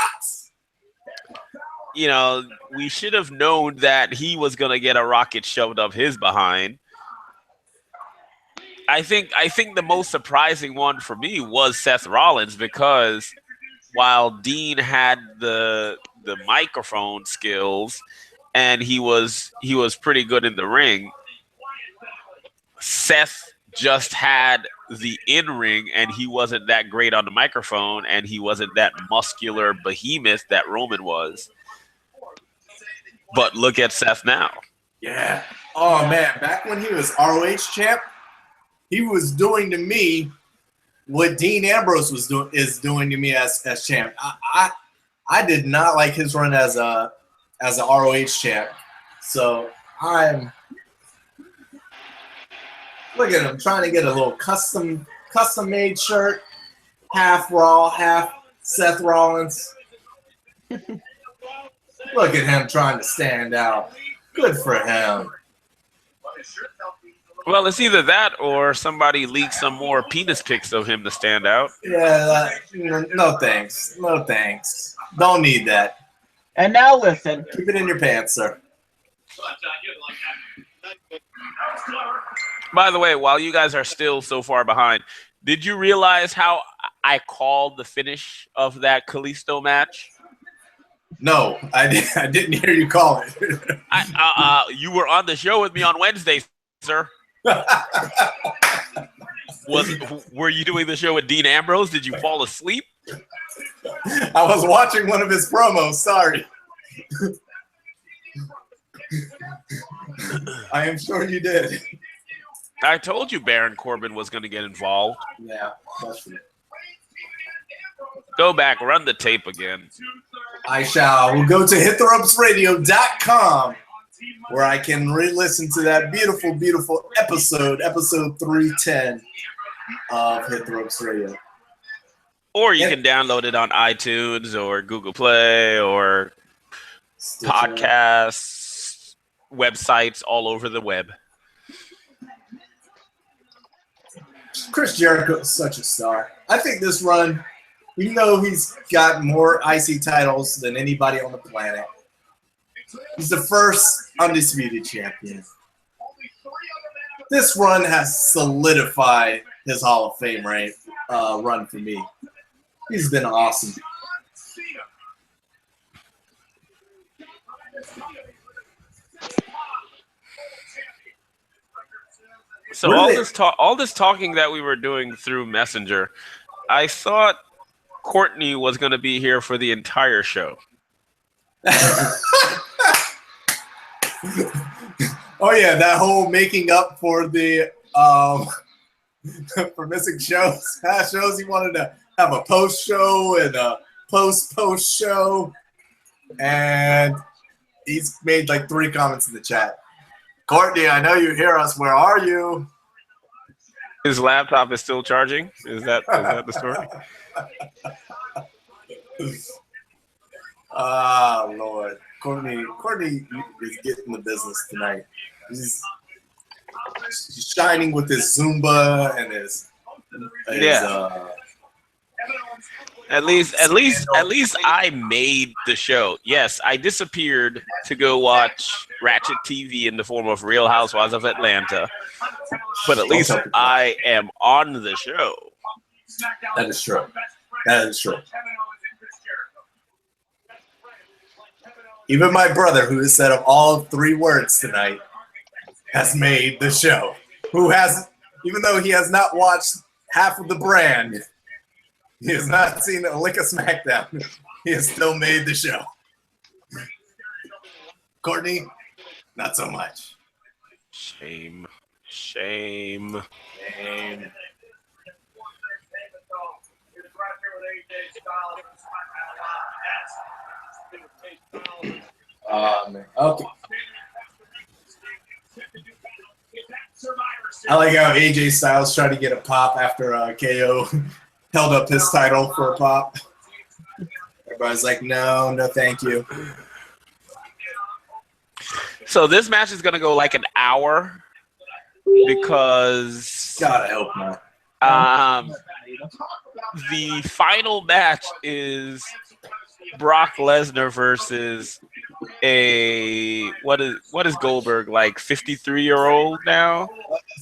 we should have known that he was going to get a rocket shoved up his behind. I think the most surprising one for me was Seth Rollins, because while Dean had the microphone skills and he was pretty good in the ring, Seth just had the in-ring and he wasn't that great on the microphone, and he wasn't that muscular behemoth that Roman was. But look at Seth now. Yeah. Oh man, back when he was ROH champ, he was doing to me what Dean Ambrose is doing to me as champ. I did not like his run as a ROH champ. So look at him trying to get a little custom made shirt, half Raw, half Seth Rollins. Look at him trying to stand out. Good for him. Well, it's either that or somebody leaked some more penis pics of him to stand out. Yeah, no thanks. No thanks. Don't need that. And now listen. Keep it in your pants, sir. By the way, while you guys are still so far behind, did you realize how I called the finish of that Kalisto match? No, I didn't hear you call it. You were on the show with me on Wednesday, sir. Were you doing the show with Dean Ambrose? Did you fall asleep? I was watching one of his promos. Sorry. I am sure you did. I told you Baron Corbin was going to get involved. Yeah, that's true. Go back, run the tape again. I shall. We'll go to hittheropesradio.com, where I can re-listen to that beautiful, beautiful episode 310 of Hit the Ropes Radio. Or you can download it on iTunes or Google Play or Stitcher, podcasts, websites all over the web. Chris Jericho is such a star. I think this run, even though he's got more IC titles than anybody on the planet, he's the first undisputed champion. This run has solidified his Hall of Fame run for me. He's been awesome. So all this talking that we were doing through Messenger, I thought Courtney was going to be here for the entire show. Oh yeah, that whole making up for the for missing shows. Past shows, he wanted to have a post show and a post show, and he's made like 3 comments in the chat. Courtney, I know you hear us. Where are you? His laptop is still charging. Is that the story? Ah, Lord. Courtney is getting the business tonight. He's shining with his Zumba and his Yeah. At least I made the show. Yes, I disappeared to go watch Ratchet TV in the form of Real Housewives of Atlanta. But at least I am on the show. That is true. That is true. Even my brother, who has said of all 3 words tonight, has made the show. Who has, even though he has not watched half of the brand, he has not seen a lick of SmackDown, he has still made the show. Courtney, not so much. Shame. Man. Okay. I like how AJ Styles tried to get a pop after KO held up his title for a pop. Everybody's like, no, thank you. So this match is gonna go like an hour because God, I hope not. The final match is Brock Lesnar versus what is Goldberg, like 53-year-old now?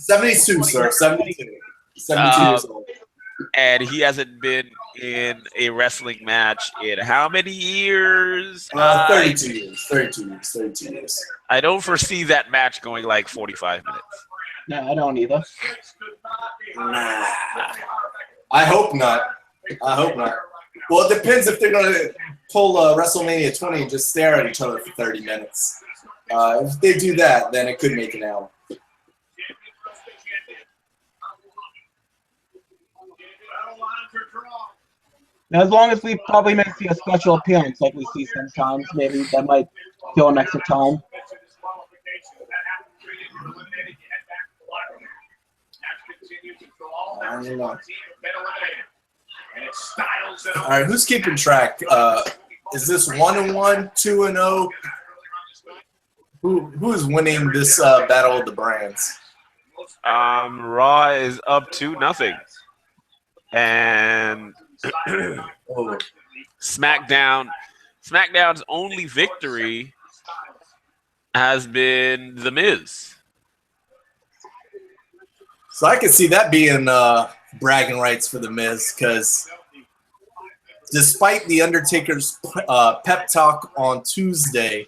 72, sir. 72 years old. And he hasn't been in a wrestling match in how many years? 32 years. I don't foresee that match going like 45 minutes. No, I don't either. Nah. I hope not. Well, it depends if they're going to pull WrestleMania 20 and just stare at each other for 30 minutes. If they do that, then it could make an hour. As long as we probably may see a special appearance like we see sometimes, maybe that might fill an extra time. I don't know. All right, who's keeping track? Is this 1-1, 2-0? Who is winning this battle of the brands? Raw is up 2-0, and SmackDown's only victory has been The Miz. So I could see that being bragging rights for The Miz, because despite the Undertaker's pep talk on Tuesday,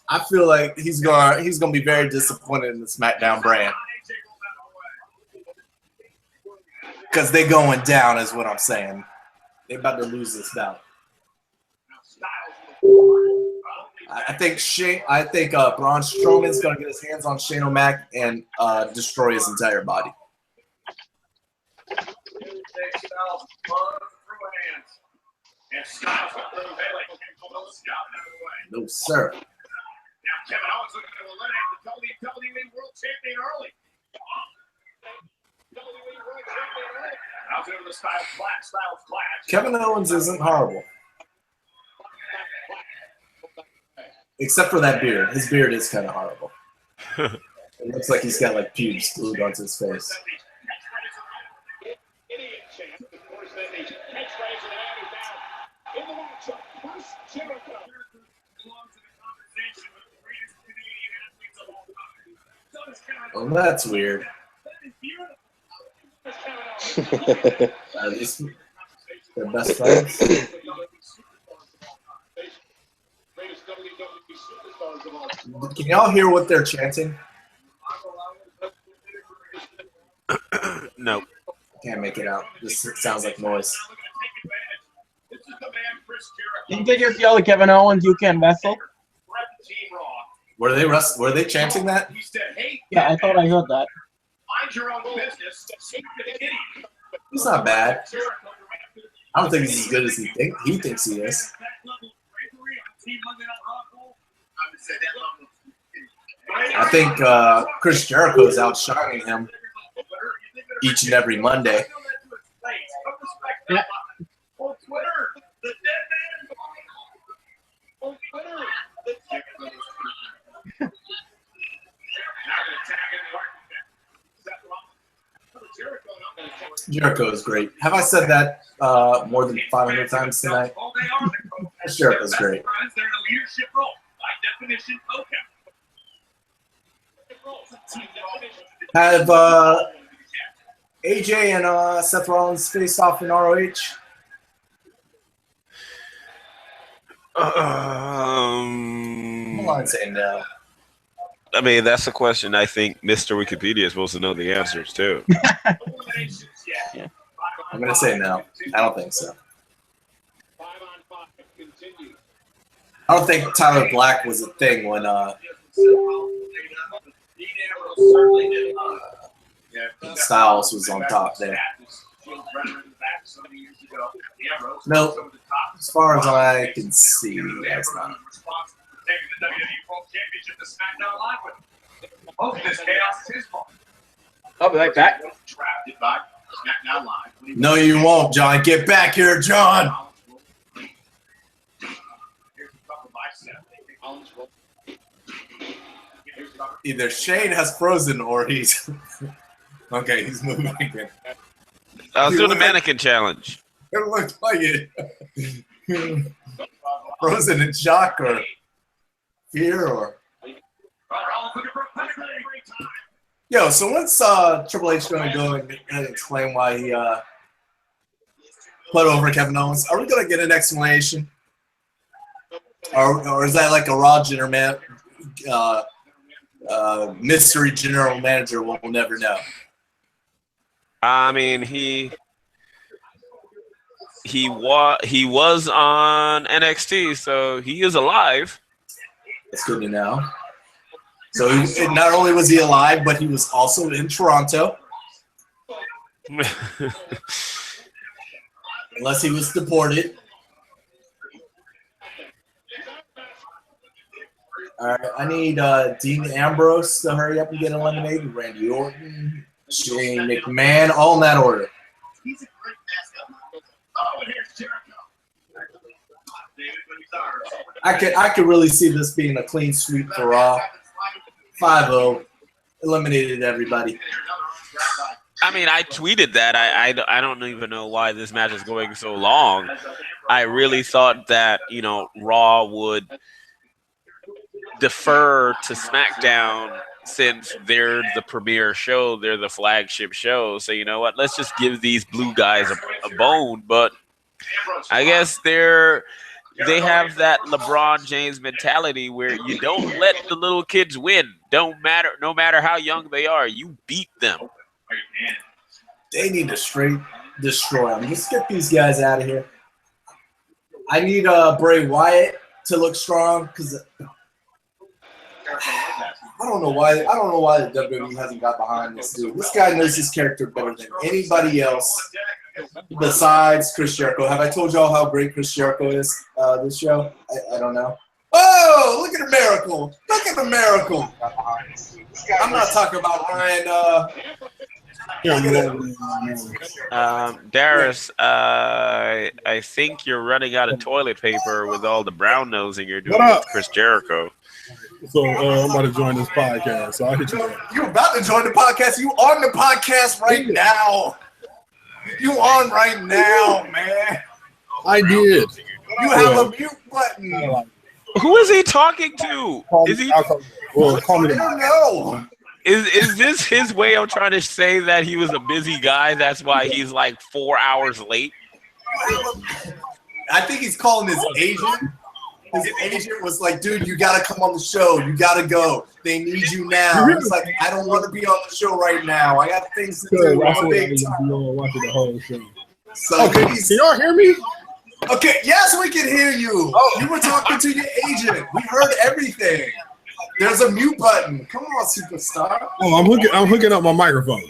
I feel like he's gonna be very disappointed in the SmackDown brand, because they going down is what I'm saying. They about to lose this bout. I think Braun Strowman's gonna get his hands on Shane O'Mac and destroy his entire body. No, sir. Now Kevin Owens looking to eliminate the WWE World Champion early. WWE World Champion early. Out into the Styles Clash. Kevin Owens isn't horrible. Except for that beard. His beard is kind of horrible. It looks like he's got like pubes glued onto his face. Oh, that's weird. Are these their best friends? Can y'all hear what they're chanting? No. Can't make it out. This sounds like noise. Didn't they just yell at Kevin Owens, "You can't wrestle"? Were they chanting that? Yeah, I thought I heard that. Mind your own business. He's not bad. I don't think he's as good as he thinks he is. I think Chris Jericho's outshining him. each and every Monday. Yeah. On Twitter, the dead man. On Twitter, the dead man. Now they're tagging the architect. Is that wrong? Jericho is great. Have I said that more than 500 times tonight? Well, they are the coach. Jericho's great. They're in a leadership role. By definition, okay. Have AJ and Seth Rollins faced off in ROH? I'm not saying no. I mean, that's a question I think Mr. Wikipedia is supposed to know the answers to. I'm going to say no. I don't think so. I don't think Tyler Black was a thing when Styles was on top there. No, as far as I can see, that's not. I'll be right back. No, you won't, John. Get back here, John. Either Shane has frozen or he's okay. He's moving again. I was doing the mannequin challenge. It looks like it. Frozen in shock or fear or. Yo, so what's Triple H going to go and explain why he put over Kevin Owens? Are we going to get an explanation? Or is that like a Raw general mystery general manager we'll never know? I mean, he was on NXT, so he is alive. It's good to know. So not only was he alive, but he was also in Toronto. Unless he was deported. All right, I need Dean Ambrose to hurry up and get eliminated. Randy Orton, Shane McMahon, all in that order. He's a great mascot. Oh, and here's Jericho. I could really see this being a clean sweep for Raw. 5-0, eliminated everybody. I mean, I tweeted that. I don't even know why this match is going so long. I really thought that, Raw would defer to SmackDown since they're the premier show, they're the flagship show. So you know what? Let's just give these blue guys a bone. But I guess they have that LeBron James mentality where you don't let the little kids win. No matter how young they are, you beat them. They need to straight destroy them. Just get these guys out of here. I need Bray Wyatt to look strong because I don't know why the WWE hasn't got behind this dude. This guy knows his character better than anybody else besides Chris Jericho. Have I told y'all how great Chris Jericho is this show? I don't know. Oh, look at the miracle. Look at the miracle. I'm not talking about Ryan. Darius, I think you're running out of toilet paper with all the brown nosing you're doing with Chris Jericho. So I'm about to join this podcast. So I'll hit you there. You're about to join the podcast. You on the podcast right now. You on right now, man. I did. You have a mute button. Who is he talking to? Is he? Well, call me I don't know. Is this his way of trying to say that he was a busy guy? That's why he's like 4 hours late. I think he's calling his agent. His agent was like, dude, you got to come on the show. You got to go. They need you now. He's like, I don't want to be on the show right now. I got things to do. I'm big time. Watching the whole show. So okay, can y'all hear me? Okay, yes, we can hear you. Oh. You were talking to your agent. We heard everything. There's a mute button. Come on, superstar. Oh, I'm hooking up my microphone.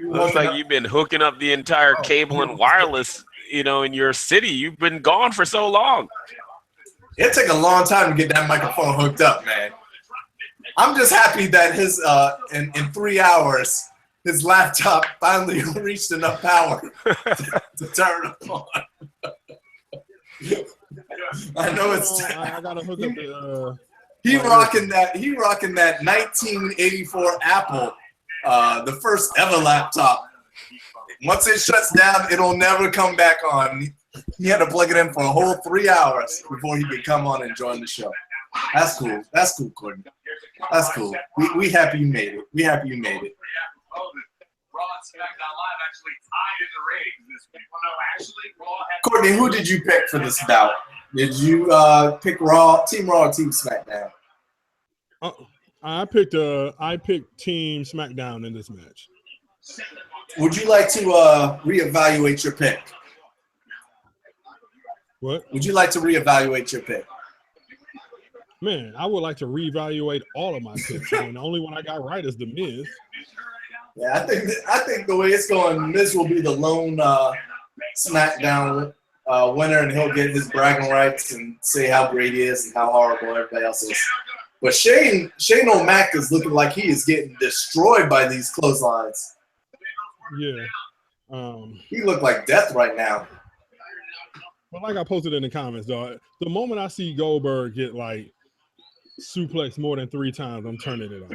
Looks like you've been hooking up the entire cable and wireless, in your city. You've been gone for so long. It took a long time to get that microphone hooked up, man. I'm just happy that his in 3 hours his laptop finally reached enough power to turn it on. I know it's. I gotta hook up the. He rocking that 1984 Apple, the first ever laptop. Once it shuts down, it'll never come back on. He had to plug it in for a whole 3 hours before he could come on and join the show. That's cool. That's cool, Courtney. That's cool. We happy you made it. We happy you made it. Courtney, who did you pick for this bout? Did you pick Raw, Team Raw, or Team SmackDown? I picked Team SmackDown in this match. Would you like to reevaluate your pick? What? Would you like to reevaluate your pick? Man, I would like to reevaluate all of my picks. And the only one I got right is The Miz. Yeah, I think the way it's going, Miz will be the lone SmackDown winner, and he'll get his bragging rights and say how great he is and how horrible everybody else is. But Shane O'Mac is looking like he is getting destroyed by these clotheslines. Yeah. He looked like death right now. But like I posted in the comments, though, the moment I see Goldberg get like suplex more than 3 times, I'm turning it on.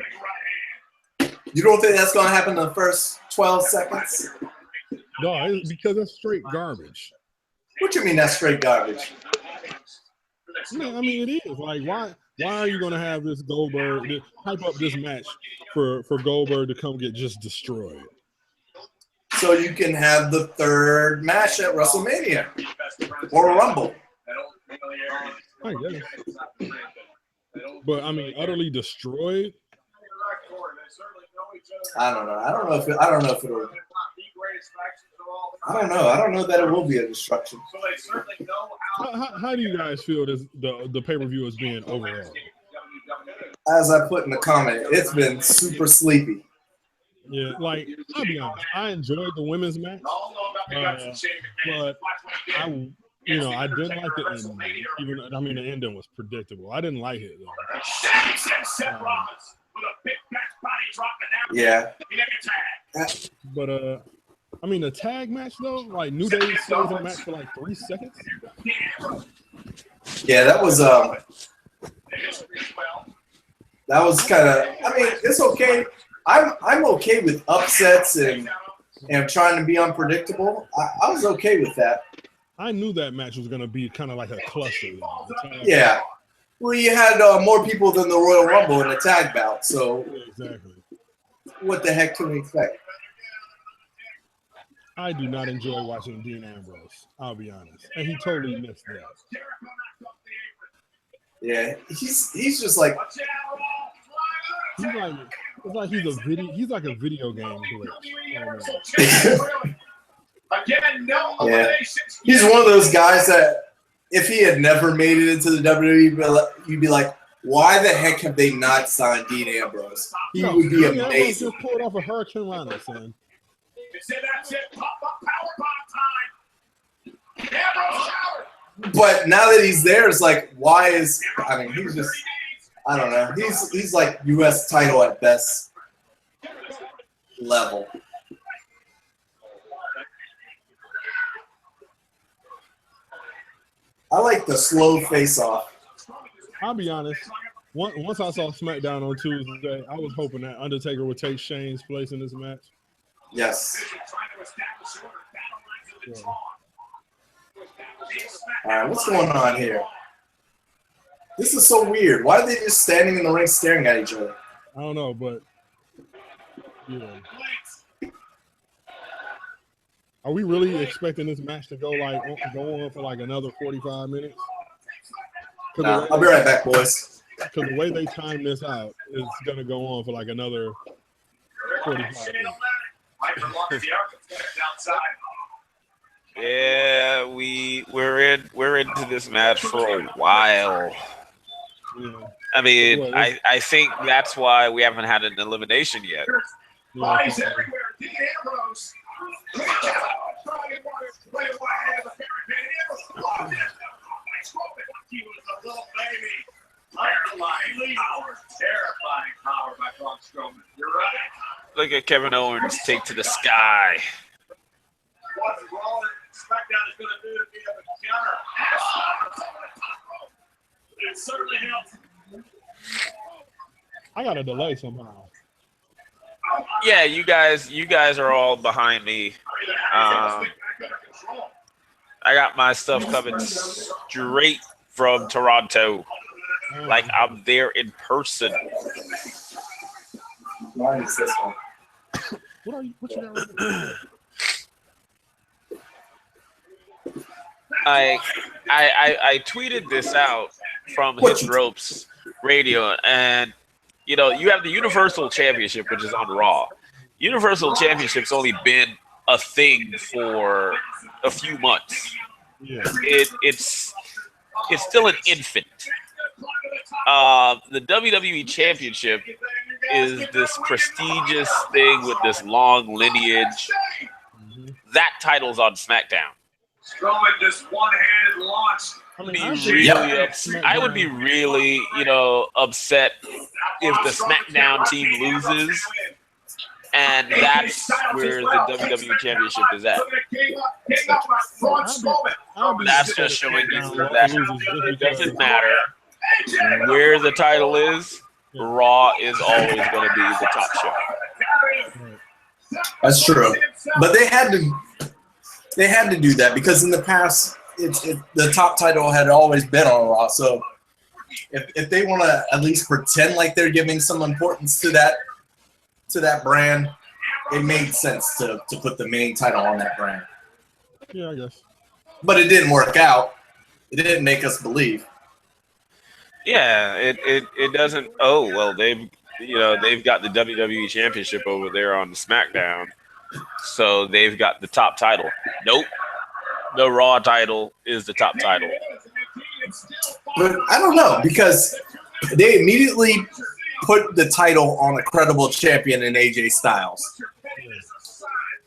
You don't think that's going to happen in the first 12 seconds? No, it's because that's straight garbage. What you mean that's straight garbage? Man, I mean, it is. Like, why are you going to have this Goldberg, hype up this match for Goldberg to come get just destroyed? So you can have the 3rd match at WrestleMania or Rumble. I guess. But, I mean, utterly destroyed? I don't know. I don't know if it'll. I don't know that it will be a destruction. How do you guys feel the pay-per-view is being overall? As I put in the comment, it's been super sleepy. Yeah, like, I'll be honest, I enjoyed the women's match, but I didn't like the ending. The ending was predictable. I didn't like it though. Yeah. But the tag match though, like New Day stays in match for like 3 seconds. Yeah, that was kind of. I mean, it's okay. I'm okay with upsets and trying to be unpredictable. I was okay with that. I knew that match was going to be kind of like a cluster. Yeah. Well, you had more people than the Royal Rumble in the tag bout, so exactly. What the heck can we expect? I do not enjoy watching Dean Ambrose. I'll be honest, and he totally missed that. Yeah, he's just like. He's like a video game glitch. Yeah, he's one of those guys that if he had never made it into the WWE, you'd be like, why the heck have they not signed Dean Ambrose? He would be amazing. Ambrose just pulled off a Hurricane Rana, son. But now that he's there, it's like, why is? I mean, he's just. I don't know. He's like U.S. title at best level. I like the slow face-off. I'll be honest. Once I saw SmackDown on Tuesday, I was hoping that Undertaker would take Shane's place in this match. Yes. Yeah. All right, what's going on here? This is so weird. Why are they just standing in the ring staring at each other? I don't know, but are we really expecting this match to go on for like another 45 minutes? Nah, I'll be right back, boys. Because the way they time this out is going to go on for like another 45 minutes. Yeah, we're into this match for a while. Yeah. I mean, I think that's why we haven't had an elimination yet. Lies everywhere. Dean Ambrose. Terrifying Look at Kevin Owens take to the sky. What's Raw and SmackDown is going to do to be able to counter? It certainly helps. I got a delay somehow. Yeah, you guys are all behind me. I got my stuff coming straight from Toronto, like I'm there in person. Mine is this one. What you got right there? I tweeted this out from Hit Ropes Radio, and you know, you have the Universal Championship, which is on Raw. Universal Championship's only been a thing for a few months. Yeah. It's still an infant. The WWE Championship is this prestigious thing with this long lineage. Mm-hmm. That title's on SmackDown. Strowman just one-handed launched. I would be really, upset if the SmackDown team loses, and that's where the WWE Championship is at. That's just showing you that it doesn't matter where the title is. Raw is always going to be the top show. That's true, but they had to do that because in the past, the top title had always been on Raw. So if they want to at least pretend like they're giving some importance to that brand, it made sense to put the main title on that brand. Yeah, I guess. But it didn't work out. It didn't make us believe. Yeah, it doesn't. Oh well, they've got the WWE Championship over there on SmackDown, so they've got the top title. Nope, the Raw title is the top title. But I don't know because they immediately put the title on a credible champion in AJ Styles.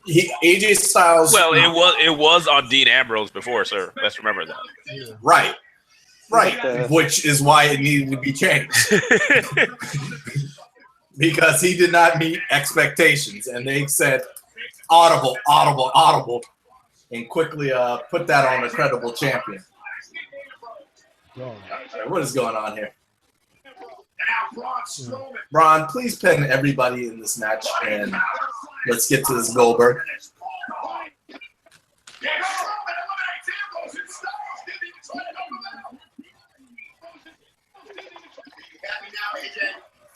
AJ Styles. Well, it was on Dean Ambrose before, sir. Let's remember that. Yeah. Right. Which is why it needed to be changed. Because he did not meet expectations, and they said audible, and quickly put that on a credible champion. Oh. What is going on here? Braun, please pin everybody in this match, and let's get to this Goldberg.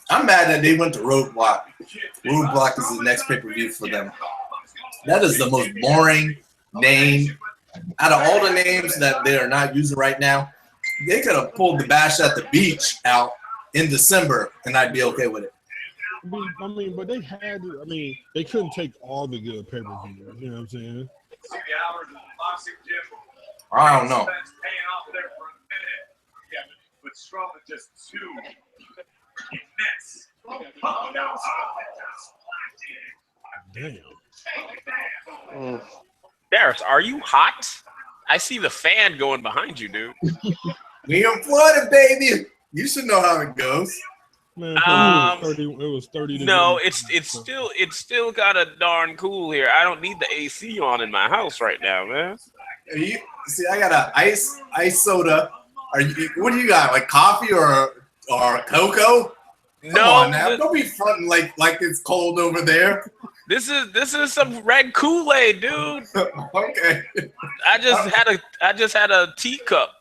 I'm mad that they went to Roadblock. Roadblock is the next pay-per-view for them. That is the most boring name. Out of all the names that they are not using right now, they could have pulled the Bash at the Beach out in December, and I'd be okay with it. I mean, but they had to, they couldn't take all the good pay-per-views, you know what I'm saying? I don't know. But Strowman just too immense. Damn. Darius, are you hot? I see the fan going behind you, dude. We are flooded, baby. You should know how it goes. Man, it was 30 No, degrees. it's still kind of darn cool here. I don't need the AC on in my house right now, man. See, I got a ice soda. What do you got? Like coffee or cocoa? Come on now. Don't be fronting like it's cold over there. This is some red Kool-Aid, dude. Okay. I just had a teacup.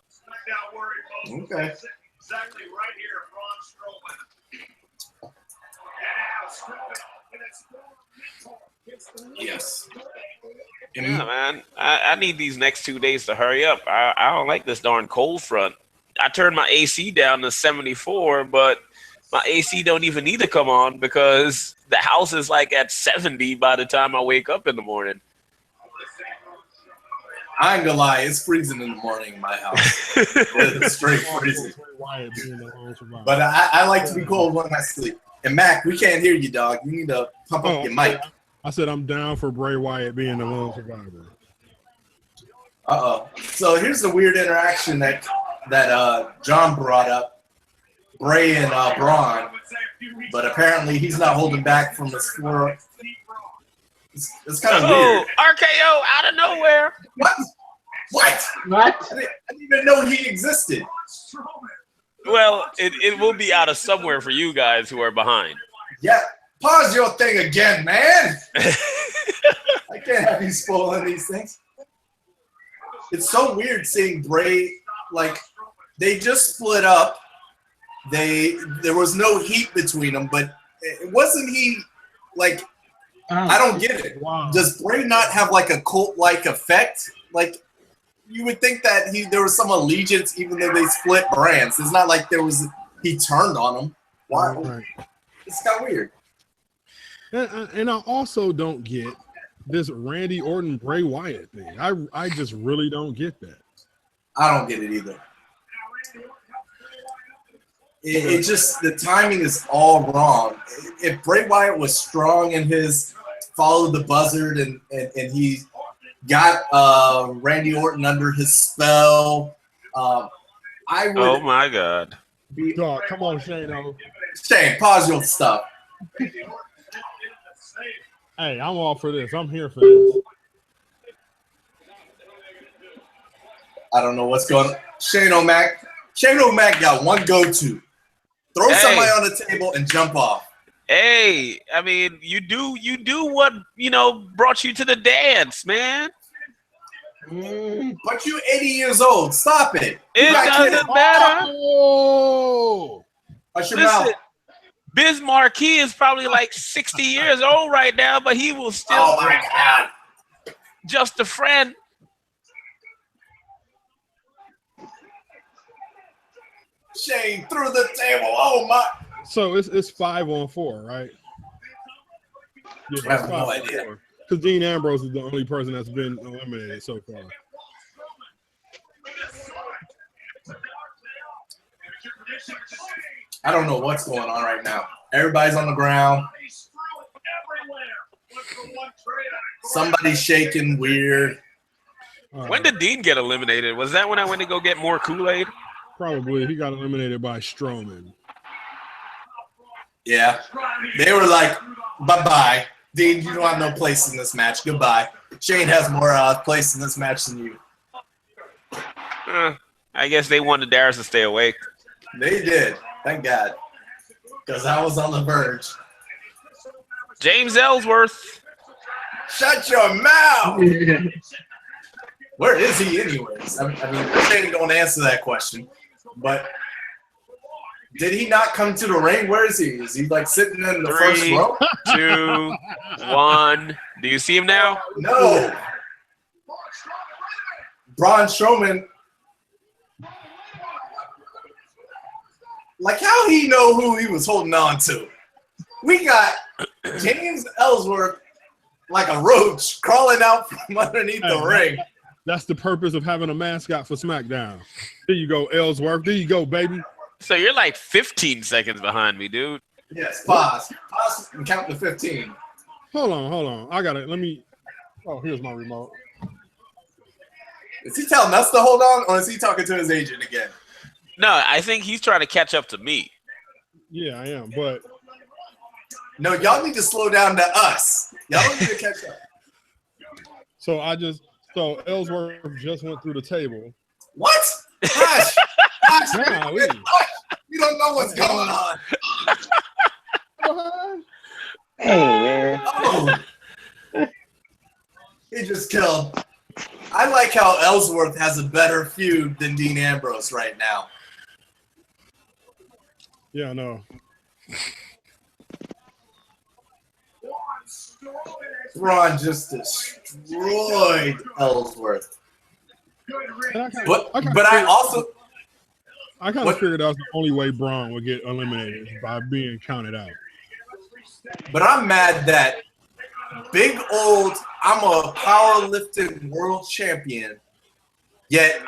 Okay. Exactly right here, Braun Strowman. Yes. Yeah, man. I need these next 2 days to hurry up. I don't like this darn cold front. I turned my AC down to 74, but my AC don't even need to come on because the house is like at 70 by the time I wake up in the morning. I ain't gonna lie, it's freezing in the morning in my house. It's straight freezing. But I like to be cold when I sleep. And Mac, we can't hear you, dog. You need to pump up your mic. I said I'm down for Bray Wyatt being the lone survivor. So here's the weird interaction that John brought up. Bray and Braun. but apparently he's not holding back from his floor. It's kind of Oh, weird. RKO out of nowhere. What? What? What? I didn't even know he existed. Well, it will be out of somewhere for you guys who are behind. Yeah. Pause your thing again, man. I can't have you spoiling these things. It's so weird seeing Bray, like, they just split up. There was no heat between them, but it wasn't he, like, I don't get it. Wow. Does Bray not have, like, a cult-like effect? Like, you would think that there was some allegiance even though they split brands. It's not like he turned on them. Why? Right. It's kind of weird. And I also don't get this Randy Orton Bray Wyatt thing. I just really don't get that. I don't get it either. It just, the timing is all wrong. If Bray Wyatt was strong in his follow the buzzard and he got Randy Orton under his spell, I would. Oh my God! Dog, come on, Shane. Shane, pause your stuff. Hey, I'm all for this. I'm here for this. I don't know what's going on. Shane O'Mac got one go-to. Throw somebody on the table and jump off. Hey, I mean, you do what brought you to the dance, man. But you 80 years old. Stop it. It doesn't matter. Oh, Hush your mouth. Biz Marquis is probably like 60 years old right now, but he will still. Oh my God. Just a friend. Shane through the table. Oh my. so it's 5-on-4, right? Yeah, I have no idea. Because Dean Ambrose is the only person that's been eliminated so far. I don't know what's going on right now. Everybody's on the ground. Somebody's shaking weird. When did Dean get eliminated? Was that when I went to go get more Kool-Aid? Probably. He got eliminated by Strowman. Yeah. They were like, bye-bye. Dean, you don't have no place in this match. Goodbye. Shane has more place in this match than you. I guess they wanted Darius to stay awake. They did. Thank God. Because I was on the verge. James Ellsworth. Shut your mouth! Where is he anyways? I mean, Shane don't answer that question. But did he not come to the ring? Where is he? Is he like sitting in the first row? 2, 1. Do you see him now? No. Braun Strowman. Like, how he know who he was holding on to? We got James Ellsworth like a roach crawling out from underneath the ring. That's the purpose of having a mascot for SmackDown. There you go, Ellsworth. There you go, baby. So you're like 15 seconds behind me, dude. Yes, pause. Pause and count to 15. Hold on. I got it. Let me. Oh, here's my remote. Is he telling us to hold on, or is he talking to his agent again? No, I think he's trying to catch up to me. Yeah, I am. But no, y'all need to slow down to us. Y'all don't need to catch up. So Ellsworth just went through the table. What? Gosh. Golly. You don't know what's going on. Hey, man. Oh. He just killed. I like how Ellsworth has a better feud than Dean Ambrose right now. Yeah, I know. Braun just destroyed Ellsworth. But I also... I kind of figured that was the only way Braun would get eliminated, by being counted out. But I'm mad that big old, I'm a powerlifting world champion, yet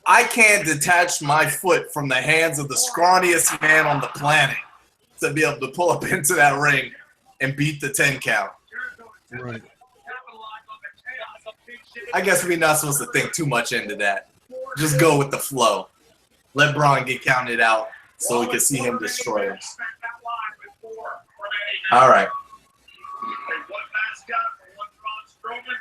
I can't detach my foot from the hands of the scrawniest man on the planet to be able to pull up into that ring and beat the 10 count. Right. I guess we're not supposed to think too much into that. Just go with the flow. Let Braun get counted out so we can see him destroy him. All right. Hey, one mascot for one Braun Strowman.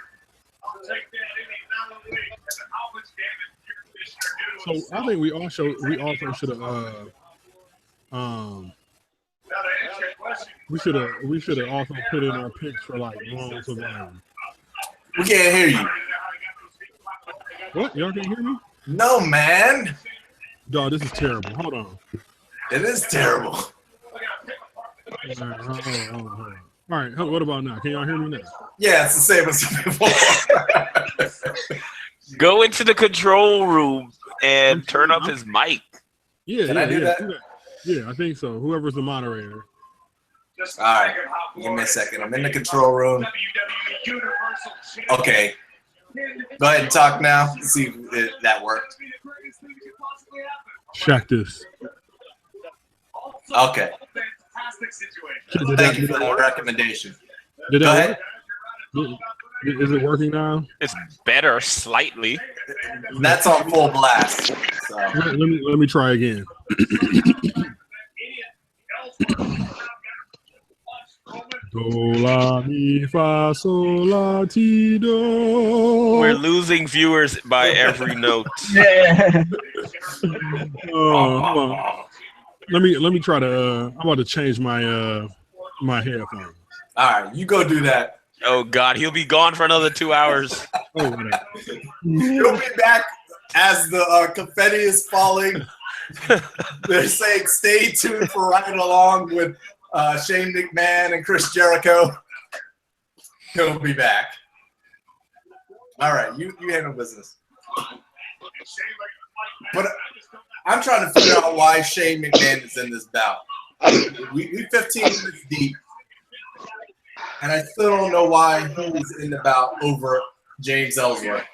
I'll take that any night of the week. And how much damage your commissioner do? So I think we also should have Now to answer your question, we should have also put in our picks for like Raw Survivor. We can't hear you. What? Y'all can't hear me? No, man. Dog, this is terrible. Hold on. It is terrible. All right, hold on. All right, what about now? Can y'all hear me now? Yeah, it's the same as before. Go into the control room and turn up his mic. Yeah, Can I do that? Yeah, I think so. Whoever's the moderator. just All right. think of how Give me a glorious second. I'm in it the is. control room. WWE Universal Champion. Okay. Go ahead and talk now. See if that worked. Check this. Okay. Fantastic situation. Thank you for that recommendation. Did Go that ahead. work? Is it working now? It's better slightly. That's on full blast. So. Let me try again. Do la mi fa sol la ti do. We're losing viewers by every note. Yeah. Hold on. Let me try to. I'm about to change my my headphones. All right, you go do that. Oh God, he'll be gone for another 2 hours. Oh, whatever. You'll be back as the confetti is falling. They're saying stay tuned for Right Along with Shane McMahon and Chris Jericho. He'll be back. All right, you handle business. But I'm trying to figure out why Shane McMahon is in this bout. We 15 minutes deep, and I still don't know why he's in the bout over James Ellsworth.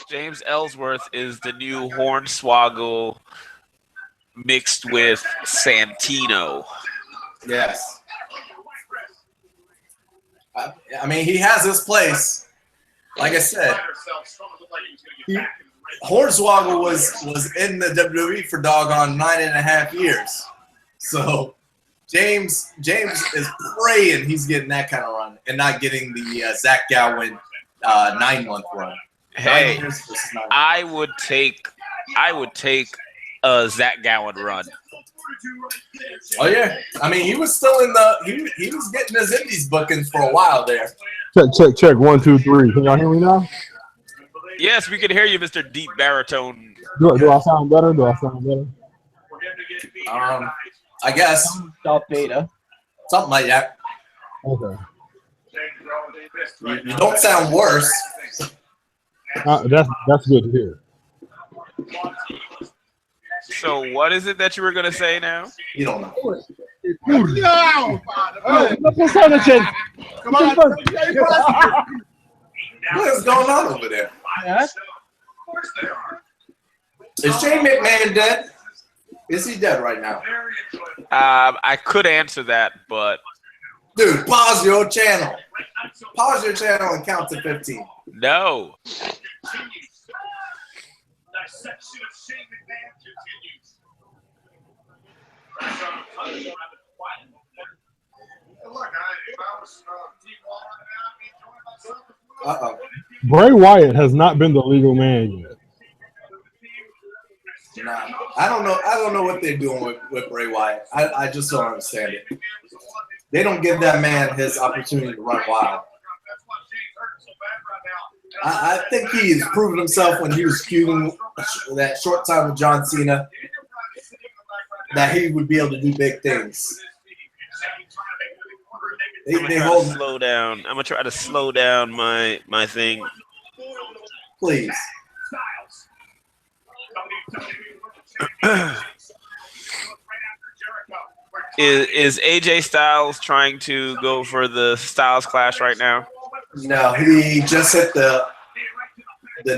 James Ellsworth is the new Hornswoggle mixed with Santino. Yes. I mean, he has his place. Like I said, Hornswoggle was in the WWE for doggone 9.5 years. So James is praying he's getting that kind of run and not getting the Zach Gowen 9-month run. Hey, 9 years versus 9 months. I would take a Zach Gowen run. Oh yeah, I mean he was still in the he was getting his Indies bookings for a while there. Check 1 2 3. Can y'all hear me now? Yes, we can hear you, Mr. Deep Baritone. Do I sound better? I guess Stop beta. something like that. Okay. You don't sound worse. That's good to hear. So what is it that you were going to say now? You don't know. No! The percentages. Come on. What is going on over there? Yeah. Is Shane McMahon dead? Is he dead right now? I could answer that, but Dude, pause your channel. Pause your channel and count to 15. no. Uh-oh. Bray Wyatt has not been the legal man yet. Nah, I don't know what they're doing with Bray Wyatt. I just don't understand it. They don't give that man his opportunity to run wild. I think he's proven himself when he was feuding that short time with John Cena that he would be able to do big things. They hold Slow down. I'm gonna try to slow down my thing. please. Is AJ Styles trying to go for the Styles Clash right now? No, he just hit the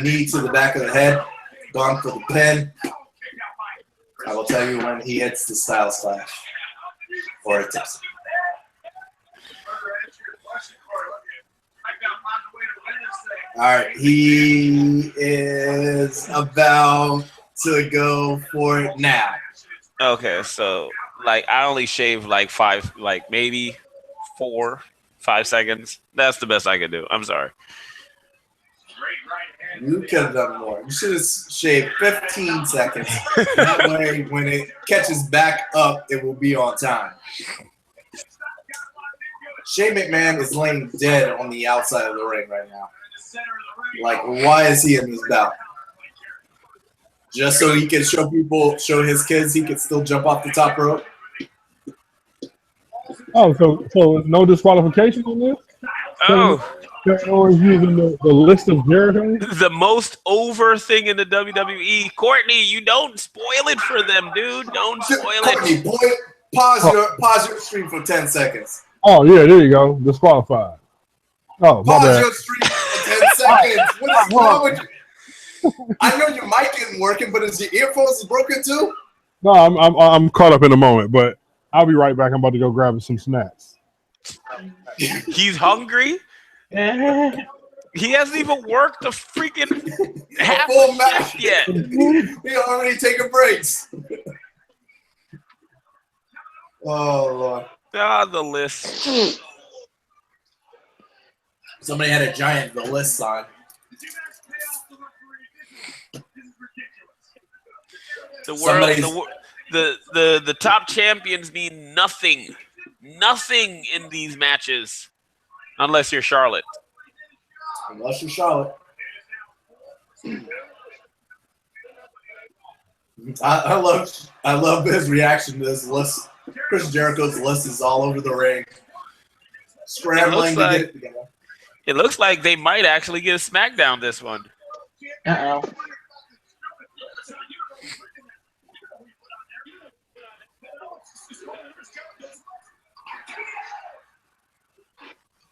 knee to the back of the head, gone for the pin. I will tell you when he hits the Styles Clash or it tips. All right, he is about to go for it now. Okay, so like I only shave like 5, like maybe 4, 5 seconds. That's the best I can do. I'm sorry. You could have done more. You should have shaved 15 seconds. That way, when it catches back up, it will be on time. Shane McMahon is laying dead on the outside of the ring right now. Like, why is he in this bout? Just so he can show his kids he can still jump off the top rope? Oh, so no disqualification on this? Oh, Or is using the list of Jericho? the most over thing in the WWE. Courtney, you don't spoil it for them, dude. Don't spoil Courtney, it. boy, pause your stream for 10 seconds. Oh, yeah, there you go. Disqualified. Oh, my Pause bad. your stream for 10 seconds. What is wrong with you? I know your mic isn't working, but is your earphones broken too? No, I'm caught up in a moment, but I'll be right back. I'm about to go grab some snacks. He's hungry. He hasn't even worked the freaking half full a match shift yet. He already taking breaks. Oh, Lord. Ah, the list. Somebody had a giant The List sign. The top champions mean nothing in these matches, unless you're Charlotte. Unless you're Charlotte. I love his reaction to this list. Chris Jericho's list is all over the ring. Scrambling to get it together. It looks like they might actually get a SmackDown this one. Uh-oh.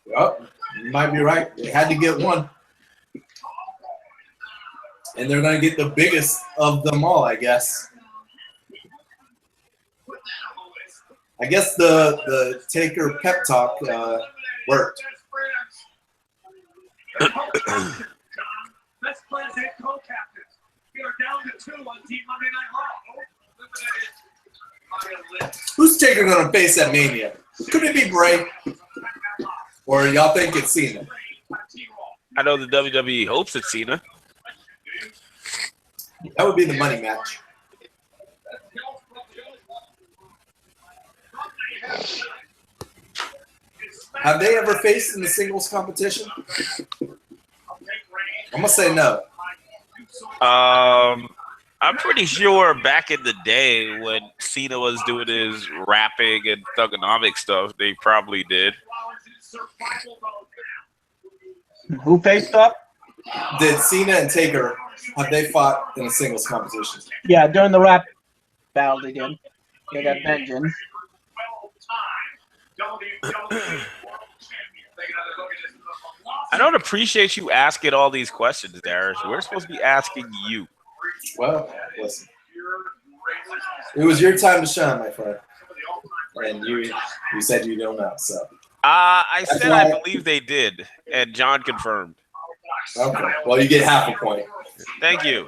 Yep, you might be right. They had to get one. And they're going to get the biggest of them all, I guess. I guess the Taker pep talk worked. Who's Taker going to face at Mania? Could it be Bray? Or y'all think it's Cena? I know the WWE hopes it's Cena. That would be the money match. Have they ever faced in the singles competition? I'm gonna say no. I'm pretty sure back in the day when Cena was doing his rapping and thugonomic stuff, they probably did. Who faced up? Did Cena and Taker, have they fought in a singles competition? Yeah, during the rap battle they did. They got vengeance. I don't appreciate you asking all these questions, Darius. We're supposed to be asking you. Well, listen. It was your time to shine, my friend. And you said you don't know, so. I said I believe they did, and John confirmed. Okay, well, you get half a point. Thank you.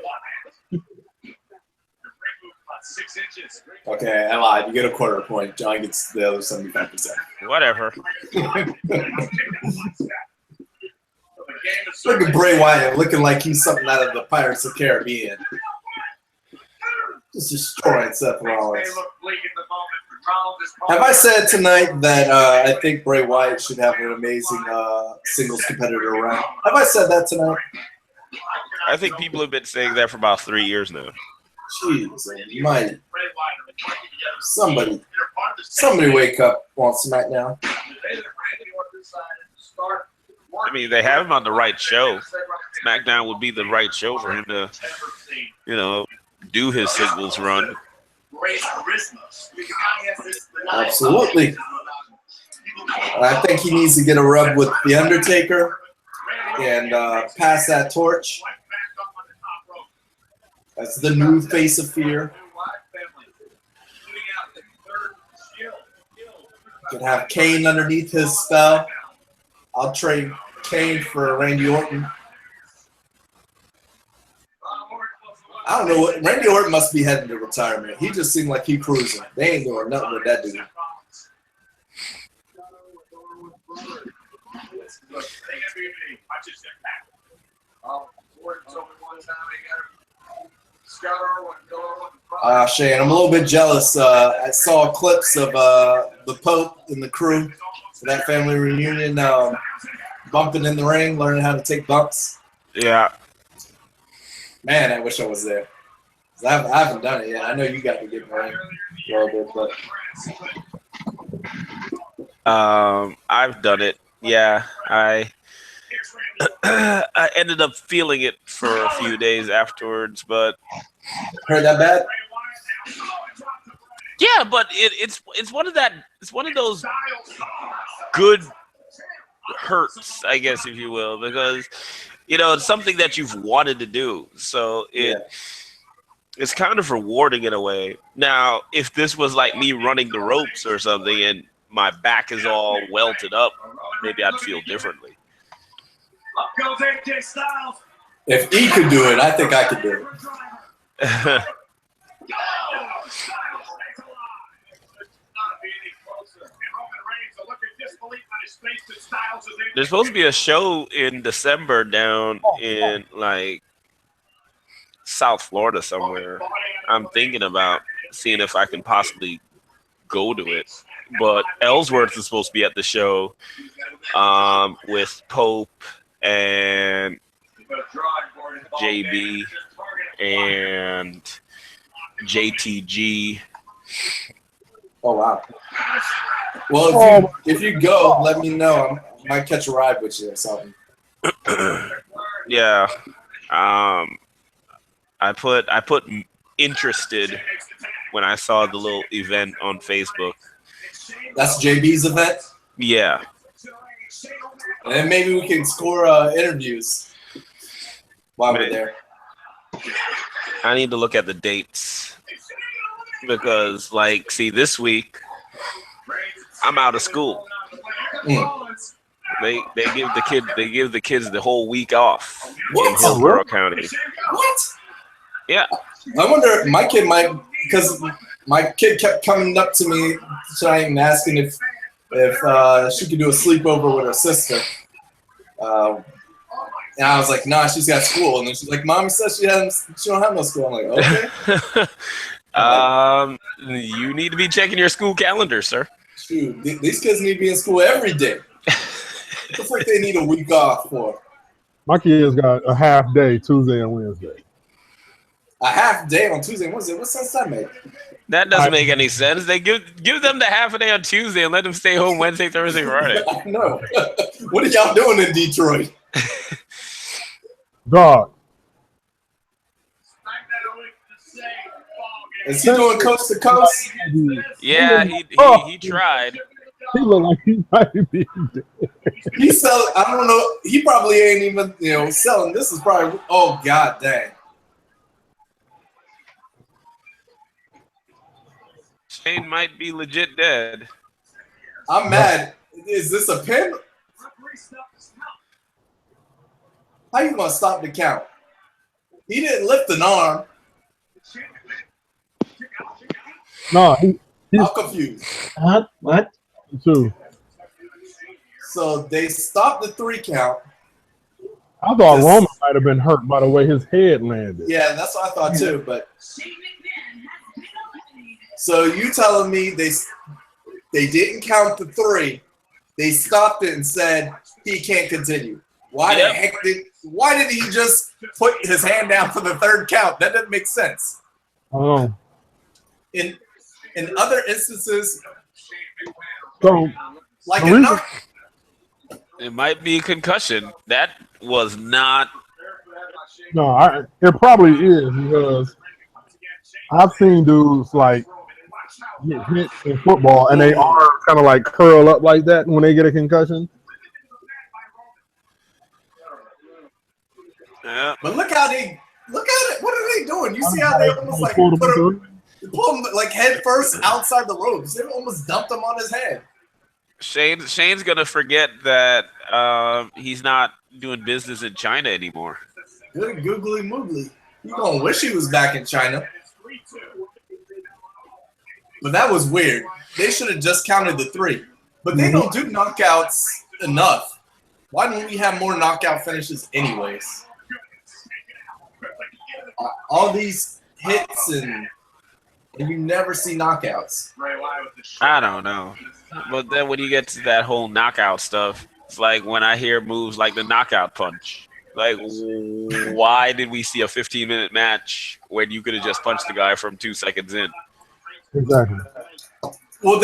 Okay, I lied. You get a quarter point. John gets the other 75%. Whatever. Look at Bray Wyatt looking like he's something out of the Pirates of the Caribbean. Just destroying Seth Rollins. Have I said tonight that I think Bray Wyatt should have an amazing singles competitor run? Have I said that tonight? I think people have been saying that for about 3 years now. Jeez, almighty. Somebody wake up on SmackDown. I mean, they have him on the right show. SmackDown would be the right show for him to, do his singles run. Absolutely. I think he needs to get a rub with The Undertaker and pass that torch. That's the new face of fear. Could have Kane underneath his spell. I'll trade Kane for Randy Orton. I don't know what Randy Orton must be heading to retirement. He just seemed like he cruising. They ain't doing nothing with that dude. Shane, I'm a little bit jealous. I saw clips of the Pope and the crew for that family reunion bumping in the ring, learning how to take bumps. Yeah. Man, I wish I was there. I haven't done it yet. I know you got to get in the ring a little bit, but I've done it. Yeah, I ended up feeling it for a few days afterwards, but heard that bad? Yeah, but it's one of those good hurts, I guess, if you will, because it's something that you've wanted to do, so it's kind of rewarding in a way. Now, if this was like me running the ropes or something, and my back is all welted up, maybe I'd feel differently. If he could do it, I think I could do it. There's supposed to be a show in December down in like South Florida somewhere. I'm thinking about seeing if I can possibly go to it. But Ellsworth is supposed to be at the show with Pope and JB and JTG. Oh, wow. Well, if you go, let me know. I might catch a ride with you or something. Yeah. I put interested when I saw the little event on Facebook. That's JB's event? Yeah. And then maybe we can score interviews while we're there. I need to look at the dates because, this week I'm out of school. They give the kids the whole week off in Hillsborough County. What? Yeah. I wonder, my kid might, because my kid kept coming up to me tonight and asking if she could do a sleepover with her sister. And I was like, nah, she's got school. And then she's like, Mommy says she don't have no school. I'm like, okay. You need to be checking your school calendar, sir. Shoot, these kids need to be in school every day. What the fuck they need a week off for? My kids got a half day Tuesday and Wednesday. A half day on Tuesday and Wednesday? What sense does that make? That doesn't make any sense. They give them the half a day on Tuesday and let them stay home Wednesday, Thursday, Friday. I know. What are y'all doing in Detroit? Dog. Is he doing coast to coast? Yeah, he tried. He looked like he might be dead. He's selling. I don't know. He probably ain't even selling. This is probably. Oh god dang. Shane might be legit dead. I'm mad. Is this a pin? How you gonna stop the count? He didn't lift an arm. No, he's I'm confused. What? too. So they stopped the 3 count. I thought Roman might have been hurt by the way his head landed. Yeah, that's what I thought too. But so you telling me they didn't count the 3? They stopped it and said he can't continue. Why the heck why did he just put his hand down for the 3rd count? That doesn't make sense. Oh. In other instances, So like it might be a concussion. That was not. no, it probably is because I've seen dudes get hit in football and they arms kind of curl up like that when they get a concussion. Yeah. But look at it. What are they doing? You see how they almost pull him head first outside the ropes. They almost dumped him on his head. Shane's gonna forget that he's not doing business in China anymore. Good googly moogly. You're gonna wish he was back in China. But that was weird. They should have just counted the 3. But they don't do knockouts enough. Why don't we have more knockout finishes anyways? All these hits and you never see knockouts. I don't know. But then when you get to that whole knockout stuff, it's like when I hear moves like the knockout punch. Like, why did we see a 15-minute match when you could have just punched the guy from 2 seconds in? Exactly. Well,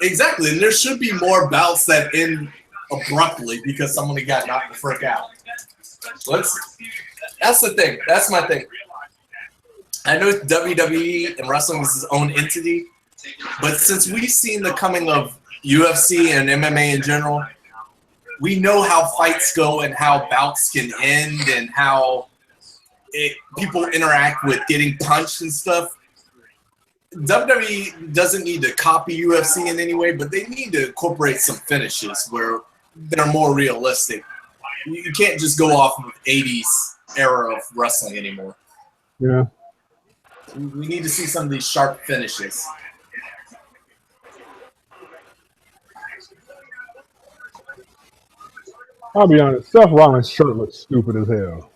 exactly, and there should be more bouts that end abruptly because somebody got knocked the frick out. That's the thing. That's my thing. I know WWE and wrestling is its own entity, but since we've seen the coming of UFC and MMA in general, we know how fights go and how bouts can end and how people interact with getting punched and stuff. WWE doesn't need to copy UFC in any way, but they need to incorporate some finishes where they're more realistic. You can't just go off of 80s era of wrestling anymore. Yeah. We need to see some of these sharp finishes. I'll be honest. Seth Rollins' shirt looks stupid as hell.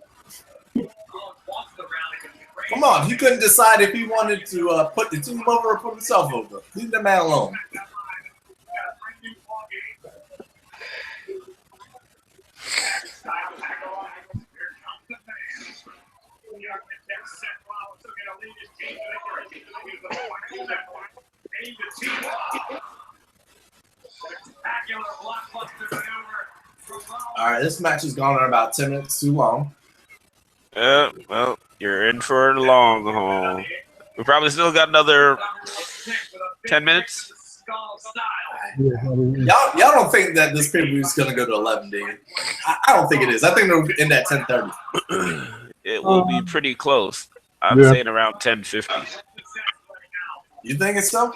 Come on, he couldn't decide if he wanted to put the team over or put himself over. Leave the man alone. All right, this match has gone on about 10 minutes too long. Well, you're in for a long haul. We probably still got another 10 minutes. Y'all don't think that this pay-per-view is going to go to 11, do you? I don't think it is. I think it'll end at 10:30. It will be pretty close. I'm saying around 10:50. You think it's so?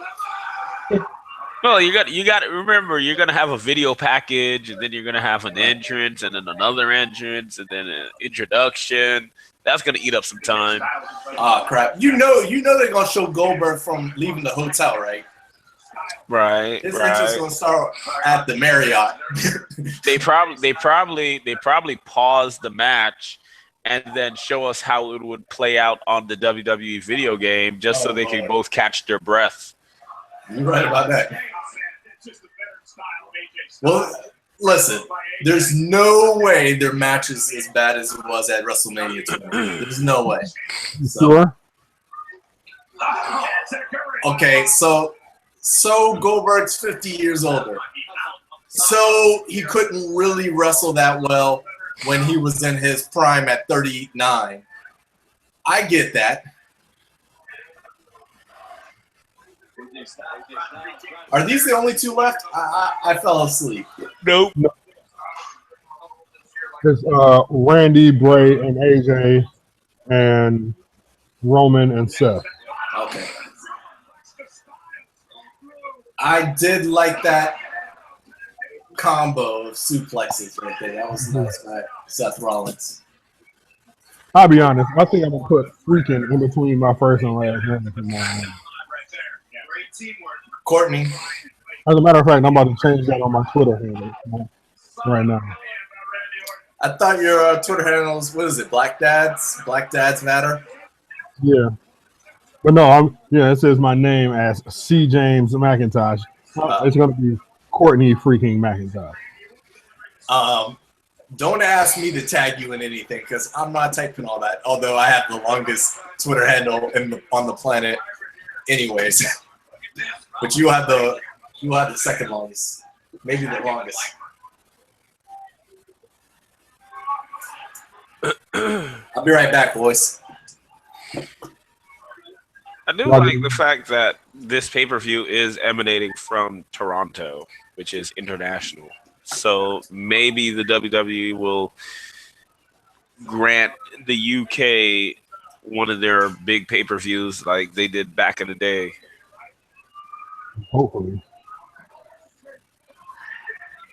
Well, you got to remember, you're gonna have a video package, and then you're gonna have an entrance, and then another entrance, and then an introduction. That's gonna eat up some time. Ah, crap! You know they're gonna show Goldberg from leaving the hotel, right? Right. His entrance gonna start at the Marriott. They probably pause the match and then show us how it would play out on the WWE video game, just so they can both catch their breath. You're right about that. Well, listen, there's no way their match is as bad as it was at WrestleMania 20. There's no way. Sure. Okay, so Goldberg's 50 years older. So he couldn't really wrestle that well when he was in his prime at 39. I get that. Are these the only 2 left? I fell asleep. Nope. It's Randy, Bray, and AJ, and Roman and Seth. Okay. I did like that combo of suplexes right there. That was nice by Seth Rollins. I'll be honest. I think I'm gonna put freaking in between my first and last name. Courtney. As a matter of fact, I'm about to change that on my Twitter handle right now. I thought your Twitter handle was, what is it, Black Dads? Black Dads Matter? Yeah. But no, it says my name as C. James McIntosh. It's going to be Courtney freaking McIntosh. Don't ask me to tag you in anything because I'm not typing all that, although I have the longest Twitter handle on the planet anyways. But you have the second longest, maybe the longest. I'll be right back, boys. I do like the fact that this pay-per-view is emanating from Toronto, which is international. So maybe the WWE will grant the UK one of their big pay-per-views like they did back in the day. Hopefully.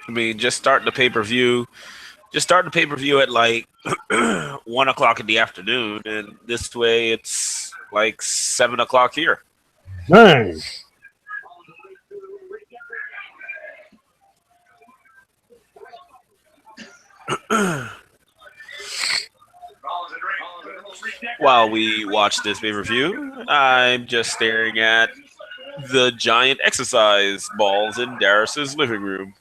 I mean, just start the pay-per-view, Just start the pay-per-view at like 1 o'clock in the afternoon, and this way it's like 7 o'clock here. Dang. While we watch this pay-per-view, I'm just staring at the giant exercise balls in Darius's living room.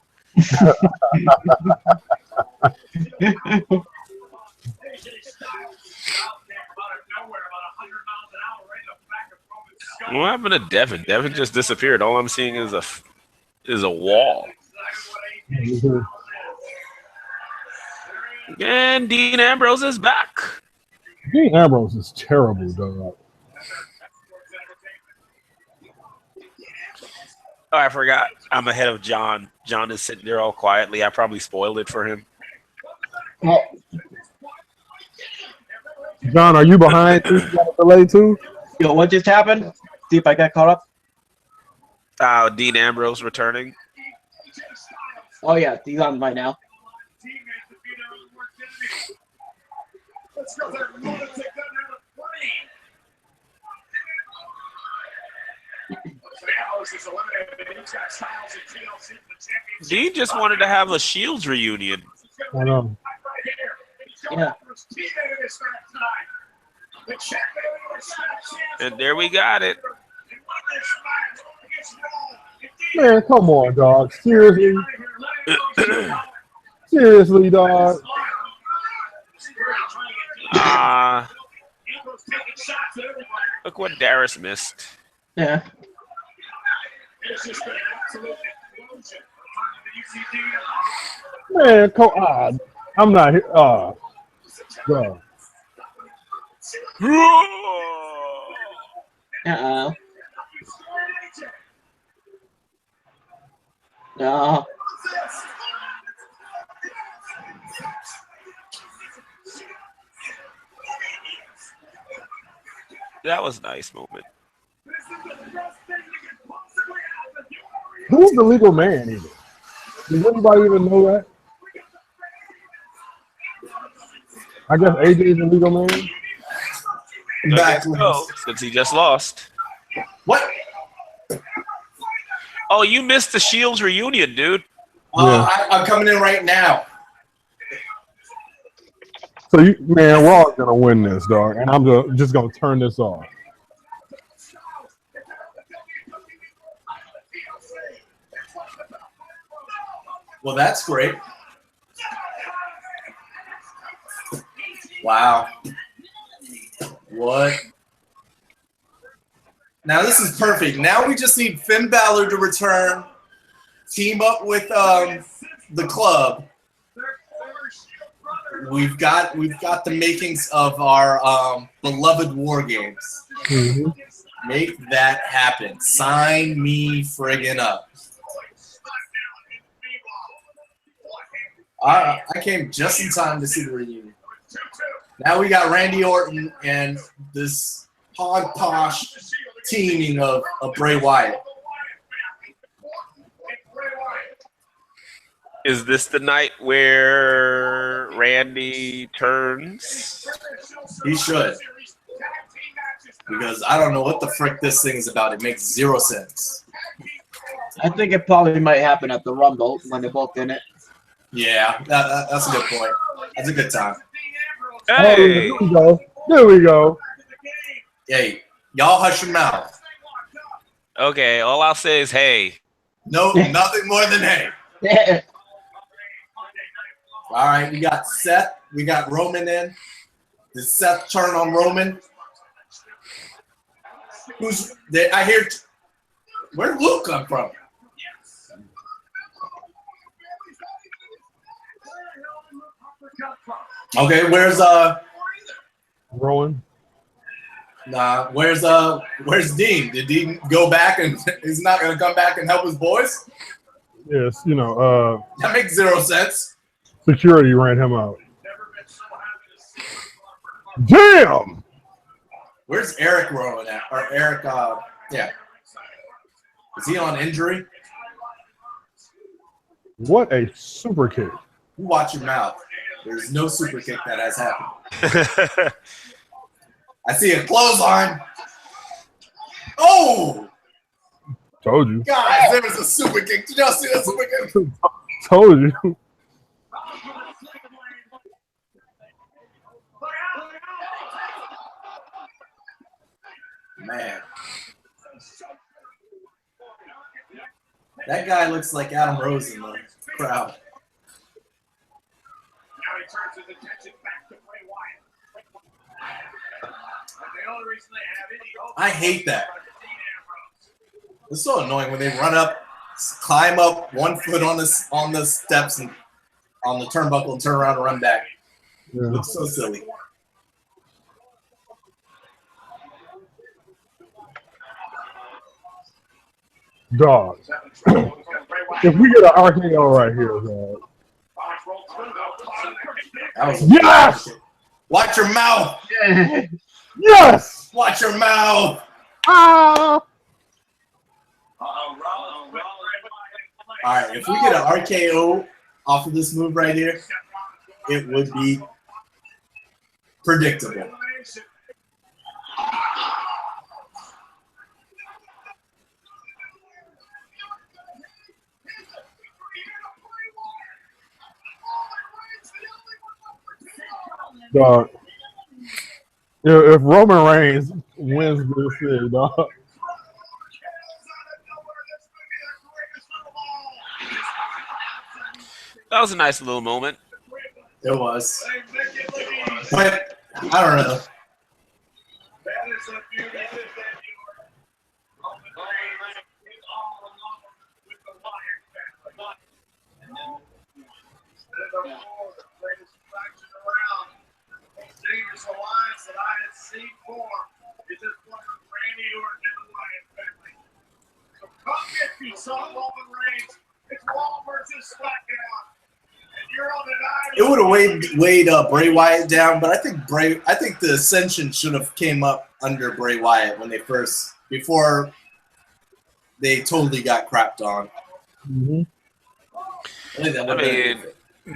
What happened to Devin? Devin just disappeared. All I'm seeing is a wall. And Dean Ambrose is back. Dean Ambrose is terrible, dog. Oh, I forgot. I'm ahead of John. John is sitting there all quietly. I probably spoiled it for him. Well, John, are you behind? You got a delay too? yo, what just happened? See if I got caught up. Dean Ambrose returning. Oh yeah, he's on right now. Dean just wanted to have a Shields reunion. I know. Yeah. And there we got it. Man, come on, dog. Seriously? Seriously, dog? Look what Darius missed. Yeah. Man, I'm not here. Bro. Uh-oh. No. That was a nice moment. Who's the legal man even? Does anybody even know that? I guess AJ is the legal man. Backwards. Since he just lost. What? Oh, you missed the Shields reunion, dude. I'm coming in right now. So, man, Raw's going to win this, dog. And I'm just going to turn this off. Well, that's great. Wow. What? Now this is perfect. Now we just need Finn Balor to return, team up with the club. We've got the makings of our beloved War Games. Mm-hmm. Make that happen. Sign me friggin' up. I came just in time to see the reunion. Now we got Randy Orton and this hog-posh teaming of Bray Wyatt. Is this the night where Randy turns? He should. Because I don't know what the frick this thing is about. It makes zero sense. I think it probably might happen at the Rumble when they're both in it. Yeah, that's a good point. That's a good time. Hey! Oh, there we go. There we go. Hey, y'all hush your mouth. Okay, all I'll say is hey. No, nothing more than hey. All right, we got Seth. We got Roman in. Did Seth turn on Roman? I hear. Where'd Luke come from? Okay, where's Rowan? Nah, where's Dean? Did Dean go back and he's not gonna come back and help his boys? Yes, That makes zero sense. security ran him out. Damn! Where's Eric Rowan at? Or Eric, yeah. Is he on injury? What a super kick. You watch your mouth. There's no super kick that has happened. I see a clothesline. Oh! Told you. Guys, there was a super kick. Did y'all see that super kick? Told you. Man. That guy looks like Adam Rose in the crowd. Now he turns his attention back to Bray Wyatt. The only reason they have any hope I hate that. It's so annoying when they run up, climb up 1 foot on the steps and on the turnbuckle and turn around and run back. Yeah. It looks so silly. Dog. If we get an RKO right here, dog. That was Yes! Watch your mouth! Yes! Watch your mouth! Ah! Alright, if we get an RKO off of this move right here, it would be predictable. Dog. If Roman Reigns wins this thing, dog. That was a nice little moment. It was. But, I don't know. Dangerous alliance that I had seen form is this one of Randy Orton and the Wyatt family. So come get you some Roman Reigns. It's Raw versus SmackDown. And you're on the 9. It would have weighed Bray Wyatt down, but I think the Ascension should have came up under Bray Wyatt when before they totally got crapped on. Mm-hmm. I mean,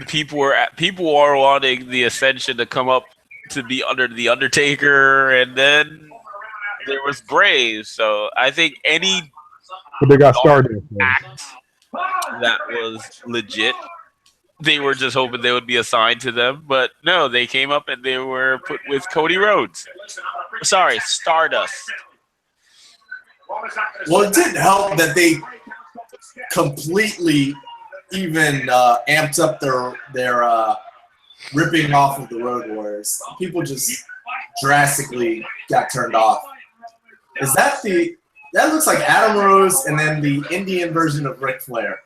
people are wanting the Ascension to come up to be under the Undertaker, and then there was Bray. So I think any But they got started. act that was legit, they were just hoping they would be assigned to them. But no, they came up and they were put with Cody Rhodes. Sorry, Stardust. Well, it didn't help that they completely even amped up their ripping off of the Road Warriors. People just drastically got turned off. Is that that looks like Adam Rose and then the Indian version of Ric Flair.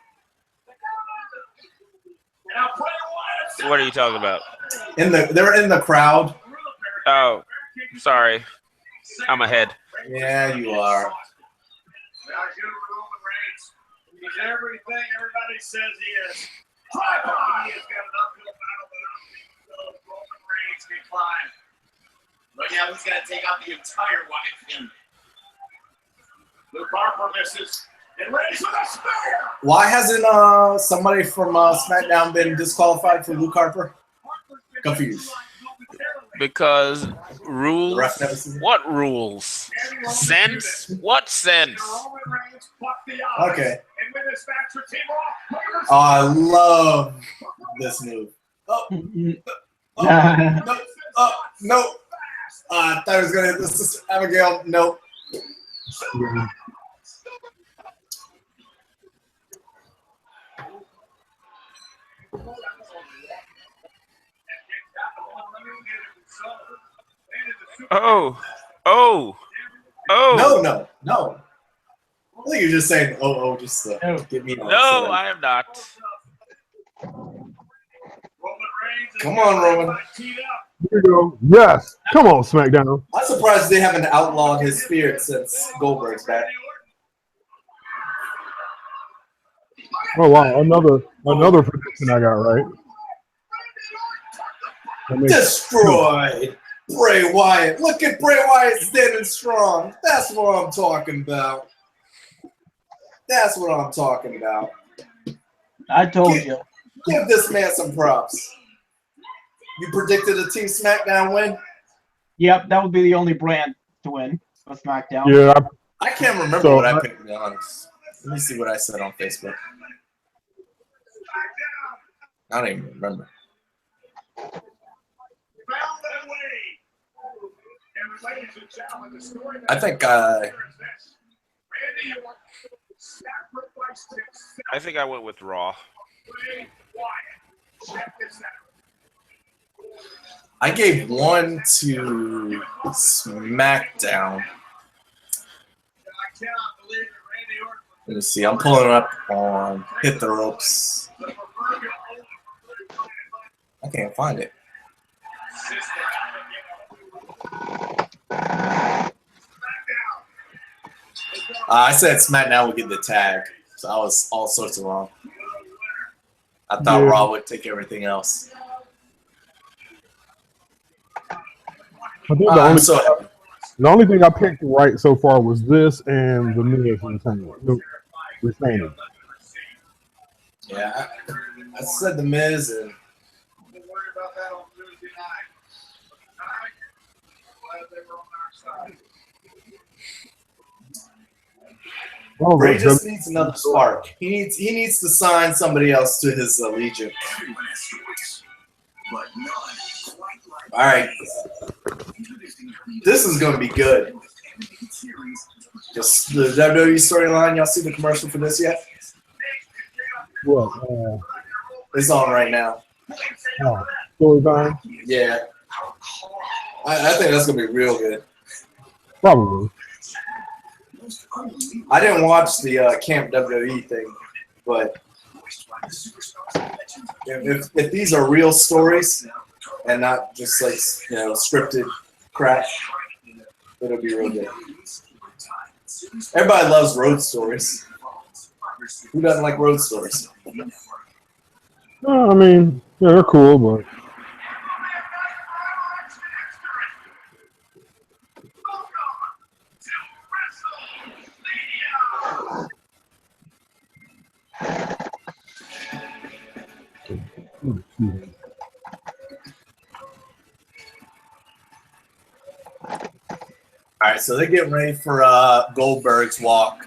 What are you talking about? They're in the crowd. Oh, sorry. I'm ahead. Yeah, you are. He's everything everybody says he is. He has got an uphill battle, but Roman Reigns can climb. But yeah, he's got to take out the entire Wyatt family. Luke Harper misses. And Reigns with a spear. Why hasn't somebody from SmackDown been disqualified for Luke Harper? Confused. Because rules. The ref never seen it? What rules? Sense? What sense? Okay. Oh, I love this move. Oh, no. I thought I was going to hit this. Abigail, nope. Oh. No. I think you're just saying, just to get me. No, I am not. Come on, Roman. Here you go. Yes. Come on, SmackDown. I'm surprised they haven't outlawed his spirit since Goldberg's back. Oh wow, another prediction I got right. Destroyed Bray Wyatt. Look at Bray Wyatt standing strong. That's what I'm talking about. I told you. Give this man some props. You predicted a Team SmackDown win? Yep, that would be the only brand to win for SmackDown. Yeah, I can't remember So, what I picked, to be honest. Let me see what I said on Facebook. I don't even remember. I think I think I went with Raw. I gave one to SmackDown. Let me see. I'm pulling up on Hit the Ropes. I can't find it. I said SmackDown would get the tag, so I was all sorts of wrong. I thought Yeah. Raw would take everything else. I think I'm so happy. the only thing I picked right so far was this and the Miz retaining. Yeah, I said the Miz and Oh, Bray look, just needs another spark. He needs to sign somebody else to his Legion. All right, this is going to be good. Just the WWE storyline. Y'all see the commercial for this yet? what? It's on right now. Storyline? Yeah, I think that's going to be real good. Probably. I didn't watch the Camp WWE thing, but if these are real stories and not just like scripted crap, it'll be real good. Everybody loves road stories. Who doesn't like road stories? No, I mean, yeah, they're cool, but All right, so they're getting ready for Goldberg's walk.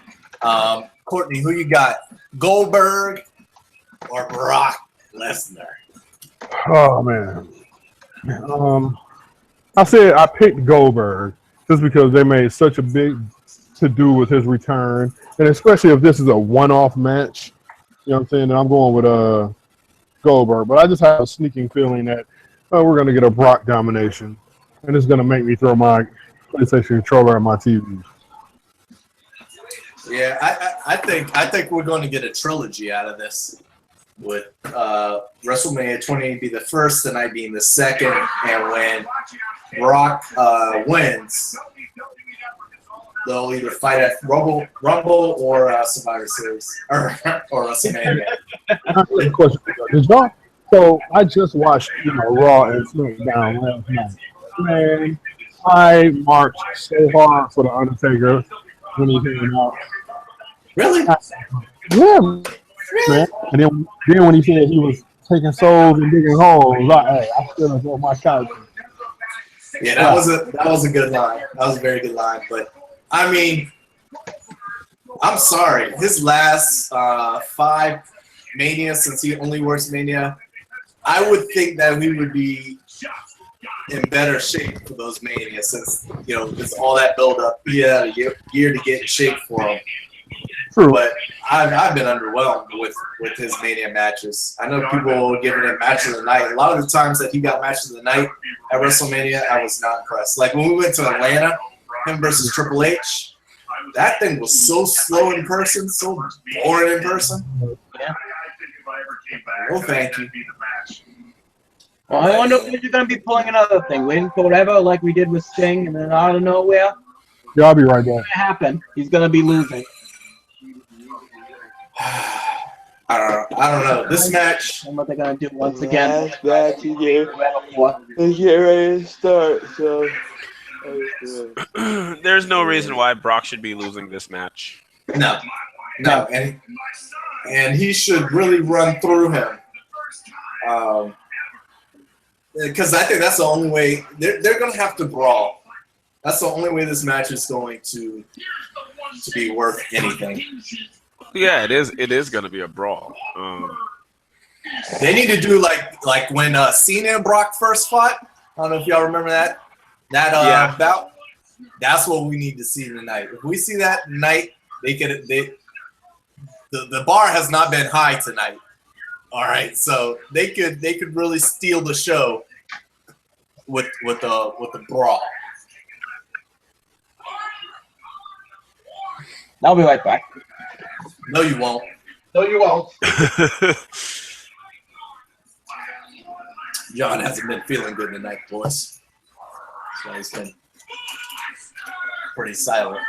Courtney, who you got? Goldberg or Brock Lesnar? oh man. I said I picked Goldberg just because they made such a big to do with his return, and especially if this is a one-off match. You know what I'm saying? And I'm going with Goldberg, but I just have a sneaking feeling that we're going to get a Brock domination, and it's going to make me throw my PlayStation controller at my TV. Yeah, I think we're going to get a trilogy out of this, with WrestleMania 28 be the first, and I being the second, and when Brock wins, they'll either fight at Rumble or Survivor Series or WrestleMania. Did y'all? So I just watched Raw and SmackDown last night. Man, I marched so hard for the Undertaker when he came out. Really? Yeah, man. And then when he said he was taking souls and digging holes, I still on my couch. Yeah, that was a good line. That was a very good line. But I mean, I'm sorry. His last 5 Mania, since he only works Mania, I would think that we would be in better shape for those Mania, since there's all that build up. He had a year to get in shape for him. True. But I've been underwhelmed with his Mania matches. I know people were giving it match of the night. A lot of the times that he got match of the night at WrestleMania, I was not impressed. Like when we went to Atlanta, him versus Triple H, that thing was so slow in person, so boring in person. Yeah. Oh, thank you. Well, I wonder if you're going to be pulling another thing, waiting for whatever, like we did with Sting, and then out of nowhere, Yeah, I'll be right back. it's going to happen. He's going to be losing. I don't know. This match. And what they're going to do once again. Last match you get. Let's get ready to start. So, There's no reason why Brock should be losing this match. No, and he should really run through him. because I think that's the only way they're going to have to brawl. That's the only way this match is going to be worth anything. Yeah, it is. It is going to be a brawl. They need to do like when Cena and Brock first fought. I don't know if y'all remember that. Bout. That's what we need to see tonight. If we see that tonight, the bar has not been high tonight. All right, so they could really steal the show with the brawl. I'll be right back. No, you won't. No, you won't. John hasn't been feeling good tonight, boys. So he's been pretty silent.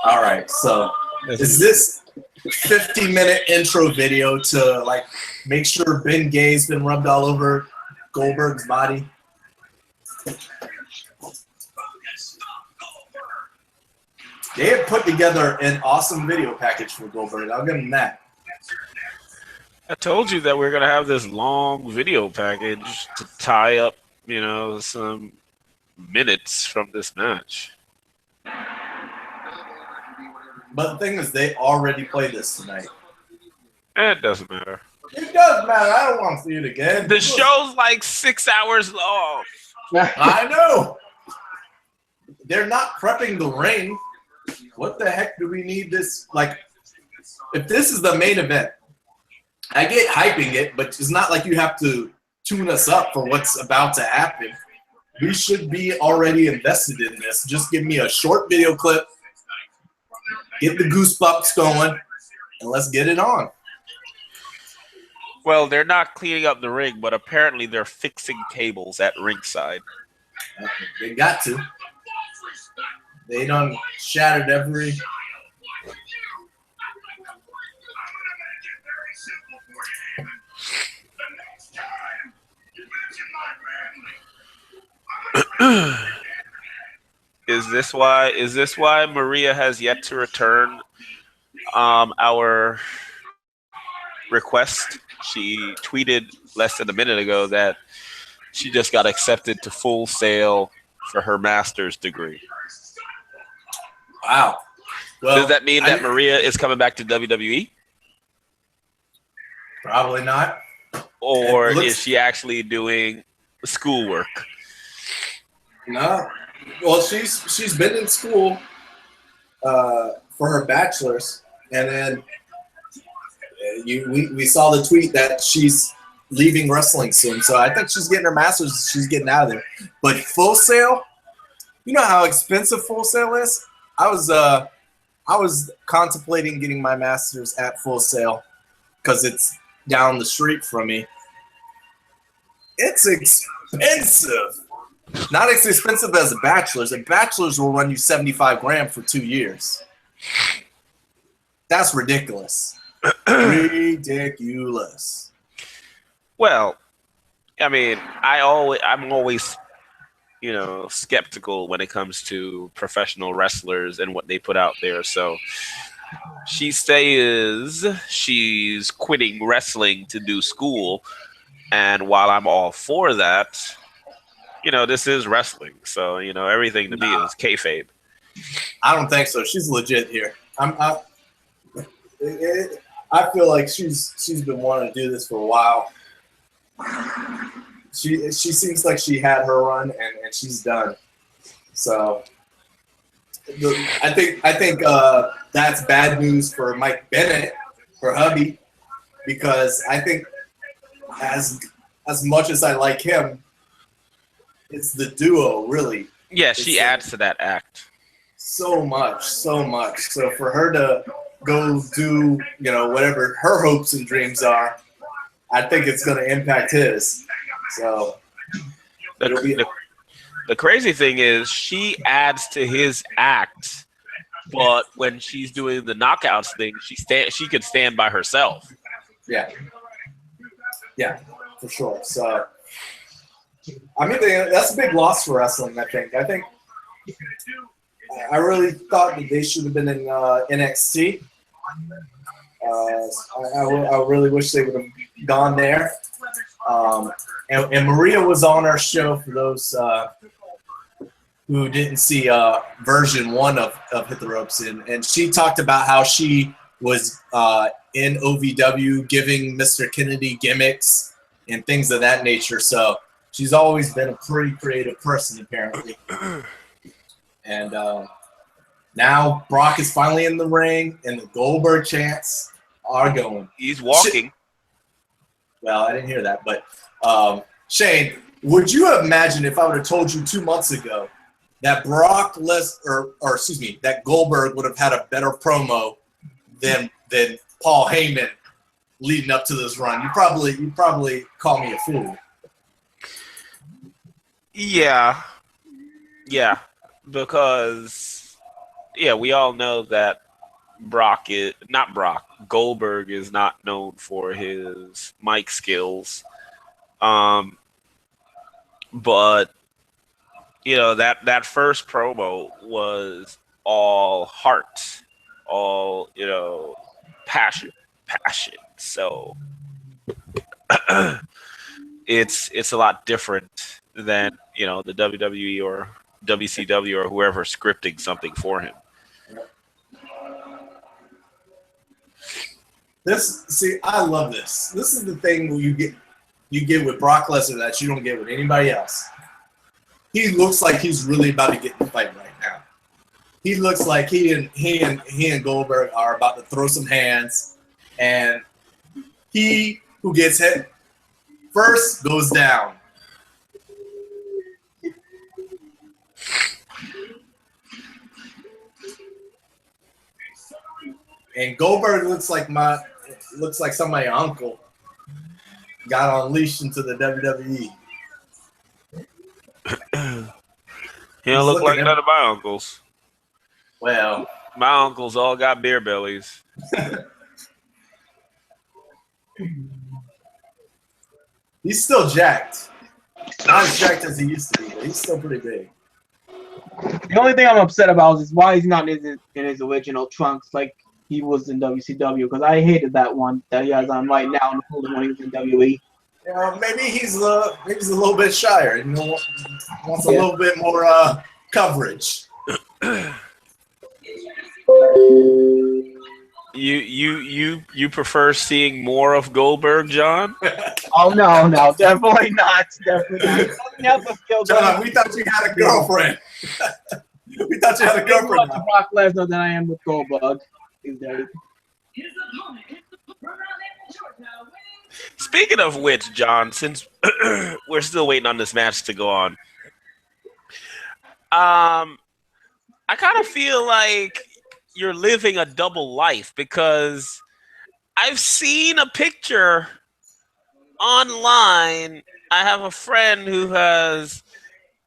All right, so is this 50-minute intro video to like make sure Ben Gay's been rubbed all over Goldberg's body? They had put together an awesome video package for Goldberg. I'll give them that. I told you that we're going to have this long video package to tie up, you know, some minutes from this match. But the thing is, they already played this tonight. It doesn't matter. It does matter. I don't want to see it again. The show's like 6 hours long. I know. They're not prepping the ring. What the heck do we need this? Like, if this is the main event, I get hyping it, but it's not like you have to tune us up for what's about to happen. We should be already invested in this. Just give me a short video clip, get the goosebumps going, and let's get it on. Well, they're not cleaning up the ring, but apparently they're fixing tables at ringside. They got to. They done shattered every. Is this why Maria has yet to return our request? She tweeted less than a minute ago that she just got accepted to Full Sail for her master's degree. Wow. Well, does that mean that Maria is coming back to WWE? Probably not. Or is she actually doing schoolwork? No. Well, she's been in school for her bachelor's, and then we saw the tweet that she's leaving wrestling soon. So I think she's getting her master's. She's getting out of there. But Full Sail, you know how expensive Full Sail is? I was contemplating getting my master's at Full Sail because it's down the street from me. It's expensive. Not as expensive as a bachelor's. A bachelor's will run you $75,000 for 2 years. That's ridiculous. Ridiculous. Well, I mean, I'm always, you know, skeptical when it comes to professional wrestlers and what they put out there. So she says she's quitting wrestling to do school, and while I'm all for that, you know, this is wrestling, so you know everything to me is kayfabe. I don't think so. She's legit here. I feel like she's been wanting to do this for a while. She seems like she had her run and she's done. So I think that's bad news for Mike Bennett, for hubby, because I think as much as I like him, it's the duo, really. Yeah, she adds to that act. So much. So for her to go do, you know, whatever her hopes and dreams are, I think it's going to impact his. So the crazy thing is she adds to his act, but when she's doing the knockouts thing, she could stand by herself. Yeah, for sure. So I mean, that's a big loss for wrestling. I think I really thought that they should have been in NXT. I really wish they would have gone there. And Maria was on our show for those who didn't see version 1 of Hit the Ropes, and she talked about how she was in OVW giving Mr. Kennedy gimmicks and things of that nature. So she's always been a pretty creative person, apparently. And now Brock is finally in the ring, and the Goldberg chants are going. He's walking. Well, I didn't hear that, but Shane, would you have imagined if I would have told you 2 months ago that that Goldberg would have had a better promo than Paul Heyman leading up to this run? You probably call me a fool. Yeah, because we all know that Goldberg is not known for his mic skills. But that first promo was all heart, all passion. So it's a lot different than the WWE or WCW or whoever scripting something for him. I love this. This is the thing where you get with Brock Lesnar that you don't get with anybody else. He looks like he's really about to get in the fight right now. He looks like he and Goldberg are about to throw some hands, and he who gets hit first goes down. And Goldberg looks like somebody's uncle got unleashed into the WWE. He don't look like none of my uncles. Well, my uncles all got beer bellies. He's still jacked. Not as jacked as he used to be, but he's still pretty big. The only thing I'm upset about is why he's not in his original trunks like he was in WCW, because I hated that one that he has on right now and when he was in WWE. Maybe he's a little bit shyer and wants a little bit more coverage. You prefer seeing more of Goldberg, John? Oh no, definitely not. Definitely not. John, we thought you had a girlfriend. We thought you had a girlfriend. I'm more Brock Lesnar than I am with Goldberg these days. Speaking of which, John, since we're still waiting on this match to go on, I kind of feel like you're living a double life, because I've seen a picture online. I have a friend who has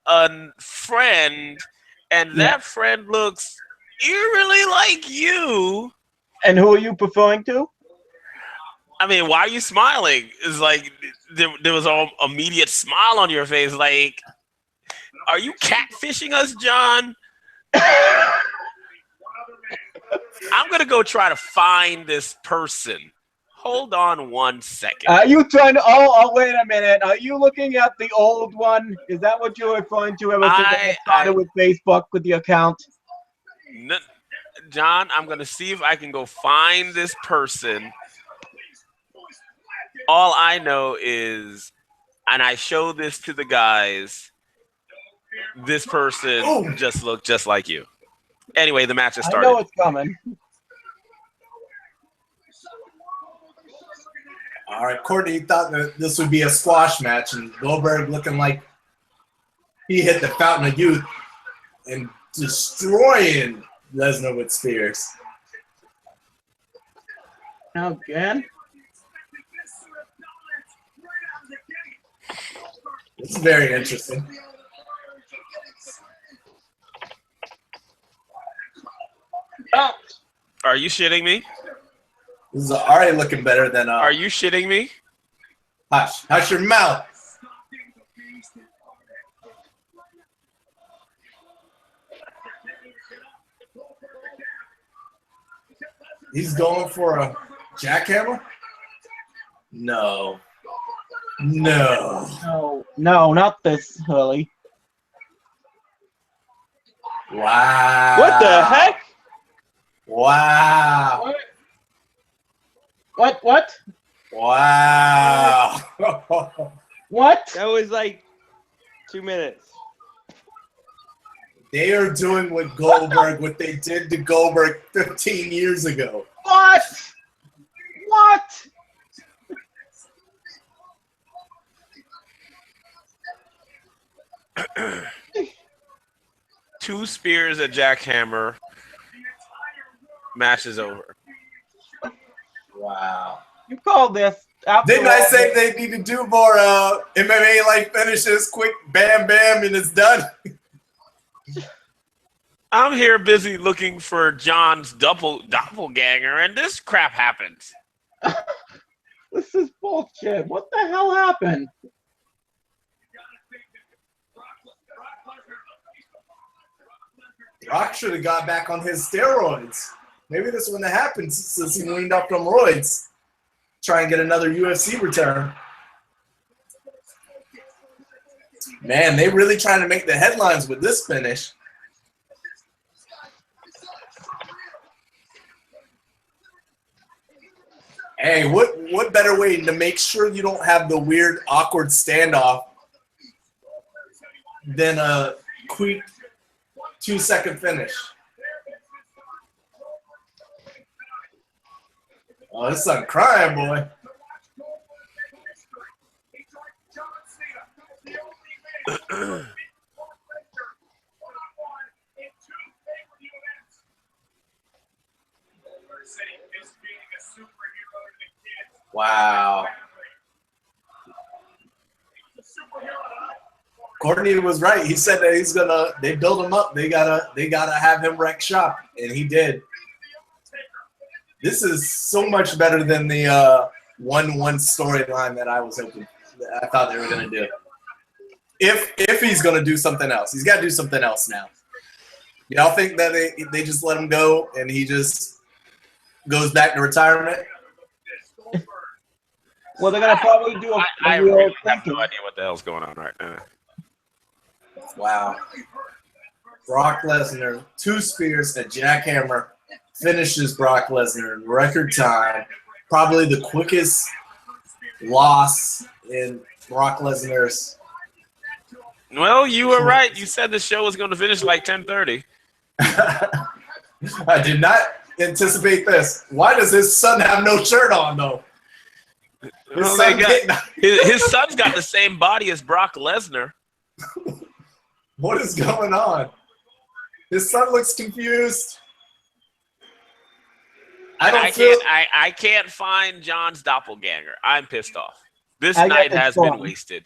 a friend, and that friend looks eerily like you. And who are you preferring to? I mean, why are you smiling? It's like there was an immediate smile on your face. Like, are you catfishing us, John? I'm going to go try to find this person. Hold on 1 second. Are you trying to... Oh, wait a minute. Are you looking at the old one? Is that what you're referring to? I started with Facebook with the account. No, John, I'm going to see if I can go find this person. All I know is, and I show this to the guys, this person just looked just like you. Anyway, the match has started. I know it's coming. All right, Courtney thought that this would be a squash match, and Goldberg looking like he hit the fountain of youth and destroying Lesnar with spears. Again? It's very interesting. Oh. Are you shitting me? This is already looking better than. Are you shitting me? Hush your mouth. He's going for a Jackhammer? No. No, not this, Hurley. Wow. What the heck? Wow. What? Wow. What? That was like 2 minutes. They are doing with Goldberg what they did to Goldberg 15 years ago. What? Two spears, a jackhammer. Match is over. Wow. You called this. Didn't I say they need to do more MMA-like finishes? Quick, bam, bam, and it's done. I'm here busy looking for John's doppelganger, and this crap happens. This is bullshit. What the hell happened? Rock should have got back on his steroids. Maybe this wouldn't have happened since he weaned off them roids. Try and get another UFC return. Man, they really trying to make the headlines with this finish. Hey, what better way to make sure you don't have the weird, awkward standoff than a quick 2-second finish? Oh, this son crying, boy. Wow. Courtney was right. He said that they build him up. They gotta have him wreck shop, and he did. This is so much better than the 1-1 storyline that I was hoping. I thought they were gonna do. If he's gonna do something else, he's got to do something else now. Y'all think that they just let him go and he just goes back to retirement? Well, they're gonna probably do I really have no idea what the hell's going on right now. Wow. Brock Lesnar, 2 spears, a jackhammer, finishes Brock Lesnar in record time. Probably the quickest loss in Brock Lesnar's. Well, you were right. You said the show was going to finish like 10:30. I did not anticipate this. Why does his son have no shirt on, though? His son's got the same body as Brock Lesnar. What is going on? His son looks confused. I can't find John's doppelganger. I'm pissed off. This night has been wasted.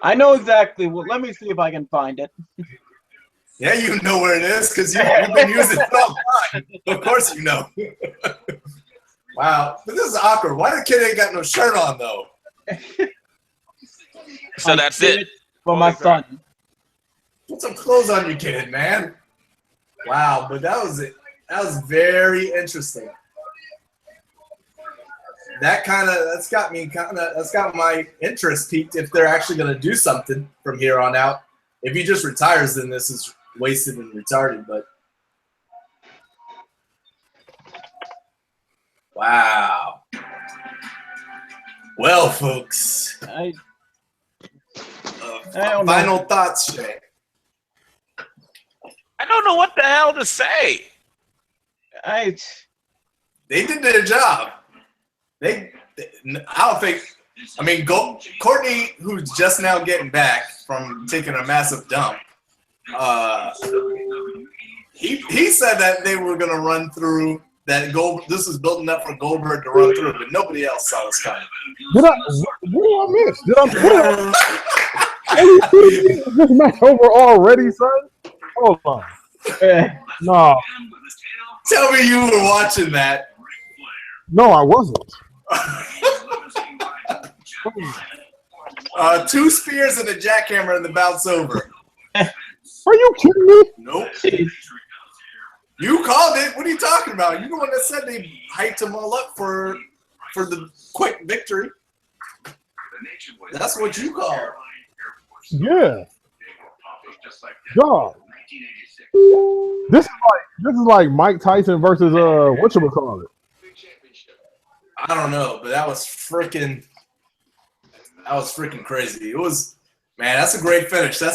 I know exactly. Well, let me see if I can find it. Yeah, you know where it is because you've been using it all the time. Of course you know. Wow. But this is awkward. Why the kid ain't got no shirt on, though? So that's it. For my son. Put some clothes on your kid, man. Wow, but that was it. That was very interesting. That's got my interest peaked if they're actually gonna do something from here on out. If he just retires, then this is wasted and retarded, but wow. Well, folks. Final thoughts, Shay. I don't know what the hell to say. They did their job. I don't think. I mean, Courtney, who's just now getting back from taking a massive dump, he said that they were going to run through that. This is building up for Goldberg to run through, but nobody else saw this coming. What did I miss? Is this match over already, son? Hold on. No. Tell me you were watching that. No, I wasn't. 2 spears and a jackhammer and the bout's over. Are you kidding me? Nope. You called it. What are you talking about? You're the one that said they hyped him all up for the quick victory. That's what you call. Yeah. God. This is like Mike Tyson versus whatchamacallit. I don't know, but that was freaking crazy. It was, man, that's a great finish. Hey,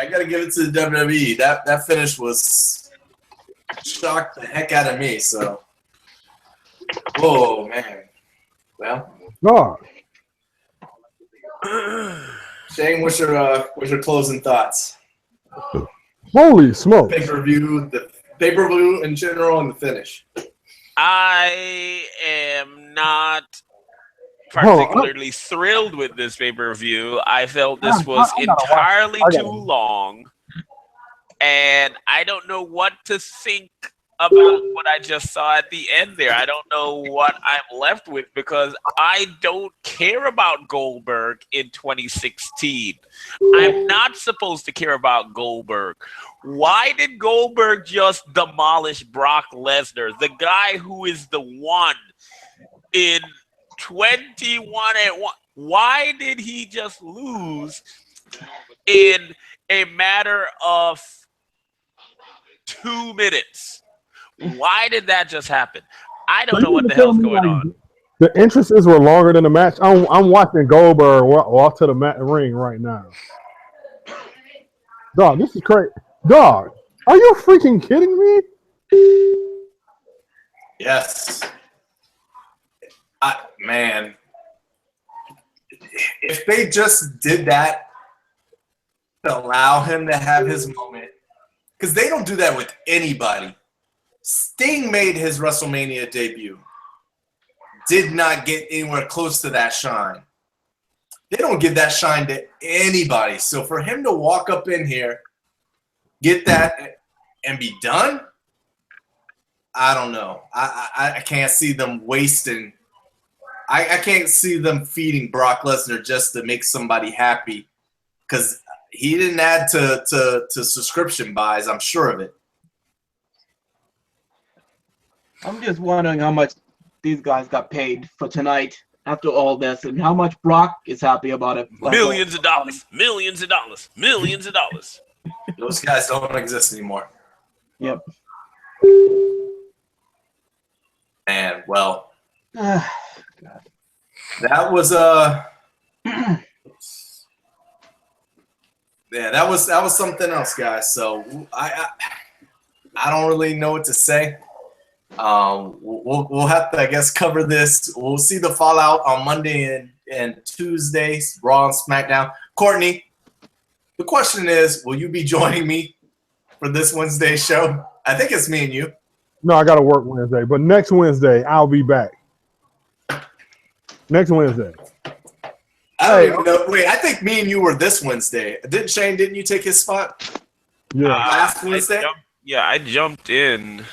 I gotta give it to the WWE. That finish was shocked the heck out of me. So, whoa, man. Well, God. Shane, what's your closing thoughts? Holy smokes. The pay-per-view in general, and the finish. I am not particularly thrilled with this pay-per-view. I felt this was entirely too long, and I don't know what to think about what I just saw at the end there. I don't know what I'm left with because I don't care about Goldberg in 2016. I'm not supposed to care about Goldberg. Why did Goldberg just demolish Brock Lesnar, the guy who is the one in 21-1? Why did he just lose in a matter of 2 minutes? Why did that just happen? I don't know what the hell's going on. The entrances were longer than the match. I'm watching Goldberg walk to the ring right now. Dog, this is crazy. Dog, are you freaking kidding me? Yes. Man, if they just did that to allow him to have his moment, because they don't do that with anybody. Sting made his WrestleMania debut. Did not get anywhere close to that shine. They don't give that shine to anybody. So for him to walk up in here, get that, and be done, I don't know. I can't see them wasting. I can't see them feeding Brock Lesnar just to make somebody happy, because he didn't add to subscription buys. I'm sure of it. I'm just wondering how much these guys got paid for tonight after all this, and how much Brock is happy about it. Millions of dollars. Those guys don't exist anymore. Yep. Man, well, that was yeah, that was something else, guys. So I don't really know what to say. We'll have to, I guess, cover this. We'll see the fallout on Monday and Tuesdays, Raw and SmackDown. Courtney, the question is, will you be joining me for this Wednesday show? I think it's me and you. No, I got to work Wednesday, but next Wednesday I'll be back. Next Wednesday. I don't even know. Wait, I think me and you were this Wednesday. Didn't you take his spot? Yeah. Last Wednesday? I jumped in.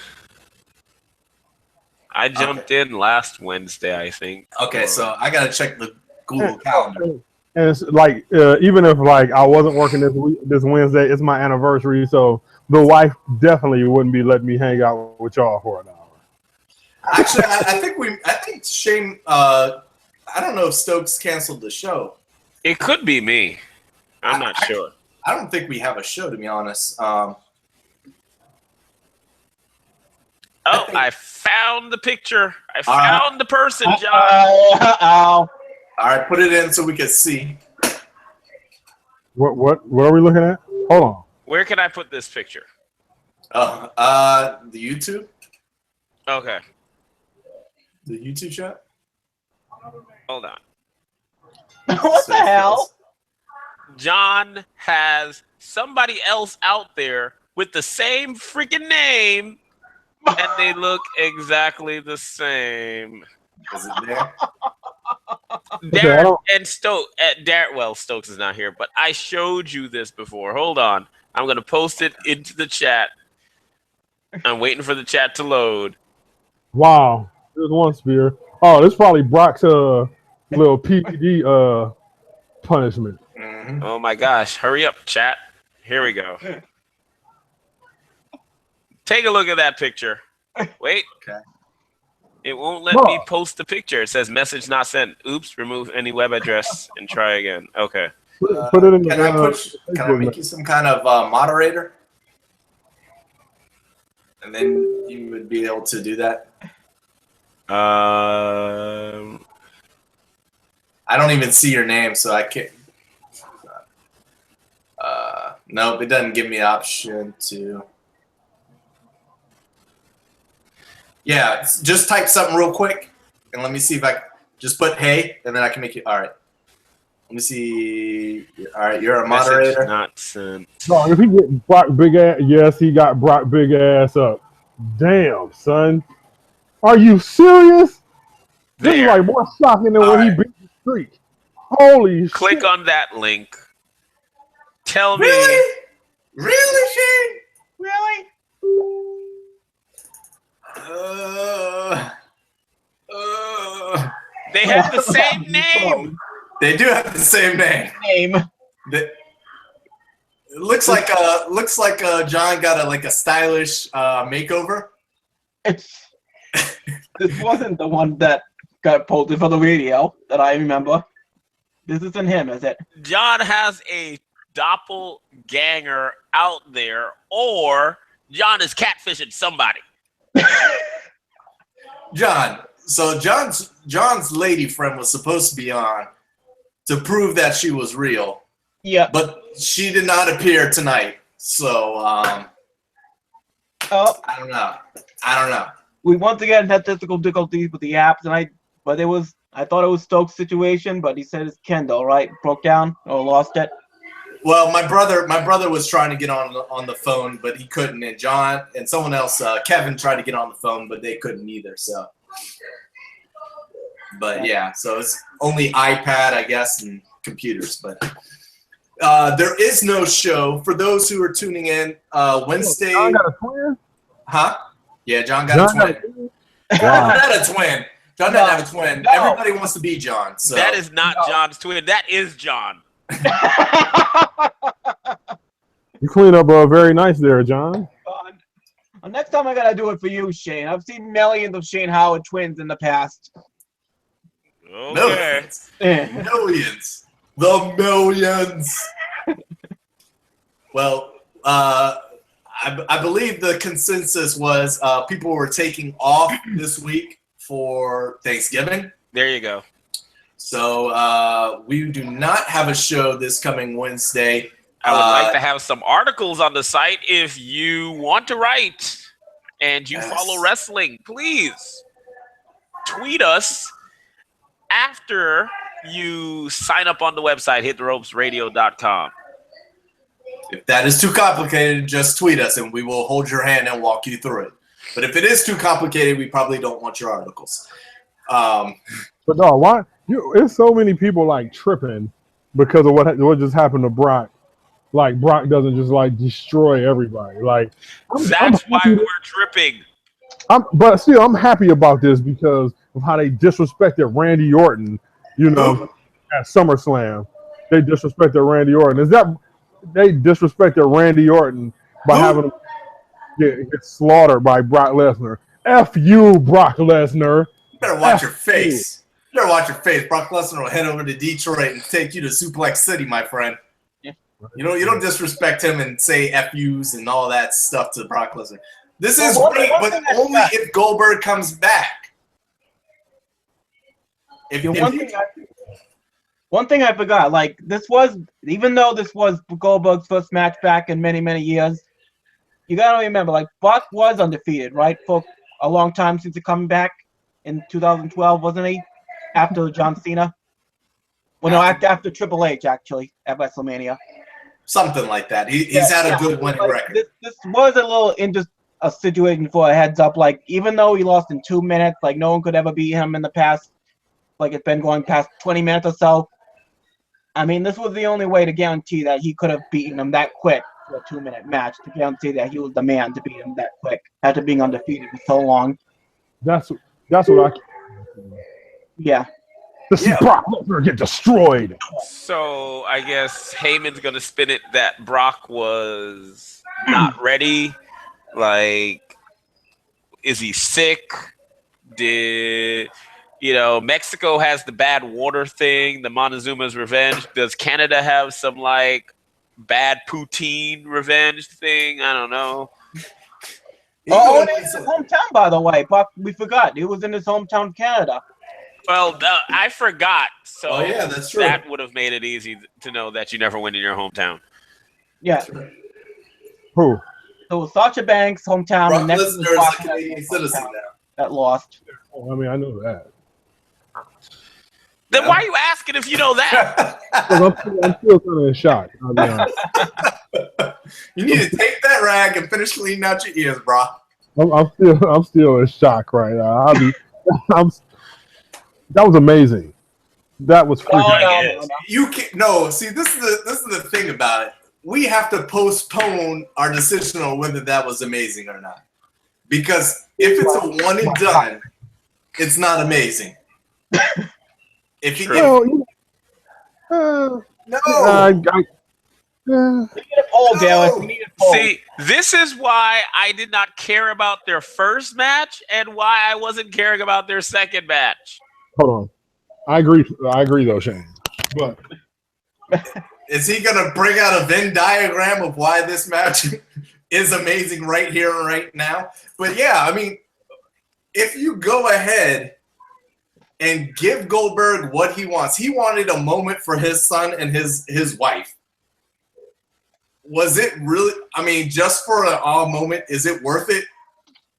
I jumped in last Wednesday, I think. Okay, so I gotta check the Google Calendar. And it's like, even if like I wasn't working this Wednesday, it's my anniversary, so the wife definitely wouldn't be letting me hang out with y'all for an hour. Actually, I think Shane. I don't know if Stokes canceled the show. It could be me. I'm not sure. I don't think we have a show, to be honest. I found the picture. I found the person, John. Ow. All right, put it in so we can see. What are we looking at? Hold on. Where can I put this picture? The YouTube. Okay. The YouTube shot. Hold on. What the hell? John has somebody else out there with the same freaking name, and they look exactly the same. Is it there? Darren and Stokes. Well, Stokes is not here, but I showed you this before. Hold on. I'm going to post it into the chat. I'm waiting for the chat to load. Wow. There's one spear. Oh, this is probably Brock's little PPD punishment. Mm-hmm. Oh my gosh. Hurry up, chat. Here we go. Take a look at that picture. Wait. Okay. It won't let me post the picture. It says message not sent. Oops, remove any web address and try again. Okay. Put it in Can I make you some kind of moderator? And then you would be able to do that. I don't even see your name, so I can't. Nope, it doesn't give me an option to. Yeah, just type something real quick, and let me see if I just put hey, and then I can make you. All right. Let me see. All right, you're a moderator. Message not sent. No, if he get Brock big ass, yes, he got Brock big ass up. Damn, son. Are you serious? This is like more shocking than when he beat the streak. Holy shit. Click on that link. Tell me. Really, Shane? Really? They have the same name. They do have the same name. It looks like John got a stylish makeover. This wasn't the one that got posted for the video that I remember. This isn't him, is it? John has a doppelganger out there, or John is catfishing somebody. John's lady friend was supposed to be on to prove that she was real. Yeah. But she did not appear tonight. So I don't know. We once again had technical difficulties with the app tonight, but I thought it was Stokes' situation, but he said it's Kendall, right? Broke down or lost it. Well, my brother was trying to get on the phone, but he couldn't. And John and someone else, Kevin, tried to get on the phone, but they couldn't either. So, but yeah, so it's only iPad, I guess, and computers. But there is no show for those who are tuning in. Wednesday. John got a twin? Huh? Yeah, John got a twin. John had a twin. John didn't have a twin. No. Everybody wants to be John. So that is not John's twin. That is John. You clean up very nice there, John. Next time I gotta do it for you, Shane. I've seen millions of Shane Howard twins in the past. Okay. Millions. The millions. Well, I believe the consensus was people were taking off this week for Thanksgiving. There you go. So we do not have a show this coming Wednesday. I would like to have some articles on the site if you want to write and you follow wrestling. Please tweet us after you sign up on the website, hittheropesradio.com. If that is too complicated, just tweet us and we will hold your hand and walk you through it. But if it is too complicated, we probably don't want your articles. But no, why? It's so many people like tripping because of what just happened to Brock. Like Brock doesn't just like destroy everybody. Like that's why we're tripping. But still, I'm happy about this because of how they disrespected Randy Orton. You know, at SummerSlam, they disrespected Randy Orton. Is that they disrespected Randy Orton by having him get slaughtered by Brock Lesnar? F you, Brock Lesnar. You better watch your face. You better watch your face. Brock Lesnar will head over to Detroit and take you to Suplex City, my friend. You don't disrespect him and say FUs and all that stuff to Brock Lesnar. This is great, but only if Goldberg comes back. One thing I forgot, like even though this was Goldberg's first match back in many, many years, you gotta remember, like Brock was undefeated, right, for a long time since he coming back in 2012, wasn't he? After John Cena. Well, no, after Triple H actually at WrestleMania. Something like that. He's had a good winning record. This was a little a situation for a heads up. Like, even though he lost in 2 minutes, like no one could ever beat him in the past. Like it's been going past 20 minutes or so. I mean, this was the only way to guarantee that he could have beaten him that quick for a 2-minute match. To guarantee that he was the man to beat him that quick after being undefeated for so long. That's what Yeah. This is Brock Lesnar get destroyed. So I guess Heyman's gonna spin it that Brock was not ready Like, is he sick? Did Mexico has the bad water thing, the Montezuma's revenge. Does Canada have some like bad poutine revenge thing? I don't know. Oh, it's his hometown, by the way. But we forgot. He was in his hometown, Canada. Well, I forgot. So Oh, yeah, that's true. that would have made it easy to know that you never went in your hometown. Yeah. Who? So Sasha Banks' hometown. Brock and next Lesnar was is Brock a Canadian Lesnar's citizen hometown now. that lost. Oh, I mean, I know that. Then why are you asking if you know that? I'm still kind of in shock. I'll be honest. You need to take that rag and finish cleaning out your ears, bro. I'm still in shock right now. That was amazing. That was freaking. No. You can't. No, see, this is the thing about it. We have to postpone our decision on whether that was amazing or not, because if it's a one and done, it's not amazing. If you no. We need a poll, Dallas. We need a poll. See, this is why I did not care about their first match and why I wasn't caring about their second match. Hold on. I agree though, Shane. But is he gonna bring out a Venn diagram of why this match is amazing right here and right now? But yeah, I mean, if you go ahead and give Goldberg what he wants, he wanted a moment for his son and his wife. Was it really? I mean, just for an awe moment, is it worth it?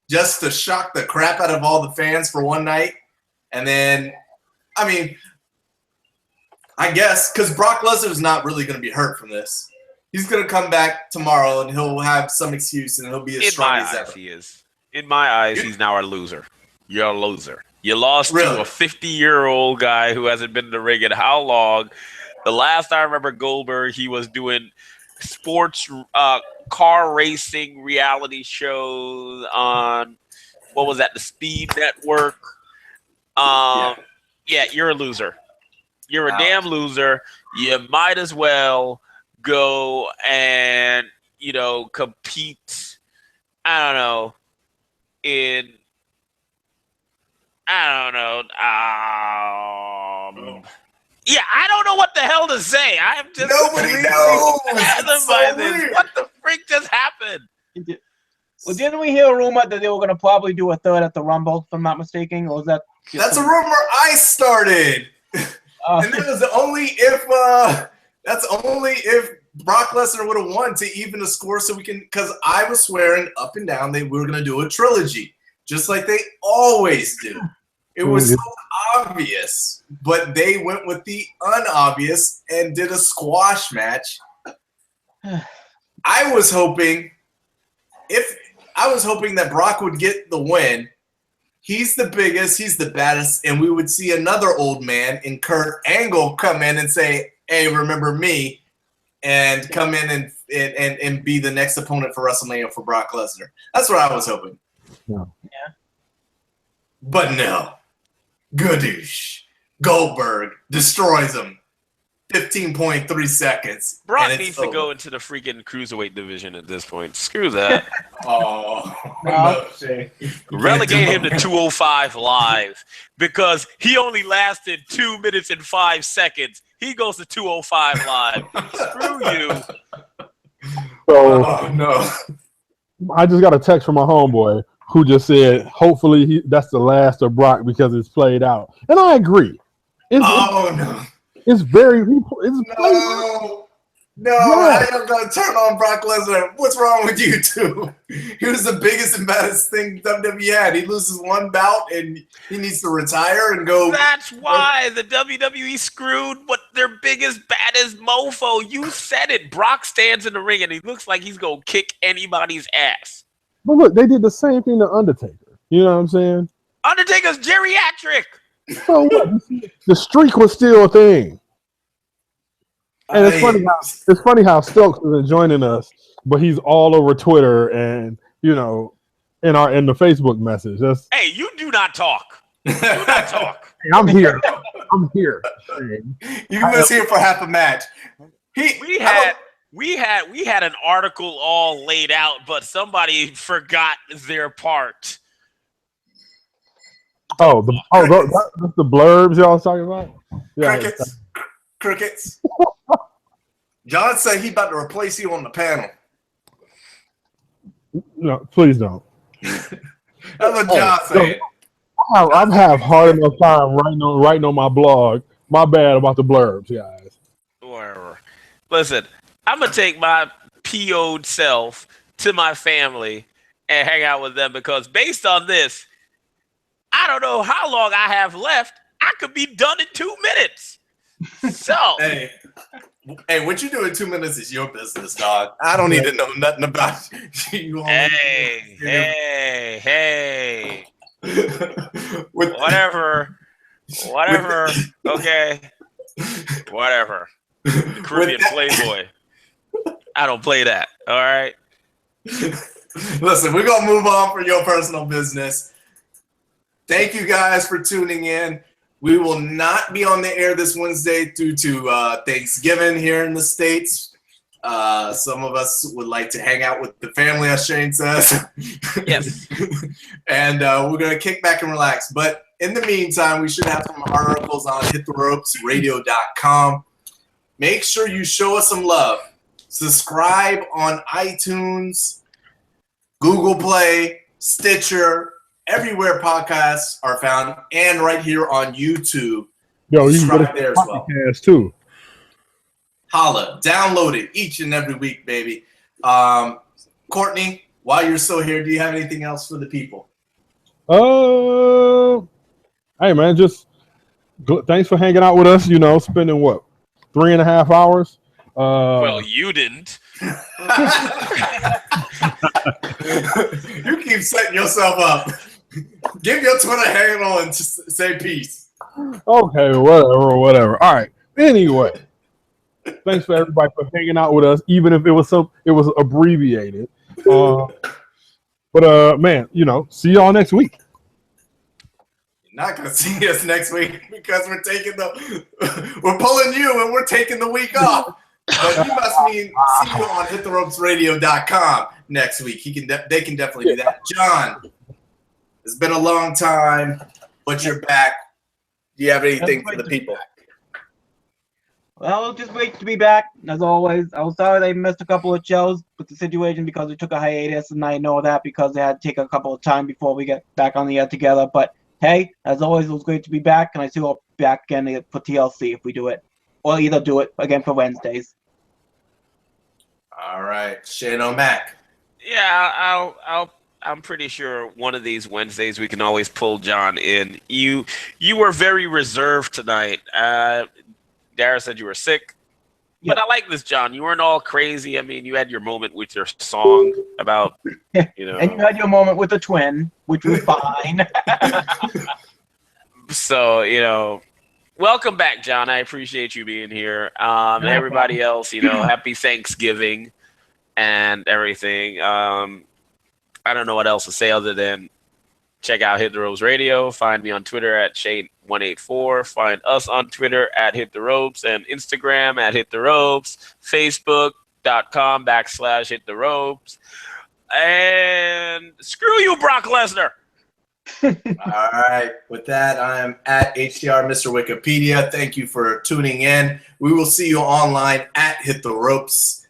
Just to shock the crap out of all the fans for one night, and then, I mean, I guess because Brock Lesnar is not really going to be hurt from this. He's going to come back tomorrow and he'll have some excuse and he'll be as strong as ever. He is. In my eyes, he's now a loser. You're a loser. You lost to a 50-year-old guy who hasn't been in the ring in how long? The last I remember Goldberg, he was doing sports car racing reality shows on, what was that, the Speed Network? Yeah, you're a loser. You're a damn loser. You might as well go and, compete, I don't know, yeah, I don't know what the hell to say. I'm just nobody knows. What the freak just happened? Well, didn't we hear a rumor that they were going to probably do a third at the Rumble, if I'm not mistaken? Or was that? That's a rumor I started. And that was only if Brock Lesnar would have won to even the score, so we can. Because I was swearing up and down they were going to do a trilogy, just like they always do. It was so obvious, but they went with the unobvious and did a squash match. I was hoping that Brock would get the win. He's the biggest, he's the baddest, and we would see another old man in Kurt Angle come in and say, "Hey, remember me?" and come in and be the next opponent for WrestleMania for Brock Lesnar. That's what I was hoping. Yeah. But no. Goodoosh. Goldberg destroys him. 15.3 seconds. Brock needs to go into the freaking cruiserweight division at this point. Screw that. No, Shane. Relegate him to 205 live because he only lasted 2 minutes and 5 seconds. He goes to 205 live. Screw you. So, no. I just got a text from my homeboy who just said, hopefully that's the last of Brock because it's played out. And I agree. No. It's very. No, I am going to turn on Brock Lesnar. What's wrong with you two? He was the biggest and baddest thing WWE had. He loses one bout and he needs to retire and go. That's why the WWE screwed what their biggest, baddest mofo. You said it. Brock stands in the ring and he looks like he's going to kick anybody's ass. But look, they did the same thing to Undertaker. You know what I'm saying? Undertaker's geriatric. So what? The streak was still a thing. And it's funny how Stokes isn't joining us, but he's all over Twitter and in the Facebook message. Hey, you do not talk. Do not talk. Hey, I'm here. I'm here. You was here for half a match. we had an article all laid out, but somebody forgot their part. That's the blurbs y'all was talking about. Yeah, Crickets. John said he about to replace you on the panel. no, please don't. That's what John said. I've had hard enough time writing on my blog. My bad about the blurbs, guys. Whatever. Listen, I'm gonna take my PO'd self to my family and hang out with them because based on this, I don't know how long I have left. I could be done in 2 minutes. So Hey, what you do in 2 minutes is your business, dog. I don't need to know nothing about you. Hey. Whatever. Okay. Whatever. Caribbean Playboy. I don't play that. All right. Listen, we're gonna move on for your personal business. Thank you guys for tuning in. We will not be on the air this Wednesday due to Thanksgiving here in the States. Some of us would like to hang out with the family, as Shane says. Yes. And we're going to kick back and relax. But in the meantime, we should have some articles on hittheropesradio.com. Make sure you show us some love. Subscribe on iTunes, Google Play, Stitcher, everywhere podcasts are found, and right here on YouTube. Yo, you can Subscribe get there as well. Podcast too. Holla, download it each and every week, baby. Courtney, while you're still here, do you have anything else for the people? Hey man, just thanks for hanging out with us. You know, spending what 3.5 hours. Well, you didn't. You keep setting yourself up. Give your Twitter handle and just say peace. Okay, whatever. All right. Anyway, thanks for everybody for hanging out with us, even if it was abbreviated. But man, see y'all next week. You're not gonna see us next week because we're pulling you and we're taking the week off. But you must mean see you on hittheropesradio.com next week. They can definitely do that. John, it's been a long time, but you're back. Do you have anything for the people? Well, just wait to be back, as always. I was sorry they missed a couple of shows with the situation because we took a hiatus, and I know that because they had to take a couple of time before we get back on the air together. But hey, as always, it was great to be back, and I see we'll be back again for TLC if we do it. Or either do it again for Wednesdays. All right, Shane O'Mac. Yeah, I'm pretty sure one of these Wednesdays we can always pull John in. You were very reserved tonight. Dara said you were sick. But I like this, John. You weren't all crazy. I mean, you had your moment with your song about, And you had your moment with the twin, which was fine. So, welcome back, John. I appreciate you being here. Everybody else, happy Thanksgiving and everything. I don't know what else to say other than check out Hit the Ropes Radio. Find me on Twitter at Shane184. Find us on Twitter at Hit the Ropes and Instagram at Hit the Ropes. Facebook.com/Hit the Ropes. And screw you, Brock Lesnar. All right. With that, I am at HTR Mr. Wikipedia. Thank you for tuning in. We will see you online at Hit the Ropes.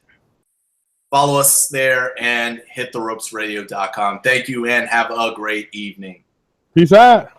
Follow us there and hittheropesradio.com. Thank you and have a great evening. Peace out.